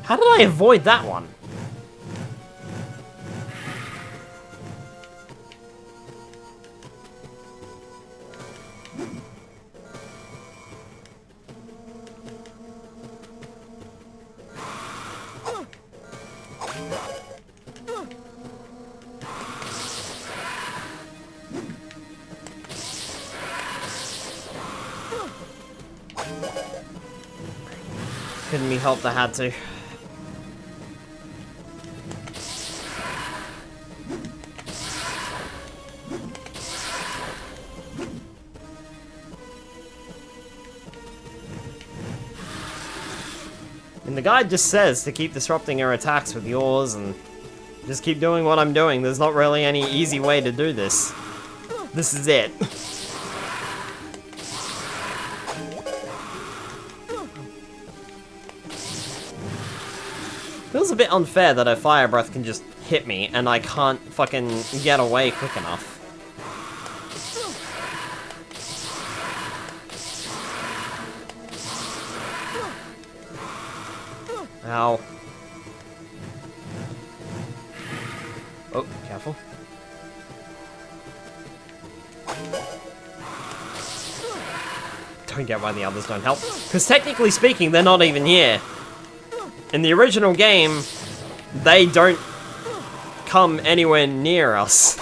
A: How did I avoid that one? Couldn't be helped, I had to. And the guide just says to keep disrupting her attacks with yours and just keep doing what I'm doing. There's not really any easy way to do this. This is it. Feels a bit unfair that her fire breath can just hit me and I can't fucking get away quick enough. Ow. Oh, careful. Don't get why the others don't help. Because technically speaking, they're not even here. In the original game, they don't come anywhere near us.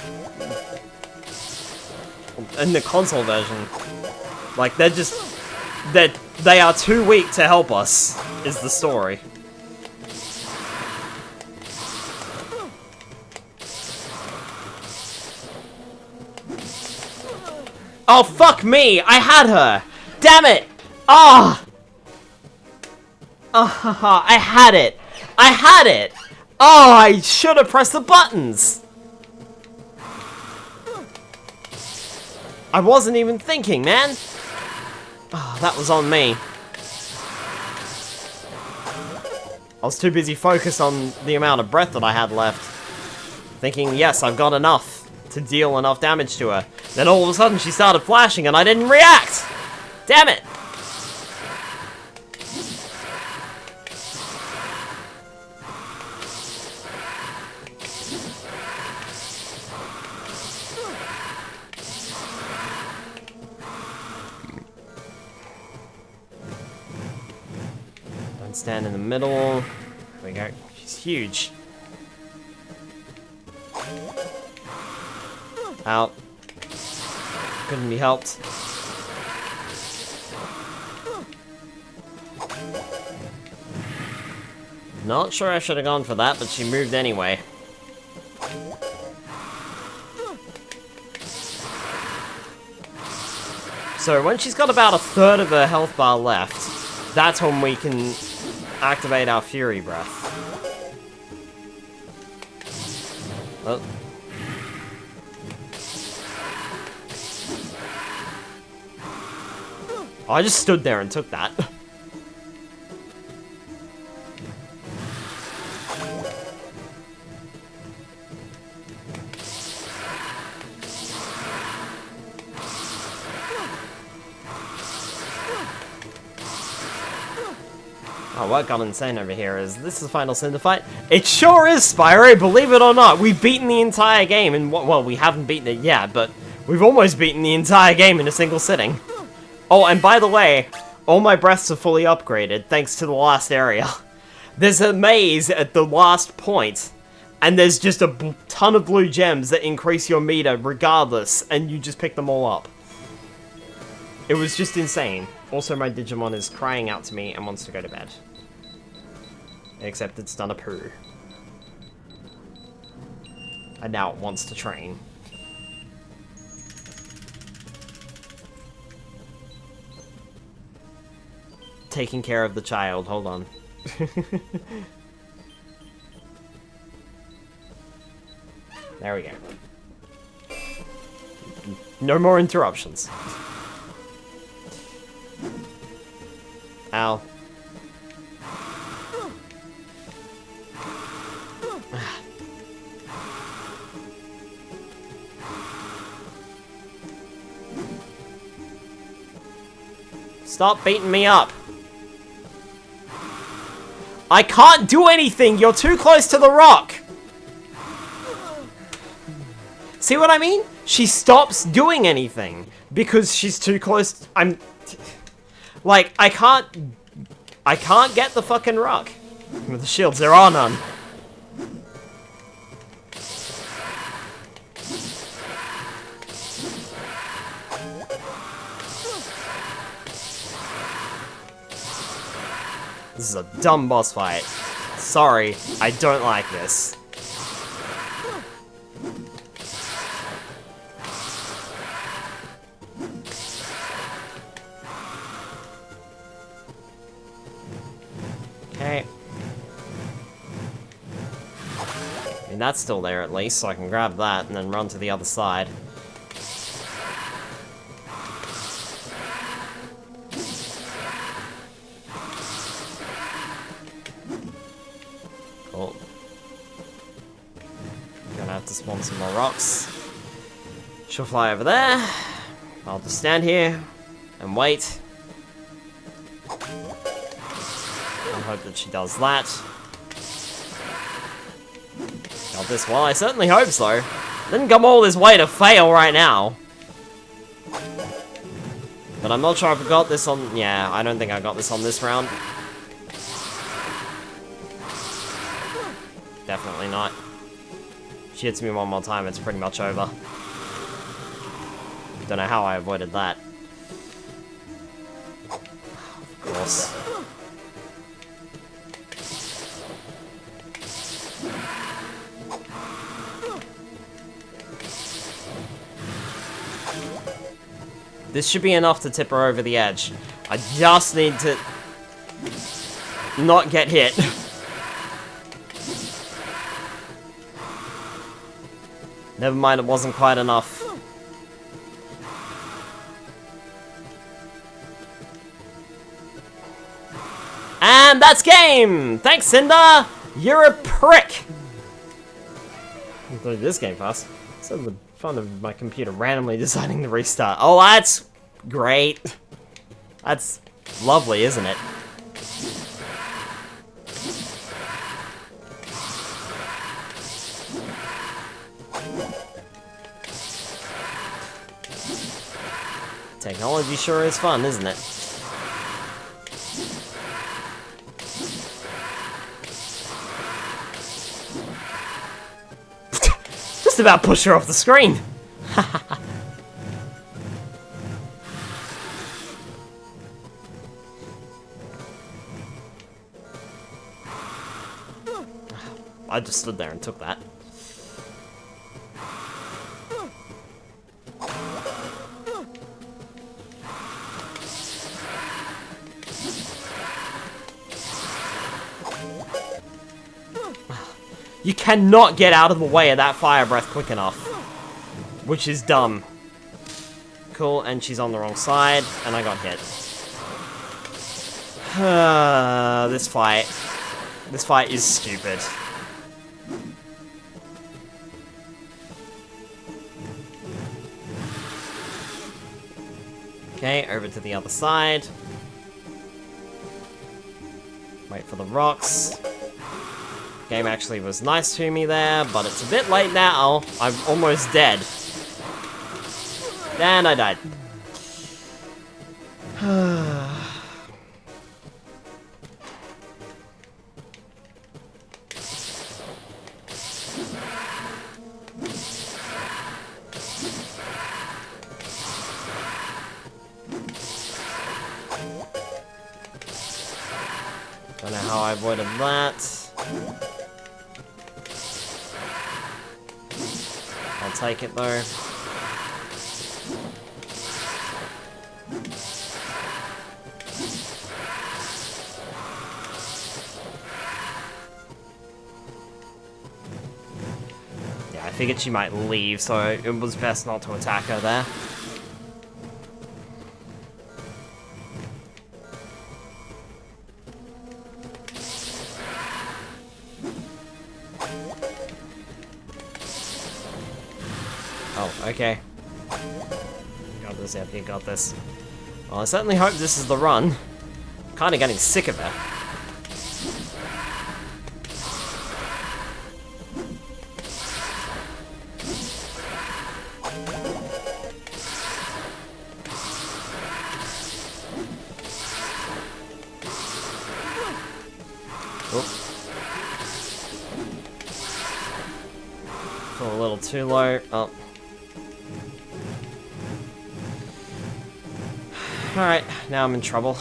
A: In the console version. Like, they're just that they are too weak to help us, is the story. Oh, fuck me! I had her! Damn it! Ah! Oh. I had it! I had it! Oh, I should have pressed the buttons! I wasn't even thinking, man! Oh, that was on me. I was too busy focused on the amount of breath that I had left. Thinking, yes, I've got enough to deal enough damage to her. Then all of a sudden she started flashing and I didn't react! Damn it! Don't stand in the middle. There we go. She's huge. Out. Couldn't be helped. Not sure I should have gone for that, but she moved anyway. So when she's got about a third of her health bar left, that's when we can activate our Fury Breath. Oh. I just stood there and took that. Oh, what got insane over here is this is the final Cinder fight. It sure is, Spyro, believe it or not. We've beaten the entire game, and well, we haven't beaten it yet, but we've almost beaten the entire game in a single sitting. Oh, and by the way, all my breaths are fully upgraded, thanks to the last area. There's a maze at the last point, and there's just a ton of blue gems that increase your meter regardless, and you just pick them all up. It was just insane. Also, my Digimon is crying out to me and wants to go to bed. Except it's done a poo. And now it wants to train. Taking care of the child, hold on. There we go. No more interruptions. Ow. Stop beating me up. I can't do anything! You're too close to the rock! See what I mean? She stops doing anything because she's too close. Like, I can't get the fucking rock. With the shields, there are none. This is a dumb boss fight. Sorry, I don't like this. Okay. I mean, that's still there at least, so I can grab that and then run to the other side. Cool. Gonna have to spawn some more rocks. She'll fly over there. I'll just stand here and wait. I hope that she does that. Got this one. I certainly hope so. Didn't come all this way to fail right now. But I'm not sure if I got this on... Yeah, I don't think I got this on this round. Definitely not. She hits me one more time, it's pretty much over. Don't know how I avoided that. course. This should be enough to tip her over the edge. I just need to not get hit. Never mind, it wasn't quite enough. And that's game! Thanks, Cinder! You're a prick! I'm doing this game fast. So the fun of my computer randomly deciding to restart. Oh, that's great. That's lovely, isn't it? Technology sure is fun, isn't it? Just about push her off the screen. I just stood there and took that. You cannot get out of the way of that fire breath quick enough. Which is dumb. Cool, and she's on the wrong side, and I got hit. This fight. This fight is stupid. Okay, over to the other side. Wait for the rocks. Game actually was nice to me there, but it's a bit late now. I'm almost dead. And I died. Don't know how I avoided that. I'll take it though. Yeah, I figured she might leave, so it was best not to attack her there. Oh, okay. Got this, yep, you got this. Well, I certainly hope this is the run. I'm kinda getting sick of it. Fell a little too low. Oh. Alright, now I'm in trouble.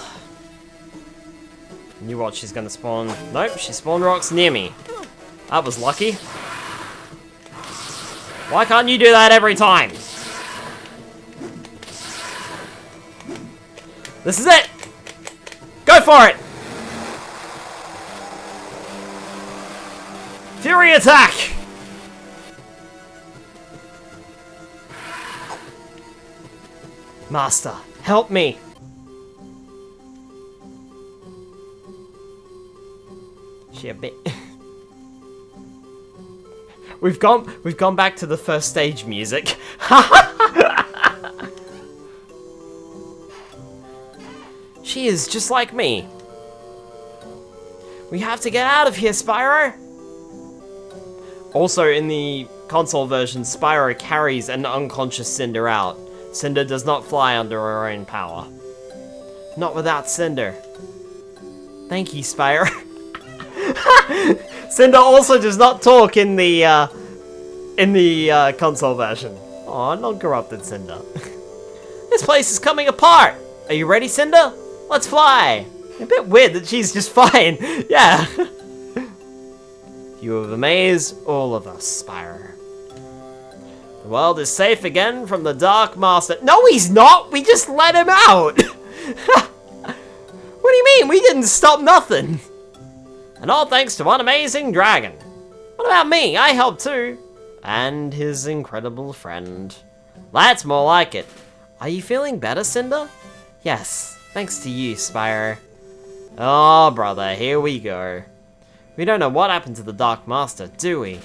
A: You watch, she's gonna spawn. Nope, she spawned rocks near me. That was lucky. Why can't you do that every time? This is it! Go for it! Fury attack! Master, help me! She a bit. We've gone back to the first stage music. She is just like me. We have to get out of here, Spyro! Also, in the console version, Spyro carries an unconscious Cinder out. Cinder does not fly under her own power. Not without Cinder. Thank you, Spyro. Cinder also does not talk in the console version. Aw, non-corrupted Cinder. This place is coming apart! Are you ready, Cinder? Let's fly! A bit weird that she's just fine. Yeah. You have amazed all of us, Spyro. The world is safe again from the Dark Master. No, he's not! We just let him out! What do you mean? We didn't stop nothing! And all thanks to one amazing dragon. What about me? I helped too. And his incredible friend. That's more like it. Are you feeling better, Cinder? Yes, thanks to you, Spyro. Oh, brother, here we go. We don't know what happened to the Dark Master, do we?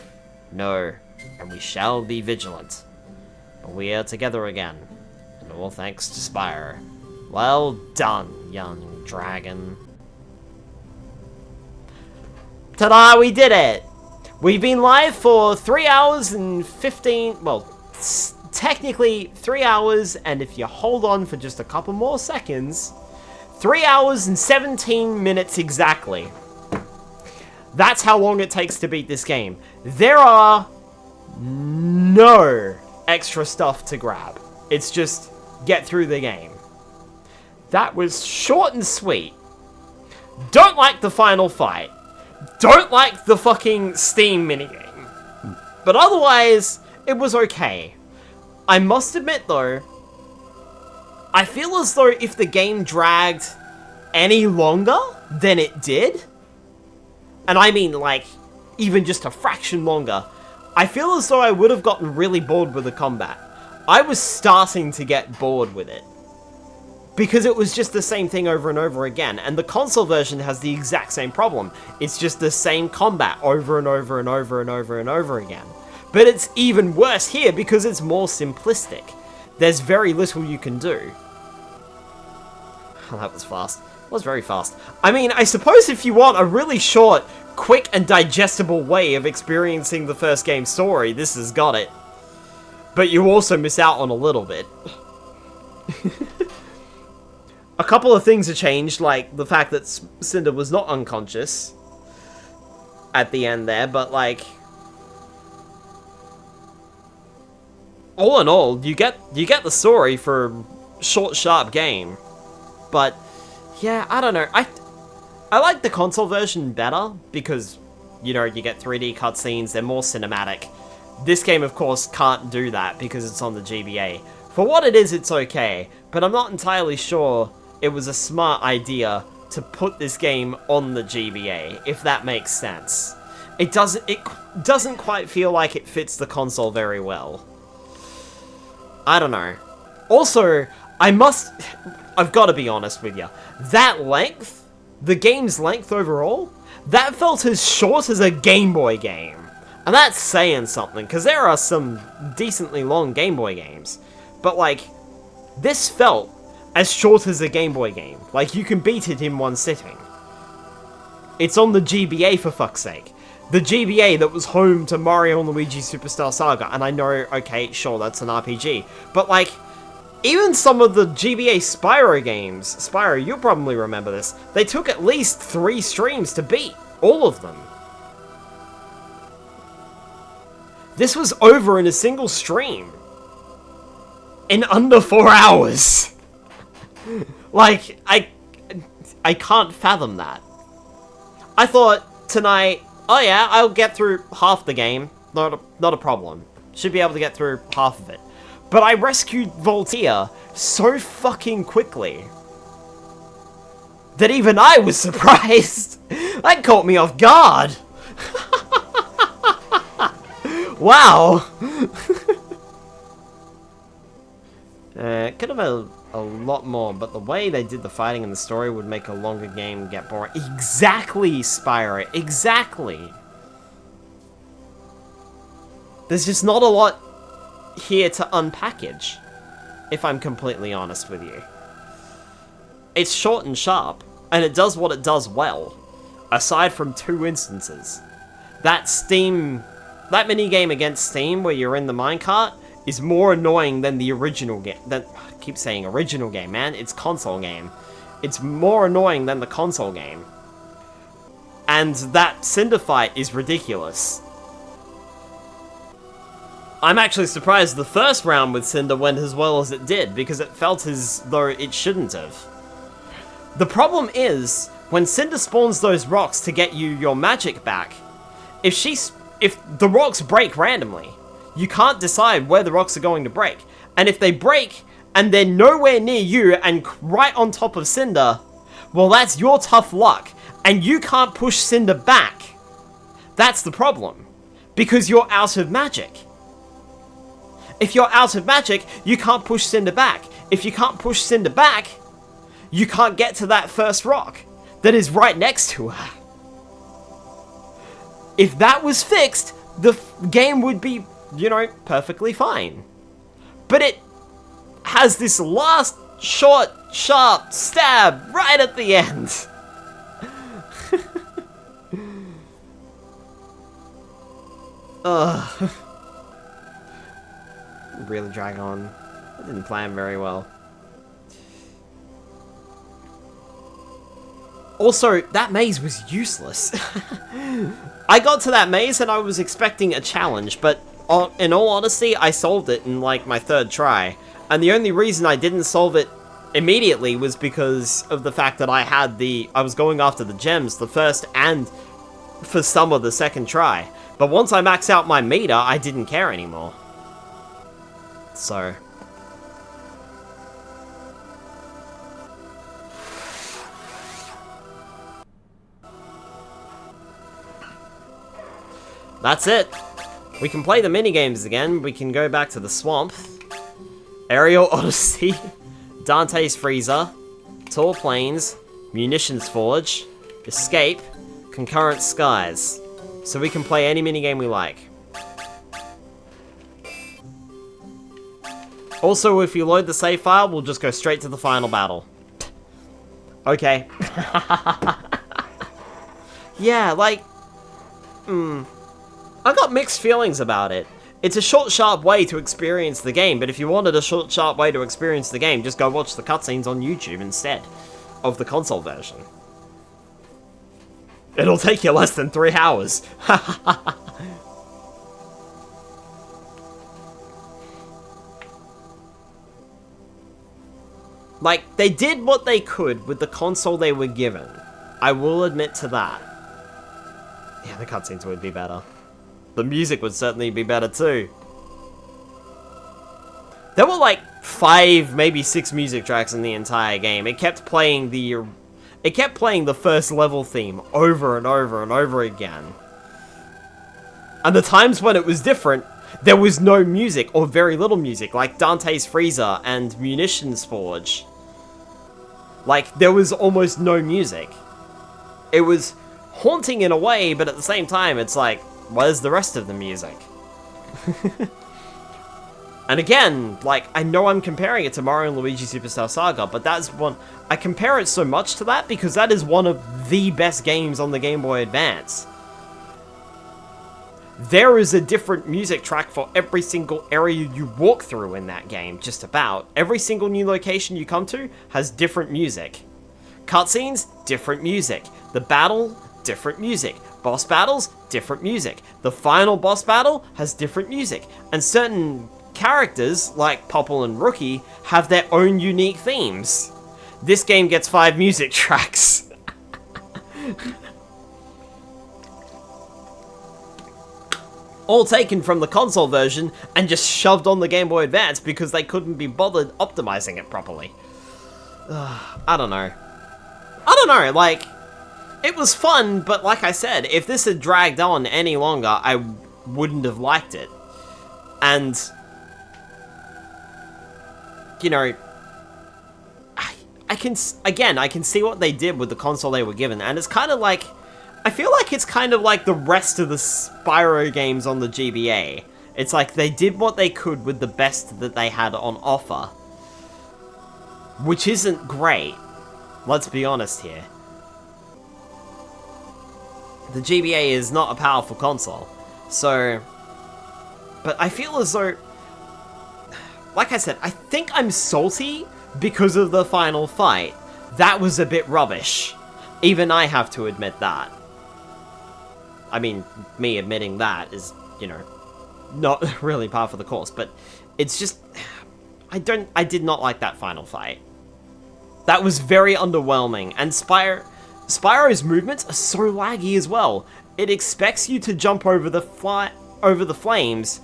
A: No, and we shall be vigilant. But we are together again, and all thanks to Spyro. Well done, young dragon. Ta-da, we did it! We've been live for 3 hours and 15... Well, technically 3 hours, and if you hold on for just a couple more seconds, 3 hours and 17 minutes exactly. That's how long it takes to beat this game. There are no extra stuff to grab. It's just get through the game. That was short and sweet. Don't like the final fight. Don't like the fucking Steam minigame. But otherwise, it was okay. I must admit though, I feel as though if the game dragged any longer than it did, and I mean like even just a fraction longer, I feel as though I would have gotten really bored with the combat. I was starting to get bored with it. Because it was just the same thing over and over again, and the console version has the exact same problem. It's just the same combat over and over and over and over and over again. But it's even worse here because it's more simplistic. There's very little you can do. Oh, that was fast. It was very fast. I mean, I suppose if you want a really short, quick and digestible way of experiencing the first game's story, this has got it. But you also miss out on a little bit. A couple of things have changed, like the fact that Cinder was not unconscious at the end there, but like, all in all, you get the story for a short, sharp game. But yeah, I don't know. I like the console version better because, you know, you get 3D cutscenes, they're more cinematic. This game, of course, can't do that because it's on the GBA. For what it is, it's okay, but I'm not entirely sure it was a smart idea to put this game on the GBA, if that makes sense. It doesn't quite feel like it fits the console very well. I don't know. Also, I've got to be honest with you. That length, the game's length overall, that felt as short as a Game Boy game. And that's saying something, because there are some decently long Game Boy games. But like, this felt as short as a Game Boy game. Like, you can beat it in one sitting. It's on the GBA, for fuck's sake. The GBA that was home to Mario and Luigi Superstar Saga. And I know, okay, sure, that's an RPG. But like, even some of the GBA Spyro games, Spyro, you'll probably remember this, they took at least 3 streams to beat. All of them. This was over in a single stream. In under 4 hours. Like, I can't fathom that. I thought tonight, oh yeah, I'll get through half the game. Not a problem. Should be able to get through half of it. But I rescued Voltea so fucking quickly that even I was surprised. That caught me off guard. Wow. Could have a lot more, but the way they did the fighting and the story would make a longer game get boring. Exactly, Spyro. Exactly. There's just not a lot here to unpackage, if I'm completely honest with you. It's short and sharp, and it does what it does well, aside from 2 instances. That minigame against Steam where you're in the minecart is more annoying than the original game. I keep saying original game, man. It's console game. It's more annoying than the console game. And that Cinder fight is ridiculous. I'm actually surprised the first round with Cinder went as well as it did, because it felt as though it shouldn't have. The problem is, when Cinder spawns those rocks to get you your magic back, if the rocks break randomly, you can't decide where the rocks are going to break. And if they break, and they're nowhere near you and right on top of Cinder, well, that's your tough luck, and you can't push Cinder back. That's the problem, because you're out of magic. If you're out of magic, you can't push Cinder back. If you can't push Cinder back, you can't get to that first rock that is right next to her. If that was fixed, the game would be, you know, perfectly fine. But it has this last short, sharp stab right at the end. Ugh. Really drag on. I didn't plan very well. Also, that maze was useless. I got to that maze and I was expecting a challenge, but in all honesty, I solved it in like my 3rd try. And the only reason I didn't solve it immediately was because of the fact that I was going after the gems the first and for some of the 2nd try. But once I maxed out my meter, I didn't care anymore. So... that's it. We can play the minigames again. We can go back to the swamp. Aerial Odyssey. Dante's Freezer. Tall Plains. Munitions Forge. Escape. Concurrent Skies. So we can play any minigame we like. Also, if you load the save file, we'll just go straight to the final battle. Okay. Yeah, like... I got mixed feelings about it. It's a short, sharp way to experience the game, but if you wanted a short, sharp way to experience the game, just go watch the cutscenes on YouTube instead of the console version. It'll take you less than 3 hours. Like, they did what they could with the console they were given. I will admit to that. Yeah, the cutscenes would be better. The music would certainly be better too. There were like 5, maybe 6 music tracks in the entire game. It kept playing the first level theme over and over and over again. And the times when it was different, there was no music or very little music, like Dante's Freezer and Munitions Forge. Like, there was almost no music. It was haunting in a way, but at the same time, it's like, where's the rest of the music? And again, like, I know I'm comparing it to Mario & Luigi Superstar Saga, but that's one... I compare it so much to that because that is one of the best games on the Game Boy Advance. There is a different music track for every single area you walk through in that game, just about. Every single new location you come to has different music. Cutscenes, different music. The battle, different music. Boss battles, different music. The final boss battle has different music. And certain characters, like Popple and Rookie, have their own unique themes. This game gets 5 music tracks. All taken from the console version and just shoved on the Game Boy Advance because they couldn't be bothered optimizing it properly. I don't know. Like, it was fun, but like I said, if this had dragged on any longer, I wouldn't have liked it. And, you know, I can see what they did with the console they were given, and it's kind of like, I feel like it's kind of like the rest of the Spyro games on the GBA. It's like they did what they could with the best that they had on offer. Which isn't great. Let's be honest here. The GBA is not a powerful console. So... But I feel as though... Like I said, I think I'm salty because of the final fight. That was a bit rubbish. Even I have to admit that. I mean, me admitting that is, you know, not really par for the course, but it's just... I did not like that final fight. That was very underwhelming, and Spyro's movements are so laggy as well. It expects you to jump over the flames,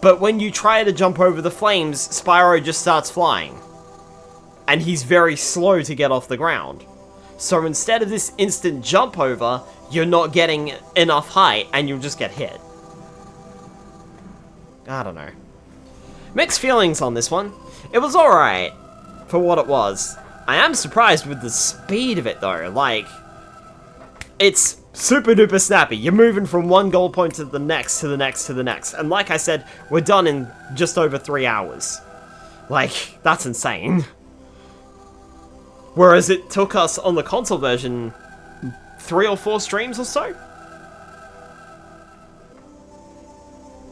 A: but when you try to jump over the flames, Spyro just starts flying. And he's very slow to get off the ground. So instead of this instant jump over, you're not getting enough height, and you'll just get hit. I don't know. Mixed feelings on this one. It was alright, for what it was. I am surprised with the speed of it though, like, it's super duper snappy. You're moving from one goal point to the next, to the next, to the next. And like I said, we're done in just over 3 hours. Like, that's insane. Whereas it took us on the console version 3 or 4 streams or so.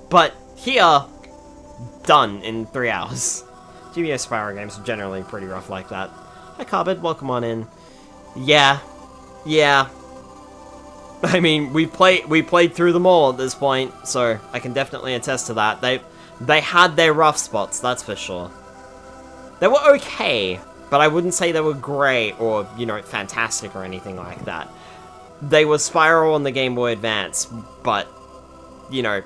A: But here, done in 3 hours. GBA Spyro games are generally pretty rough like that. Hi Carbid, welcome on in. Yeah. I mean, we played through them all at this point, so I can definitely attest to that. They had their rough spots, that's for sure. They were okay, but I wouldn't say they were great or, you know, fantastic or anything like that. They were Spyro on the Game Boy Advance, but, you know,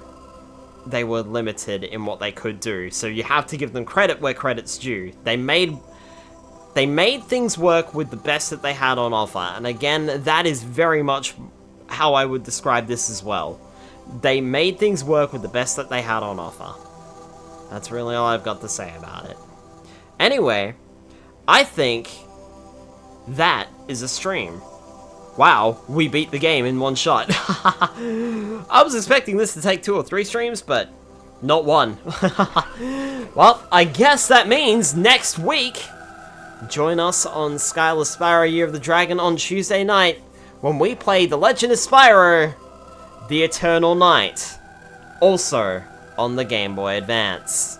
A: they were limited in what they could do, so you have to give them credit where credit's due. They made things work with the best that they had on offer, and again, that is very much how I would describe this as well. They made things work with the best that they had on offer. That's really all I've got to say about it. Anyway, I think that is a stream. Wow, we beat the game in one shot. I was expecting this to take 2 or 3 streams, but not one. Well, I guess that means next week, join us on TLoS Spyro Year of the Dragon on Tuesday night, when we play The Legend of Spyro, The Eternal Night, also on the Game Boy Advance.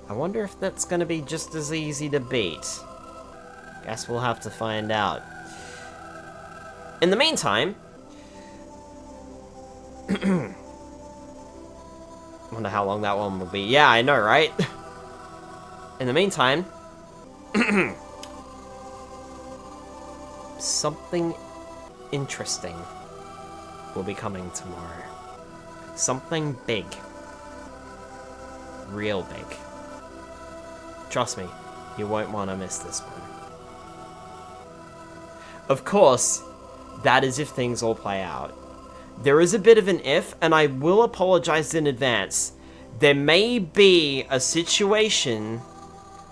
A: I wonder if that's going to be just as easy to beat. Guess we'll have to find out. In the meantime, wonder how long that one will be. Yeah, I know, right? In the meantime, something interesting will be coming tomorrow. Something big. Real big. Trust me, you won't want to miss this one. Of course, that is if things all play out. There is a bit of an if, and I will apologize in advance. There may be a situation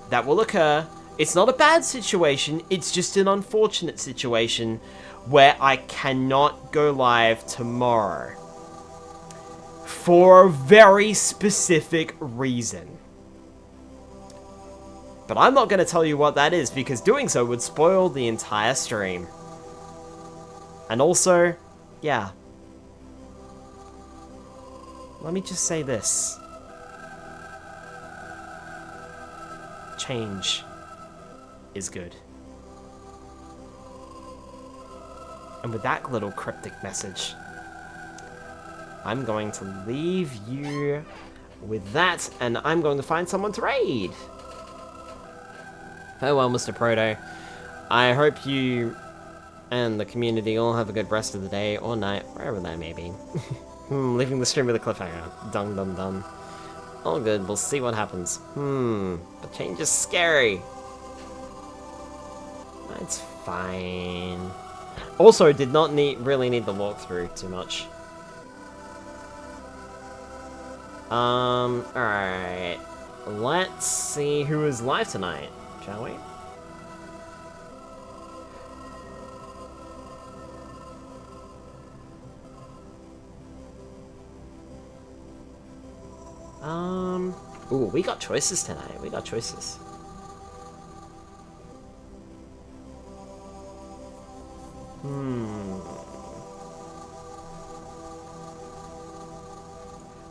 A: that will occur. It's not a bad situation, it's just an unfortunate situation where I cannot go live tomorrow. For a very specific reason. But I'm not going to tell you what that is, because doing so would spoil the entire stream. And also, yeah. Let me just say this. Change is good. And with that little cryptic message, I'm going to leave you with that, and I'm going to find someone to raid. Farewell, Mr. Proto. I hope you and the community all have a good rest of the day or night, wherever that may be. Leaving the stream with a cliffhanger. Dun dun dun. All good, we'll see what happens. But change is scary. It's fine. Also, did not really need the walkthrough too much. Alright. Let's see who is live tonight, shall we? Ooh, we got choices tonight. We got choices.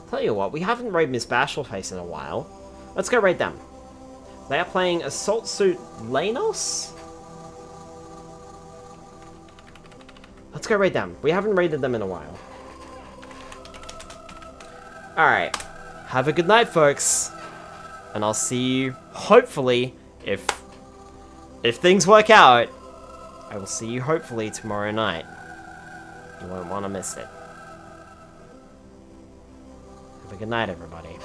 A: Tell you what, we haven't raided Miss Bashfulface in a while. Let's go raid them. They are playing Assault Suit Lanos? Let's go raid them. We haven't raided them in a while. Alright. Have a good night, folks. And I'll see you, hopefully, if if things work out, I will see you hopefully tomorrow night. You won't want to miss it. Have a good night, everybody.